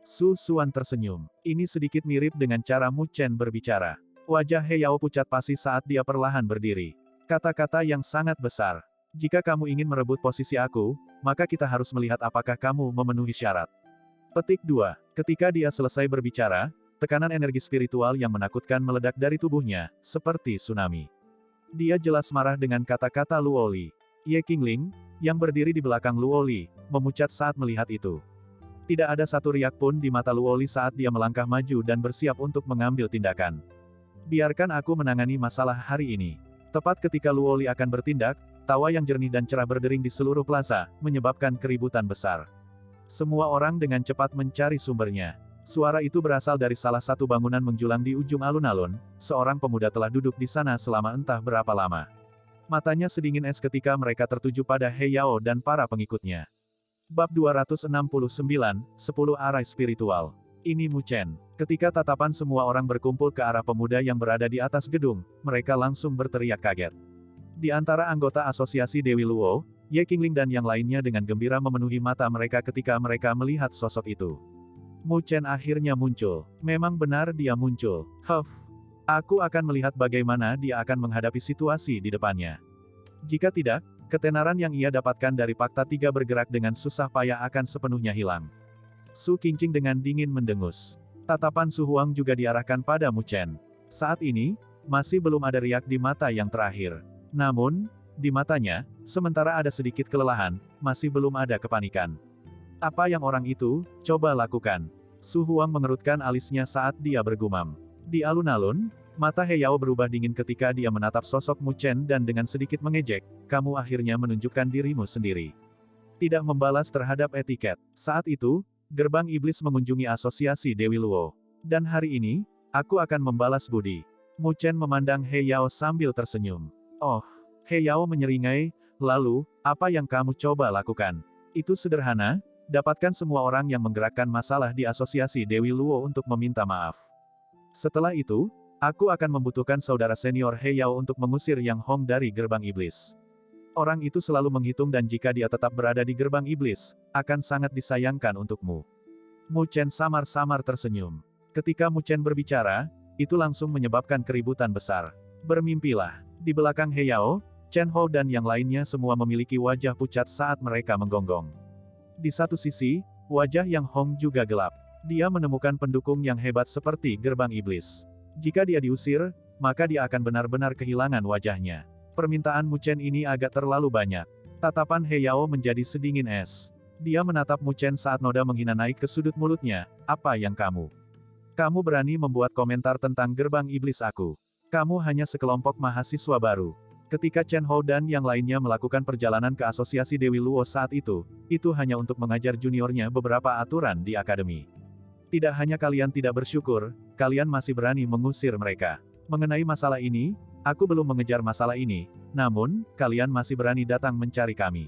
Susuan tersenyum. Ini sedikit mirip dengan cara Mu Chen berbicara. Wajah He Yao pucat pasi saat dia perlahan berdiri. Kata-kata yang sangat besar. Jika kamu ingin merebut posisi aku, maka kita harus melihat apakah kamu memenuhi syarat. Petik 2. Ketika dia selesai berbicara, tekanan energi spiritual yang menakutkan meledak dari tubuhnya, seperti tsunami. Dia jelas marah dengan kata-kata Luoli. Ye Qingling, yang berdiri di belakang Luoli, memucat saat melihat itu. Tidak ada satu riak pun di mata Luoli saat dia melangkah maju dan bersiap untuk mengambil tindakan. Biarkan aku menangani masalah hari ini. Tepat ketika Luoli akan bertindak, tawa yang jernih dan cerah berdering di seluruh plaza, menyebabkan keributan besar. Semua orang dengan cepat mencari sumbernya. Suara itu berasal dari salah satu bangunan menjulang di ujung alun-alun, seorang pemuda telah duduk di sana selama entah berapa lama. Matanya sedingin es ketika mereka tertuju pada He Yao dan para pengikutnya. Bab 269, 10 Arai Spiritual. Ini Mu Chen. Ketika tatapan semua orang berkumpul ke arah pemuda yang berada di atas gedung, mereka langsung berteriak kaget. Di antara anggota asosiasi Dewi Luo, Ye Qingling dan yang lainnya dengan gembira memenuhi mata mereka ketika mereka melihat sosok itu. Mu Chen akhirnya muncul. Memang benar dia muncul. Aku akan melihat bagaimana dia akan menghadapi situasi di depannya. Jika tidak, ketenaran yang ia dapatkan dari Fakta 3 bergerak dengan susah payah akan sepenuhnya hilang. Su Qingqing dengan dingin mendengus. Tatapan Su Huang juga diarahkan pada Mu Chen. Saat ini, masih belum ada riak di mata yang terakhir. Namun, di matanya, sementara ada sedikit kelelahan, masih belum ada kepanikan. Apa yang orang itu, coba lakukan. Su Huang mengerutkan alisnya saat dia bergumam. Di alun-alun, mata He Yao berubah dingin ketika dia menatap sosok Mu Chen dan dengan sedikit mengejek, kamu akhirnya menunjukkan dirimu sendiri. Tidak membalas terhadap etiket. Saat itu, gerbang iblis mengunjungi asosiasi Dewi Luo. Dan hari ini, aku akan membalas budi. Mu Chen memandang He Yao sambil tersenyum. Oh, He Yao menyeringai, lalu, apa yang kamu coba lakukan? Itu sederhana, dapatkan semua orang yang menggerakkan masalah di asosiasi Dewi Luo untuk meminta maaf. Setelah itu, aku akan membutuhkan saudara senior He Yao untuk mengusir Yang Hong dari gerbang iblis. Orang itu selalu menghitung dan jika dia tetap berada di gerbang iblis, akan sangat disayangkan untukmu. Mu Chen samar-samar tersenyum. Ketika Mu Chen berbicara, itu langsung menyebabkan keributan besar. Bermimpilah. Di belakang He Yao, Chen Hou dan yang lainnya semua memiliki wajah pucat saat mereka menggonggong. Di satu sisi, wajah Yang Hong juga gelap. Dia menemukan pendukung yang hebat seperti gerbang iblis. Jika dia diusir, maka dia akan benar-benar kehilangan wajahnya. Permintaan Mu Chen ini agak terlalu banyak. Tatapan He Yao menjadi sedingin es. Dia menatap Mu Chen saat noda menghina naik ke sudut mulutnya. Apa yang kamu? Kamu berani membuat komentar tentang gerbang iblis aku. Kamu hanya sekelompok mahasiswa baru. Ketika Chen Hou dan yang lainnya melakukan perjalanan ke asosiasi Dewi Luo saat itu hanya untuk mengajar juniornya beberapa aturan di akademi. Tidak hanya kalian tidak bersyukur, kalian masih berani mengusir mereka. Mengenai masalah ini, aku belum mengejar masalah ini, namun, kalian masih berani datang mencari kami.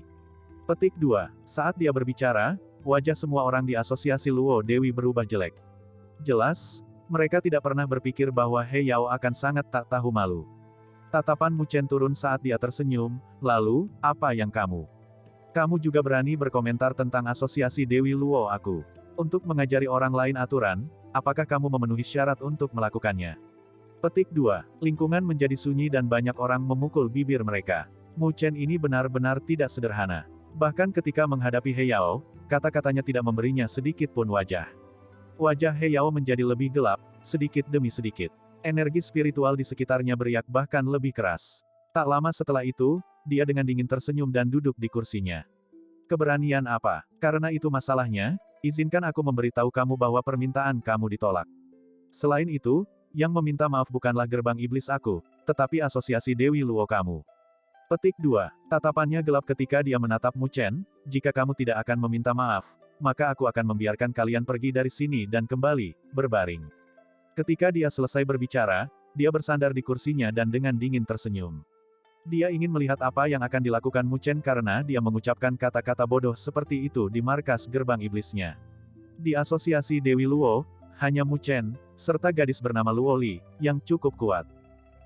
Petik 2. Saat dia berbicara, wajah semua orang di asosiasi Luo Dewi berubah jelek. Jelas, mereka tidak pernah berpikir bahwa He Yao akan sangat tak tahu malu. Tatapan Mu Chen turun saat dia tersenyum, lalu, apa yang kamu? Kamu juga berani berkomentar tentang asosiasi Dewi Luo aku. Untuk mengajari orang lain aturan, apakah kamu memenuhi syarat untuk melakukannya? Petik 2. Lingkungan menjadi sunyi dan banyak orang memukul bibir mereka. Mu Chen ini benar-benar tidak sederhana. Bahkan ketika menghadapi He Yao, kata-katanya tidak memberinya sedikit pun wajah. Wajah He Yao menjadi lebih gelap, sedikit demi sedikit. Energi spiritual di sekitarnya beriak bahkan lebih keras. Tak lama setelah itu, dia dengan dingin tersenyum dan duduk di kursinya. Keberanian apa? Karena itu masalahnya, izinkan aku memberitahu kamu bahwa permintaan kamu ditolak. Selain itu, yang meminta maaf bukanlah gerbang iblis aku, tetapi asosiasi Dewi Luo kamu. Petik 2. Tatapannya gelap ketika dia menatap Mu Chen, jika kamu tidak akan meminta maaf, maka aku akan membiarkan kalian pergi dari sini dan kembali, berbaring. Ketika dia selesai berbicara, dia bersandar di kursinya dan dengan dingin tersenyum. Dia ingin melihat apa yang akan dilakukan Mu Chen karena dia mengucapkan kata-kata bodoh seperti itu di markas gerbang iblisnya. Di asosiasi Dewi Luo, hanya Mu Chen, serta gadis bernama Luo Li, yang cukup kuat.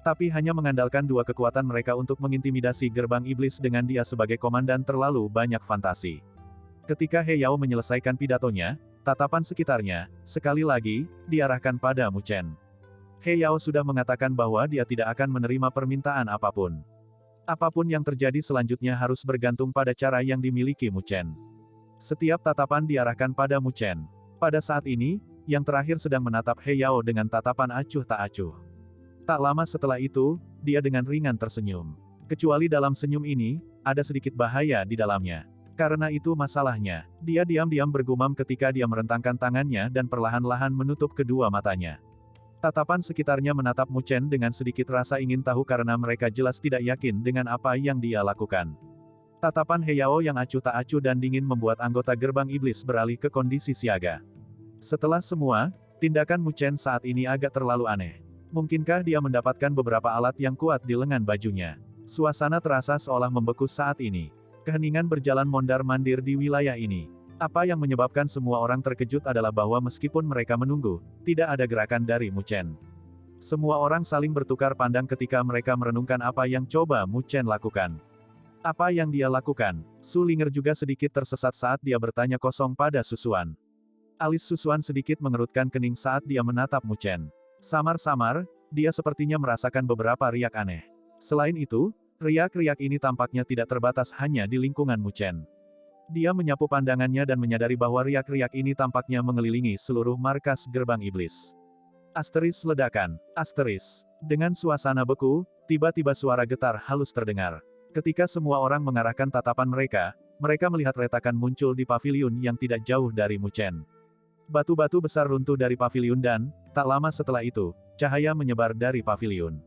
Tapi hanya mengandalkan dua kekuatan mereka untuk mengintimidasi gerbang iblis dengan dia sebagai komandan terlalu banyak fantasi. Ketika He Yao menyelesaikan pidatonya, tatapan sekitarnya, sekali lagi, diarahkan pada Mu Chen. He Yao sudah mengatakan bahwa dia tidak akan menerima permintaan apapun. Apapun yang terjadi selanjutnya harus bergantung pada cara yang dimiliki Mu Chen. Setiap tatapan diarahkan pada Mu Chen. Pada saat ini, yang terakhir sedang menatap He Yao dengan tatapan acuh tak acuh. Tak lama setelah itu, dia dengan ringan tersenyum. Kecuali dalam senyum ini, ada sedikit bahaya di dalamnya. Karena itu masalahnya, dia diam-diam bergumam ketika dia merentangkan tangannya dan perlahan-lahan menutup kedua matanya. Tatapan sekitarnya menatap Mu Chen dengan sedikit rasa ingin tahu karena mereka jelas tidak yakin dengan apa yang dia lakukan. Tatapan He Yao yang acuh tak acuh dan dingin membuat anggota gerbang iblis beralih ke kondisi siaga. Setelah semua, tindakan Mu Chen saat ini agak terlalu aneh. Mungkinkah dia mendapatkan beberapa alat yang kuat di lengan bajunya? Suasana terasa seolah membeku saat ini. Keheningan berjalan mondar-mandir di wilayah ini. Apa yang menyebabkan semua orang terkejut adalah bahwa meskipun mereka menunggu, tidak ada gerakan dari Mu Chen. Semua orang saling bertukar pandang ketika mereka merenungkan apa yang coba Mu Chen lakukan. Apa yang dia lakukan? Su Linger juga sedikit tersesat saat dia bertanya kosong pada Susuan. Alis Susuan sedikit mengerutkan kening saat dia menatap Mu Chen. Samar-samar, dia sepertinya merasakan beberapa riak aneh. Selain itu, riak-riak ini tampaknya tidak terbatas hanya di lingkungan Mu Chen. Dia menyapu pandangannya dan menyadari bahwa riak-riak ini tampaknya mengelilingi seluruh markas gerbang iblis. Asteris ledakan, asteris. Dengan suasana beku, tiba-tiba suara getar halus terdengar. Ketika semua orang mengarahkan tatapan mereka melihat retakan muncul di paviliun yang tidak jauh dari Mu Chen. Batu-batu besar runtuh dari paviliun dan, tak lama setelah itu, cahaya menyebar dari paviliun.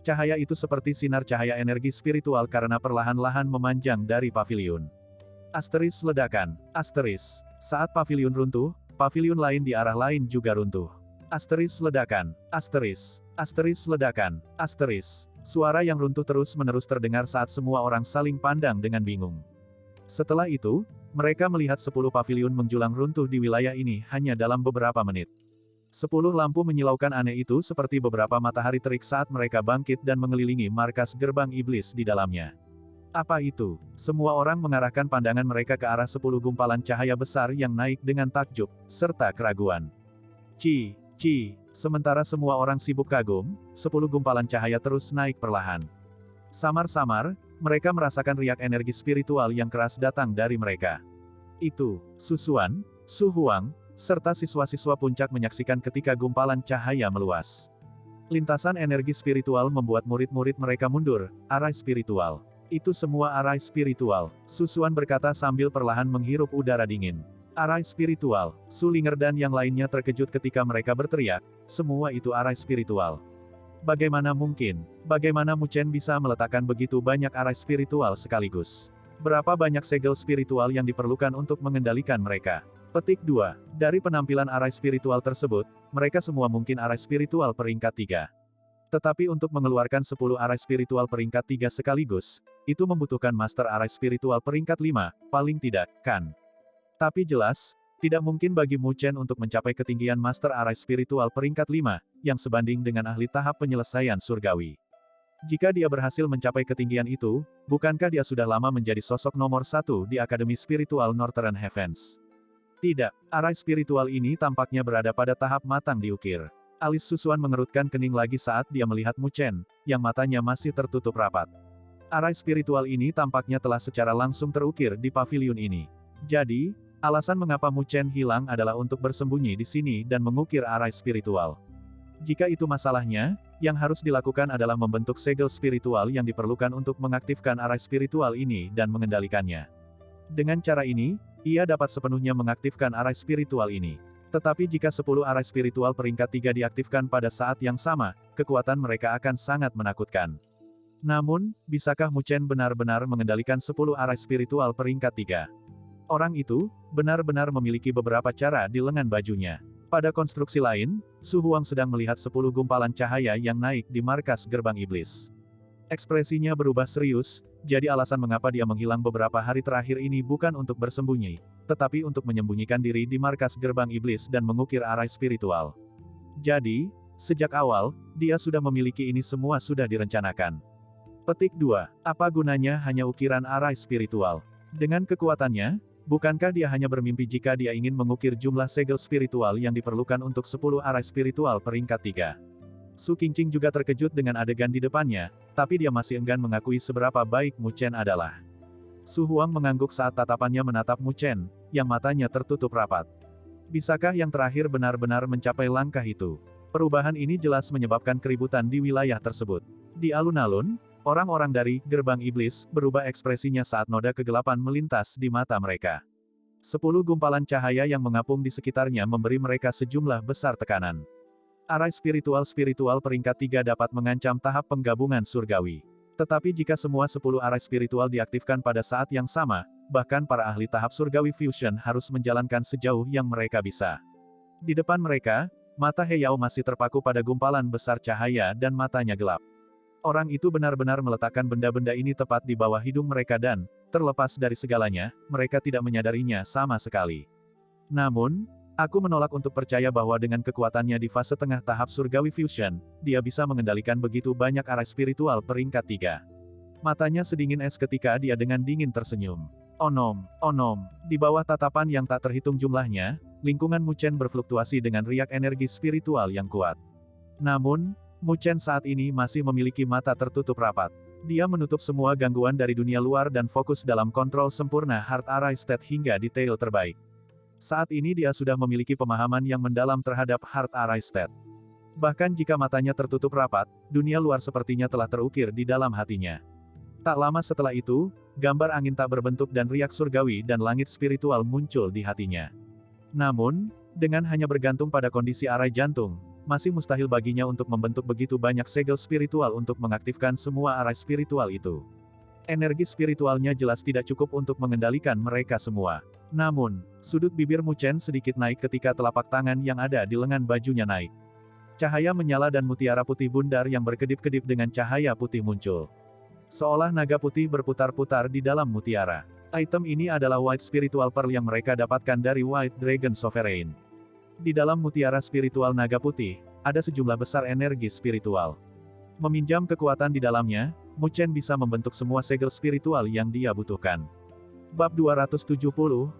Cahaya itu seperti sinar cahaya energi spiritual karena perlahan-lahan memanjang dari paviliun. Asteris ledakan, asteris. Saat paviliun runtuh, paviliun lain di arah lain juga runtuh. Asteris ledakan, asteris. Asteris ledakan, asteris. Suara yang runtuh terus-menerus terdengar saat semua orang saling pandang dengan bingung. Setelah itu, mereka melihat 10 paviliun menjulang runtuh di wilayah ini hanya dalam beberapa menit. 10 lampu menyilaukan aneh itu seperti beberapa matahari terik saat mereka bangkit dan mengelilingi markas gerbang iblis di dalamnya. Apa itu? Semua orang mengarahkan pandangan mereka ke arah 10 gumpalan cahaya besar yang naik dengan takjub, serta keraguan. Ci. Sementara semua orang sibuk kagum, 10 gumpalan cahaya terus naik perlahan. Samar-samar, mereka merasakan riak energi spiritual yang keras datang dari mereka. Itu, Susuan, Su Huang, serta siswa-siswa puncak menyaksikan ketika gumpalan cahaya meluas. Lintasan energi spiritual membuat murid-murid mereka mundur, arai spiritual. Itu semua arai spiritual, Susuan berkata sambil perlahan menghirup udara dingin. Arai spiritual, Su Linger dan yang lainnya terkejut ketika mereka berteriak, semua itu arai spiritual. Bagaimana mungkin? Bagaimana Mu Chen bisa meletakkan begitu banyak arai spiritual sekaligus? Berapa banyak segel spiritual yang diperlukan untuk mengendalikan mereka? Petik 2. Dari penampilan arai spiritual tersebut, mereka semua mungkin arai spiritual peringkat 3. Tetapi untuk mengeluarkan 10 arai spiritual peringkat 3 sekaligus, itu membutuhkan master arai spiritual peringkat 5, paling tidak, kan? Tapi jelas, tidak mungkin bagi Mu Chen untuk mencapai ketinggian master arai spiritual peringkat 5, yang sebanding dengan ahli tahap penyelesaian surgawi. Jika dia berhasil mencapai ketinggian itu, bukankah dia sudah lama menjadi sosok nomor satu di Akademi Spiritual Northern Heavens? Tidak, arai spiritual ini tampaknya berada pada tahap matang diukir. Alis Susuan mengerutkan kening lagi saat dia melihat Mu Chen, yang matanya masih tertutup rapat. Arai spiritual ini tampaknya telah secara langsung terukir di pavilion ini. Jadi, alasan mengapa Mu Chen hilang adalah untuk bersembunyi di sini dan mengukir arai spiritual. Jika itu masalahnya, yang harus dilakukan adalah membentuk segel spiritual yang diperlukan untuk mengaktifkan arai spiritual ini dan mengendalikannya. Dengan cara ini, ia dapat sepenuhnya mengaktifkan arai spiritual ini. Tetapi jika 10 arai spiritual peringkat 3 diaktifkan pada saat yang sama, kekuatan mereka akan sangat menakutkan. Namun, bisakah Mu Chen benar-benar mengendalikan 10 arai spiritual peringkat 3? Orang itu, benar-benar memiliki beberapa cara di lengan bajunya. Pada konstruksi lain, Su Huang sedang melihat 10 gumpalan cahaya yang naik di markas gerbang iblis. Ekspresinya berubah serius, jadi alasan mengapa dia menghilang beberapa hari terakhir ini bukan untuk bersembunyi, tetapi untuk menyembunyikan diri di markas gerbang iblis dan mengukir arai spiritual. Jadi, sejak awal, dia sudah memiliki ini semua sudah direncanakan. Petik 2. Apa gunanya hanya ukiran arai spiritual? Dengan kekuatannya, bukankah dia hanya bermimpi jika dia ingin mengukir jumlah segel spiritual yang diperlukan untuk 10 arai spiritual peringkat 3? Su Qingqing juga terkejut dengan adegan di depannya, tapi dia masih enggan mengakui seberapa baik Mu Chen adalah. Su Huang mengangguk saat tatapannya menatap Mu Chen, yang matanya tertutup rapat. Bisakah yang terakhir benar-benar mencapai langkah itu? Perubahan ini jelas menyebabkan keributan di wilayah tersebut. Di alun-alun, orang-orang dari gerbang iblis berubah ekspresinya saat noda kegelapan melintas di mata mereka. 10 gumpalan cahaya yang mengapung di sekitarnya memberi mereka sejumlah besar tekanan. Arai spiritual peringkat 3 dapat mengancam tahap penggabungan surgawi. Tetapi jika semua 10 arai spiritual diaktifkan pada saat yang sama, bahkan para ahli tahap surgawi fusion harus menjalankan sejauh yang mereka bisa. Di depan mereka, mata He Yao masih terpaku pada gumpalan besar cahaya dan matanya gelap. Orang itu benar-benar meletakkan benda-benda ini tepat di bawah hidung mereka dan, terlepas dari segalanya, mereka tidak menyadarinya sama sekali. Namun, aku menolak untuk percaya bahwa dengan kekuatannya di fase tengah tahap surgawi fusion, dia bisa mengendalikan begitu banyak arai spiritual peringkat 3. Matanya sedingin es ketika dia dengan dingin tersenyum. Onom, di bawah tatapan yang tak terhitung jumlahnya, lingkungan Mu Chen berfluktuasi dengan riak energi spiritual yang kuat. Namun, Mu Chen saat ini masih memiliki mata tertutup rapat. Dia menutup semua gangguan dari dunia luar dan fokus dalam kontrol sempurna Heart Arai State hingga detail terbaik. Saat ini dia sudah memiliki pemahaman yang mendalam terhadap Heart Arai State. Bahkan jika matanya tertutup rapat, dunia luar sepertinya telah terukir di dalam hatinya. Tak lama setelah itu, gambar angin tak berbentuk dan riak surgawi dan langit spiritual muncul di hatinya. Namun, dengan hanya bergantung pada kondisi arai jantung, masih mustahil baginya untuk membentuk begitu banyak segel spiritual untuk mengaktifkan semua arai spiritual itu. Energi spiritualnya jelas tidak cukup untuk mengendalikan mereka semua. Namun, sudut bibir Mu Chen sedikit naik ketika telapak tangan yang ada di lengan bajunya naik. Cahaya menyala dan mutiara putih bundar yang berkedip-kedip dengan cahaya putih muncul. Seolah naga putih berputar-putar di dalam mutiara. Item ini adalah White Spiritual Pearl yang mereka dapatkan dari White Dragon Sovereign. Di dalam mutiara spiritual naga putih, ada sejumlah besar energi spiritual. Meminjam kekuatan di dalamnya, Mu Chen bisa membentuk semua segel spiritual yang dia butuhkan. Bab 270,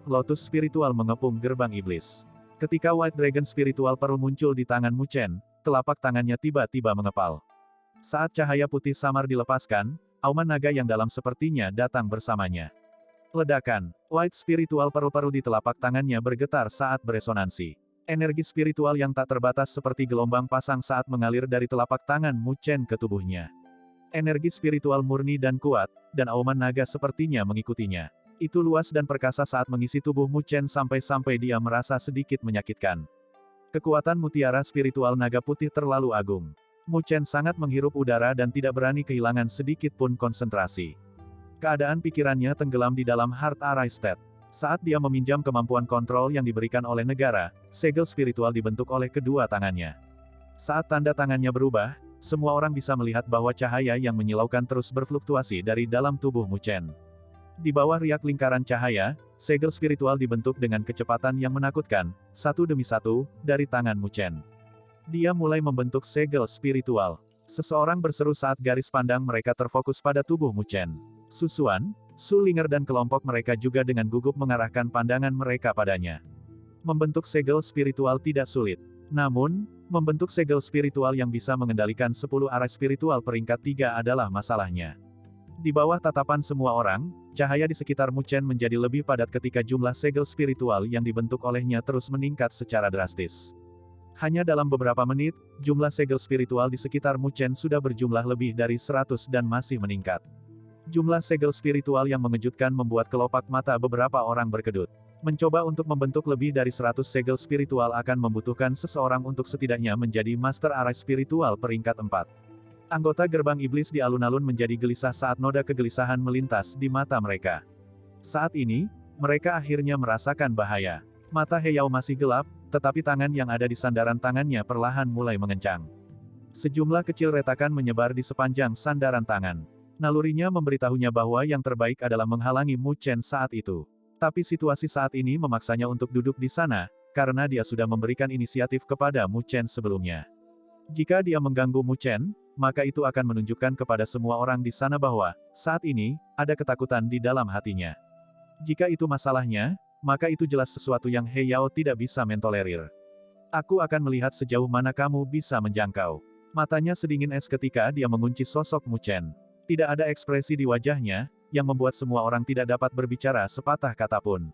Lotus Spiritual mengepung gerbang iblis. Ketika White Dragon Spiritual Pearl muncul di tangan Mu Chen, telapak tangannya tiba-tiba mengepal. Saat cahaya putih samar dilepaskan, auman naga yang dalam sepertinya datang bersamanya. Ledakan, White Spiritual Pearl di telapak tangannya bergetar saat beresonansi. Energi spiritual yang tak terbatas seperti gelombang pasang saat mengalir dari telapak tangan Mu Chen ke tubuhnya. Energi spiritual murni dan kuat, dan auman naga sepertinya mengikutinya. Itu luas dan perkasa saat mengisi tubuh Mu Chen sampai-sampai dia merasa sedikit menyakitkan. Kekuatan mutiara spiritual naga putih terlalu agung. Mu Chen sangat menghirup udara dan tidak berani kehilangan sedikit pun konsentrasi. Keadaan pikirannya tenggelam di dalam Heart Arai State. Saat dia meminjam kemampuan kontrol yang diberikan oleh negara, segel spiritual dibentuk oleh kedua tangannya. Saat tanda tangannya berubah, semua orang bisa melihat bahwa cahaya yang menyilaukan terus berfluktuasi dari dalam tubuh Mu Chen. Di bawah riak lingkaran cahaya, segel spiritual dibentuk dengan kecepatan yang menakutkan, satu demi satu, dari tangan Mu Chen. Dia mulai membentuk segel spiritual. Seseorang berseru saat garis pandang mereka terfokus pada tubuh Mu Chen. Su Xuan, Su Linger dan kelompok mereka juga dengan gugup mengarahkan pandangan mereka padanya. Membentuk segel spiritual tidak sulit. Namun, membentuk segel spiritual yang bisa mengendalikan 10 arai spiritual peringkat 3 adalah masalahnya. Di bawah tatapan semua orang, cahaya di sekitar Mu Chen menjadi lebih padat ketika jumlah segel spiritual yang dibentuk olehnya terus meningkat secara drastis. Hanya dalam beberapa menit, jumlah segel spiritual di sekitar Mu Chen sudah berjumlah lebih dari 100 dan masih meningkat. Jumlah segel spiritual yang mengejutkan membuat kelopak mata beberapa orang berkedut. Mencoba untuk membentuk lebih dari 100 segel spiritual akan membutuhkan seseorang untuk setidaknya menjadi Master Arai Spiritual peringkat 4. Anggota gerbang iblis di alun-alun menjadi gelisah saat noda kegelisahan melintas di mata mereka. Saat ini, mereka akhirnya merasakan bahaya. Mata Heyao masih gelap, tetapi tangan yang ada di sandaran tangannya perlahan mulai mengencang. Sejumlah kecil retakan menyebar di sepanjang sandaran tangan. Nalurinya memberitahunya bahwa yang terbaik adalah menghalangi Mu Chen saat itu. Tapi situasi saat ini memaksanya untuk duduk di sana, karena dia sudah memberikan inisiatif kepada Mu Chen sebelumnya. Jika dia mengganggu Mu Chen, maka itu akan menunjukkan kepada semua orang di sana bahwa, saat ini, ada ketakutan di dalam hatinya. Jika itu masalahnya, maka itu jelas sesuatu yang Heyao tidak bisa mentolerir. Aku akan melihat sejauh mana kamu bisa menjangkau. Matanya sedingin es ketika dia mengunci sosok Mu Chen. Tidak ada ekspresi di wajahnya, yang membuat semua orang tidak dapat berbicara sepatah kata pun.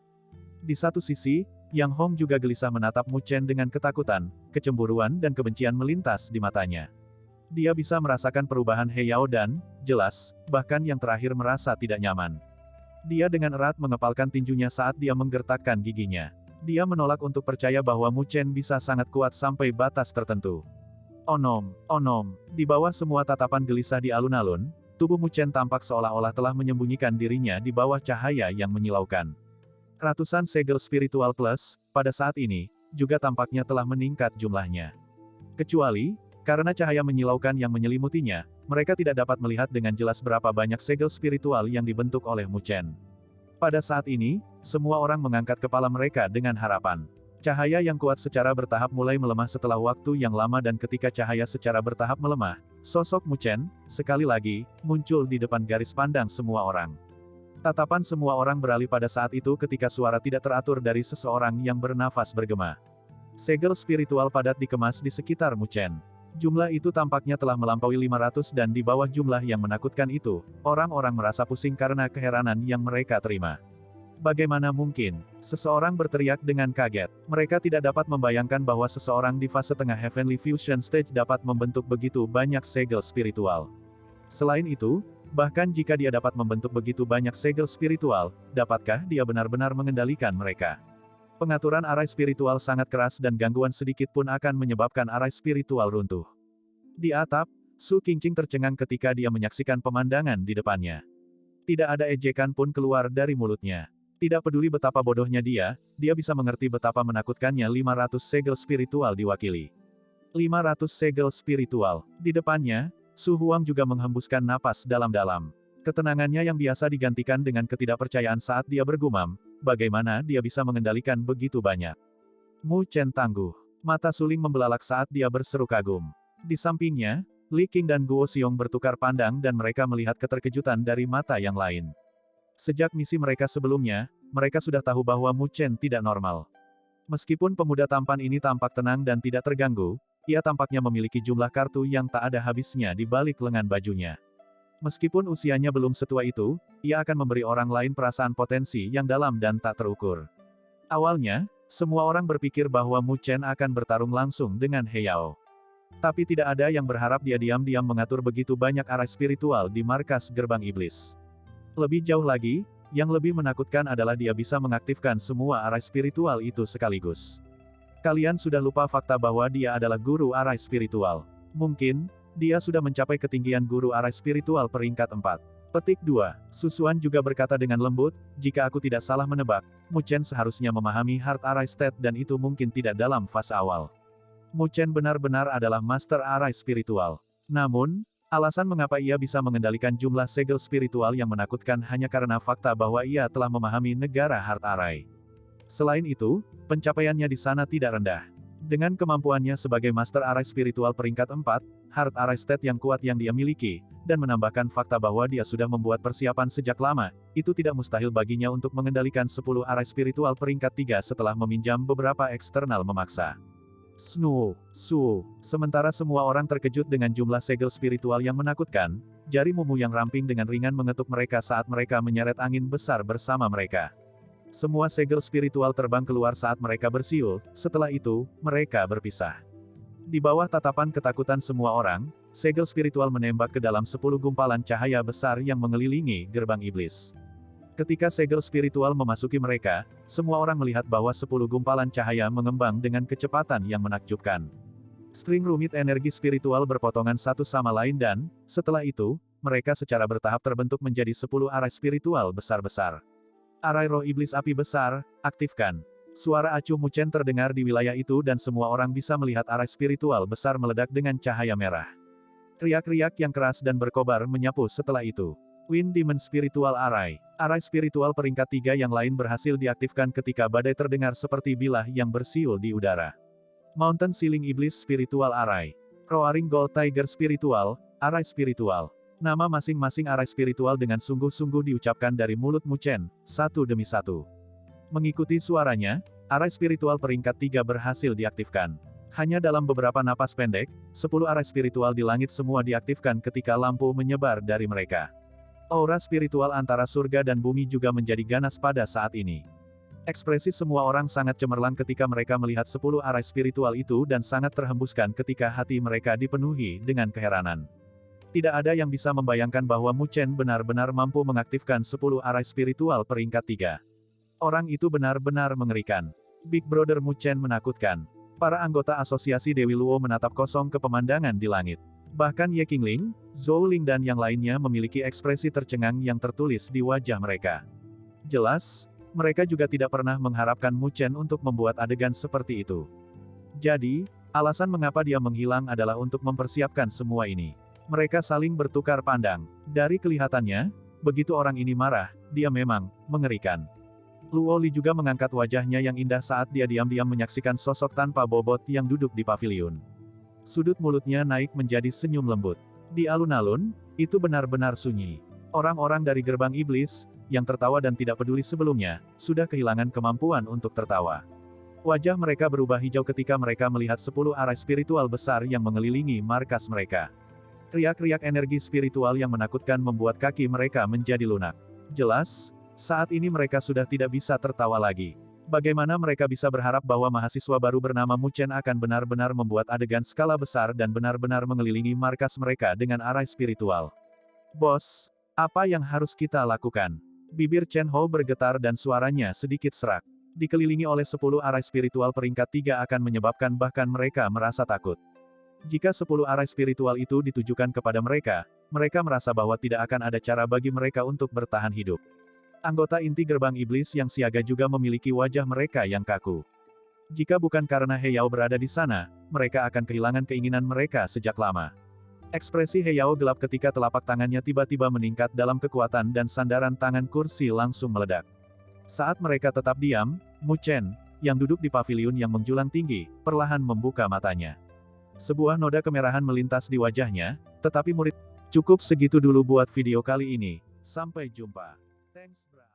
Di satu sisi, Yang Hong juga gelisah menatap Mu Chen dengan ketakutan, kecemburuan dan kebencian melintas di matanya. Dia bisa merasakan perubahan Heyao dan, jelas, bahkan yang terakhir merasa tidak nyaman. Dia dengan erat mengepalkan tinjunya saat dia menggertakkan giginya. Dia menolak untuk percaya bahwa Mu Chen bisa sangat kuat sampai batas tertentu. Onom, onom, di bawah semua tatapan gelisah di alun-alun, tubuh Mu Chen tampak seolah-olah telah menyembunyikan dirinya di bawah cahaya yang menyilaukan. Ratusan segel spiritual plus, pada saat ini, juga tampaknya telah meningkat jumlahnya. Kecuali, karena cahaya menyilaukan yang menyelimutinya, mereka tidak dapat melihat dengan jelas berapa banyak segel spiritual yang dibentuk oleh Mu Chen. Pada saat ini, semua orang mengangkat kepala mereka dengan harapan. Cahaya yang kuat secara bertahap mulai melemah setelah waktu yang lama dan ketika cahaya secara bertahap melemah, sosok Mu Chen, sekali lagi, muncul di depan garis pandang semua orang. Tatapan semua orang beralih pada saat itu ketika suara tidak teratur dari seseorang yang bernafas bergema. Segel spiritual padat dikemas di sekitar Mu Chen. Jumlah itu tampaknya telah melampaui 500 dan di bawah jumlah yang menakutkan itu, orang-orang merasa pusing karena keheranan yang mereka terima. Bagaimana mungkin? Seseorang berteriak dengan kaget. Mereka tidak dapat membayangkan bahwa seseorang di fase tengah Heavenly Fusion Stage dapat membentuk begitu banyak segel spiritual. Selain itu, bahkan jika dia dapat membentuk begitu banyak segel spiritual, dapatkah dia benar-benar mengendalikan mereka? Pengaturan arai spiritual sangat keras dan gangguan sedikit pun akan menyebabkan arai spiritual runtuh. Di atap, Su Qingqing tercengang ketika dia menyaksikan pemandangan di depannya. Tidak ada ejekan pun keluar dari mulutnya. Tidak peduli betapa bodohnya dia bisa mengerti betapa menakutkannya 500 segel spiritual diwakili. 500 segel spiritual. Di depannya, Su Huang juga menghembuskan napas dalam-dalam. Ketenangannya yang biasa digantikan dengan ketidakpercayaan saat dia bergumam, bagaimana dia bisa mengendalikan begitu banyak. Mu Chen tangguh. Mata suling membelalak saat dia berseru kagum. Di sampingnya, Li Qing dan Guo Xiong bertukar pandang dan mereka melihat keterkejutan dari mata yang lain. Sejak misi mereka sebelumnya, mereka sudah tahu bahwa Mu Chen tidak normal. Meskipun pemuda tampan ini tampak tenang dan tidak terganggu, ia tampaknya memiliki jumlah kartu yang tak ada habisnya di balik lengan bajunya. Meskipun usianya belum setua itu, ia akan memberi orang lain perasaan potensi yang dalam dan tak terukur. Awalnya, semua orang berpikir bahwa Mu Chen akan bertarung langsung dengan Heyao. Tapi tidak ada yang berharap dia diam-diam mengatur begitu banyak arai spiritual di markas gerbang iblis. Lebih jauh lagi, yang lebih menakutkan adalah dia bisa mengaktifkan semua arai spiritual itu sekaligus. Kalian sudah lupa fakta bahwa dia adalah guru arai spiritual. Mungkin, dia sudah mencapai ketinggian guru arai spiritual peringkat 4. Petik 2. Su Xuan juga berkata dengan lembut, jika aku tidak salah menebak, Mu Chen seharusnya memahami Heart Arai State dan itu mungkin tidak dalam fase awal. Mu Chen benar-benar adalah Master Arai Spiritual. Namun, alasan mengapa ia bisa mengendalikan jumlah segel spiritual yang menakutkan hanya karena fakta bahwa ia telah memahami negara Heart Arai. Selain itu, pencapaiannya di sana tidak rendah. Dengan kemampuannya sebagai Master Arai Spiritual peringkat 4, Heart Arai State yang kuat yang dia miliki, dan menambahkan fakta bahwa dia sudah membuat persiapan sejak lama, itu tidak mustahil baginya untuk mengendalikan 10 Arai Spiritual peringkat 3 setelah meminjam beberapa eksternal memaksa. Sementara semua orang terkejut dengan jumlah segel spiritual yang menakutkan, jari Mumu yang ramping dengan ringan mengetuk mereka saat mereka menyeret angin besar bersama mereka. Semua segel spiritual terbang keluar saat mereka bersiul, setelah itu, mereka berpisah. Di bawah tatapan ketakutan semua orang, segel spiritual menembak ke dalam 10 gumpalan cahaya besar yang mengelilingi gerbang iblis. Ketika segel spiritual memasuki mereka, semua orang melihat bahwa 10 gumpalan cahaya mengembang dengan kecepatan yang menakjubkan. String rumit energi spiritual berpotongan satu sama lain dan, setelah itu, mereka secara bertahap terbentuk menjadi 10 arai spiritual besar-besar. Arai roh iblis api besar, aktifkan. Suara acuh Muchen terdengar di wilayah itu dan semua orang bisa melihat arai spiritual besar meledak dengan cahaya merah. Riak-riak yang keras dan berkobar menyapu setelah itu. Wind Demon Spiritual Arai. Arai spiritual peringkat 3 yang lain berhasil diaktifkan ketika badai terdengar seperti bilah yang bersiul di udara. Mountain Ceiling Iblis Spiritual Arai. Roaring Gold Tiger Spiritual, Arai Spiritual. Nama masing-masing arai spiritual dengan sungguh-sungguh diucapkan dari mulut Muchen, satu demi satu. Mengikuti suaranya, arai spiritual peringkat 3 berhasil diaktifkan. Hanya dalam beberapa napas pendek, 10 arai spiritual di langit semua diaktifkan ketika lampu menyebar dari mereka. Aura spiritual antara surga dan bumi juga menjadi ganas pada saat ini. Ekspresi semua orang sangat cemerlang ketika mereka melihat 10 arai spiritual itu dan sangat terhembuskan ketika hati mereka dipenuhi dengan keheranan. Tidak ada yang bisa membayangkan bahwa Muchen benar-benar mampu mengaktifkan 10 arai spiritual peringkat 3. Orang itu benar-benar mengerikan. Big Brother Muchen menakutkan. Para anggota asosiasi Dewi Luo menatap kosong ke pemandangan di langit. Bahkan Ye Qingling, Zhou Ling dan yang lainnya memiliki ekspresi tercengang yang tertulis di wajah mereka. Jelas, mereka juga tidak pernah mengharapkan Muchen untuk membuat adegan seperti itu. Jadi, alasan mengapa dia menghilang adalah untuk mempersiapkan semua ini. Mereka saling bertukar pandang. Dari kelihatannya, begitu orang ini marah, dia memang mengerikan. Luo Li juga mengangkat wajahnya yang indah saat dia diam-diam menyaksikan sosok tanpa bobot yang duduk di paviliun. Sudut mulutnya naik menjadi senyum lembut. Di alun-alun, itu benar-benar sunyi. Orang-orang dari gerbang iblis, yang tertawa dan tidak peduli sebelumnya, sudah kehilangan kemampuan untuk tertawa. Wajah mereka berubah hijau ketika mereka melihat 10 arai spiritual besar yang mengelilingi markas mereka. Riak-riak energi spiritual yang menakutkan membuat kaki mereka menjadi lunak. Jelas, saat ini mereka sudah tidak bisa tertawa lagi. Bagaimana mereka bisa berharap bahwa mahasiswa baru bernama Muchen akan benar-benar membuat adegan skala besar dan benar-benar mengelilingi markas mereka dengan arai spiritual? Bos, apa yang harus kita lakukan? Bibir Chen Hou bergetar dan suaranya sedikit serak. Dikelilingi oleh 10 arai spiritual peringkat 3 akan menyebabkan bahkan mereka merasa takut. Jika 10 arai spiritual itu ditujukan kepada mereka, mereka merasa bahwa tidak akan ada cara bagi mereka untuk bertahan hidup. Anggota inti gerbang iblis yang siaga juga memiliki wajah mereka yang kaku. Jika bukan karena He Yao berada di sana, mereka akan kehilangan keinginan mereka sejak lama. Ekspresi He Yao gelap ketika telapak tangannya tiba-tiba meningkat dalam kekuatan dan sandaran tangan kursi langsung meledak. Saat mereka tetap diam, Muchen, yang duduk di paviliun yang menjulang tinggi, perlahan membuka matanya. Sebuah noda kemerahan melintas di wajahnya, tetapi murid. Cukup segitu dulu buat video kali ini. Sampai jumpa. Thanks bro.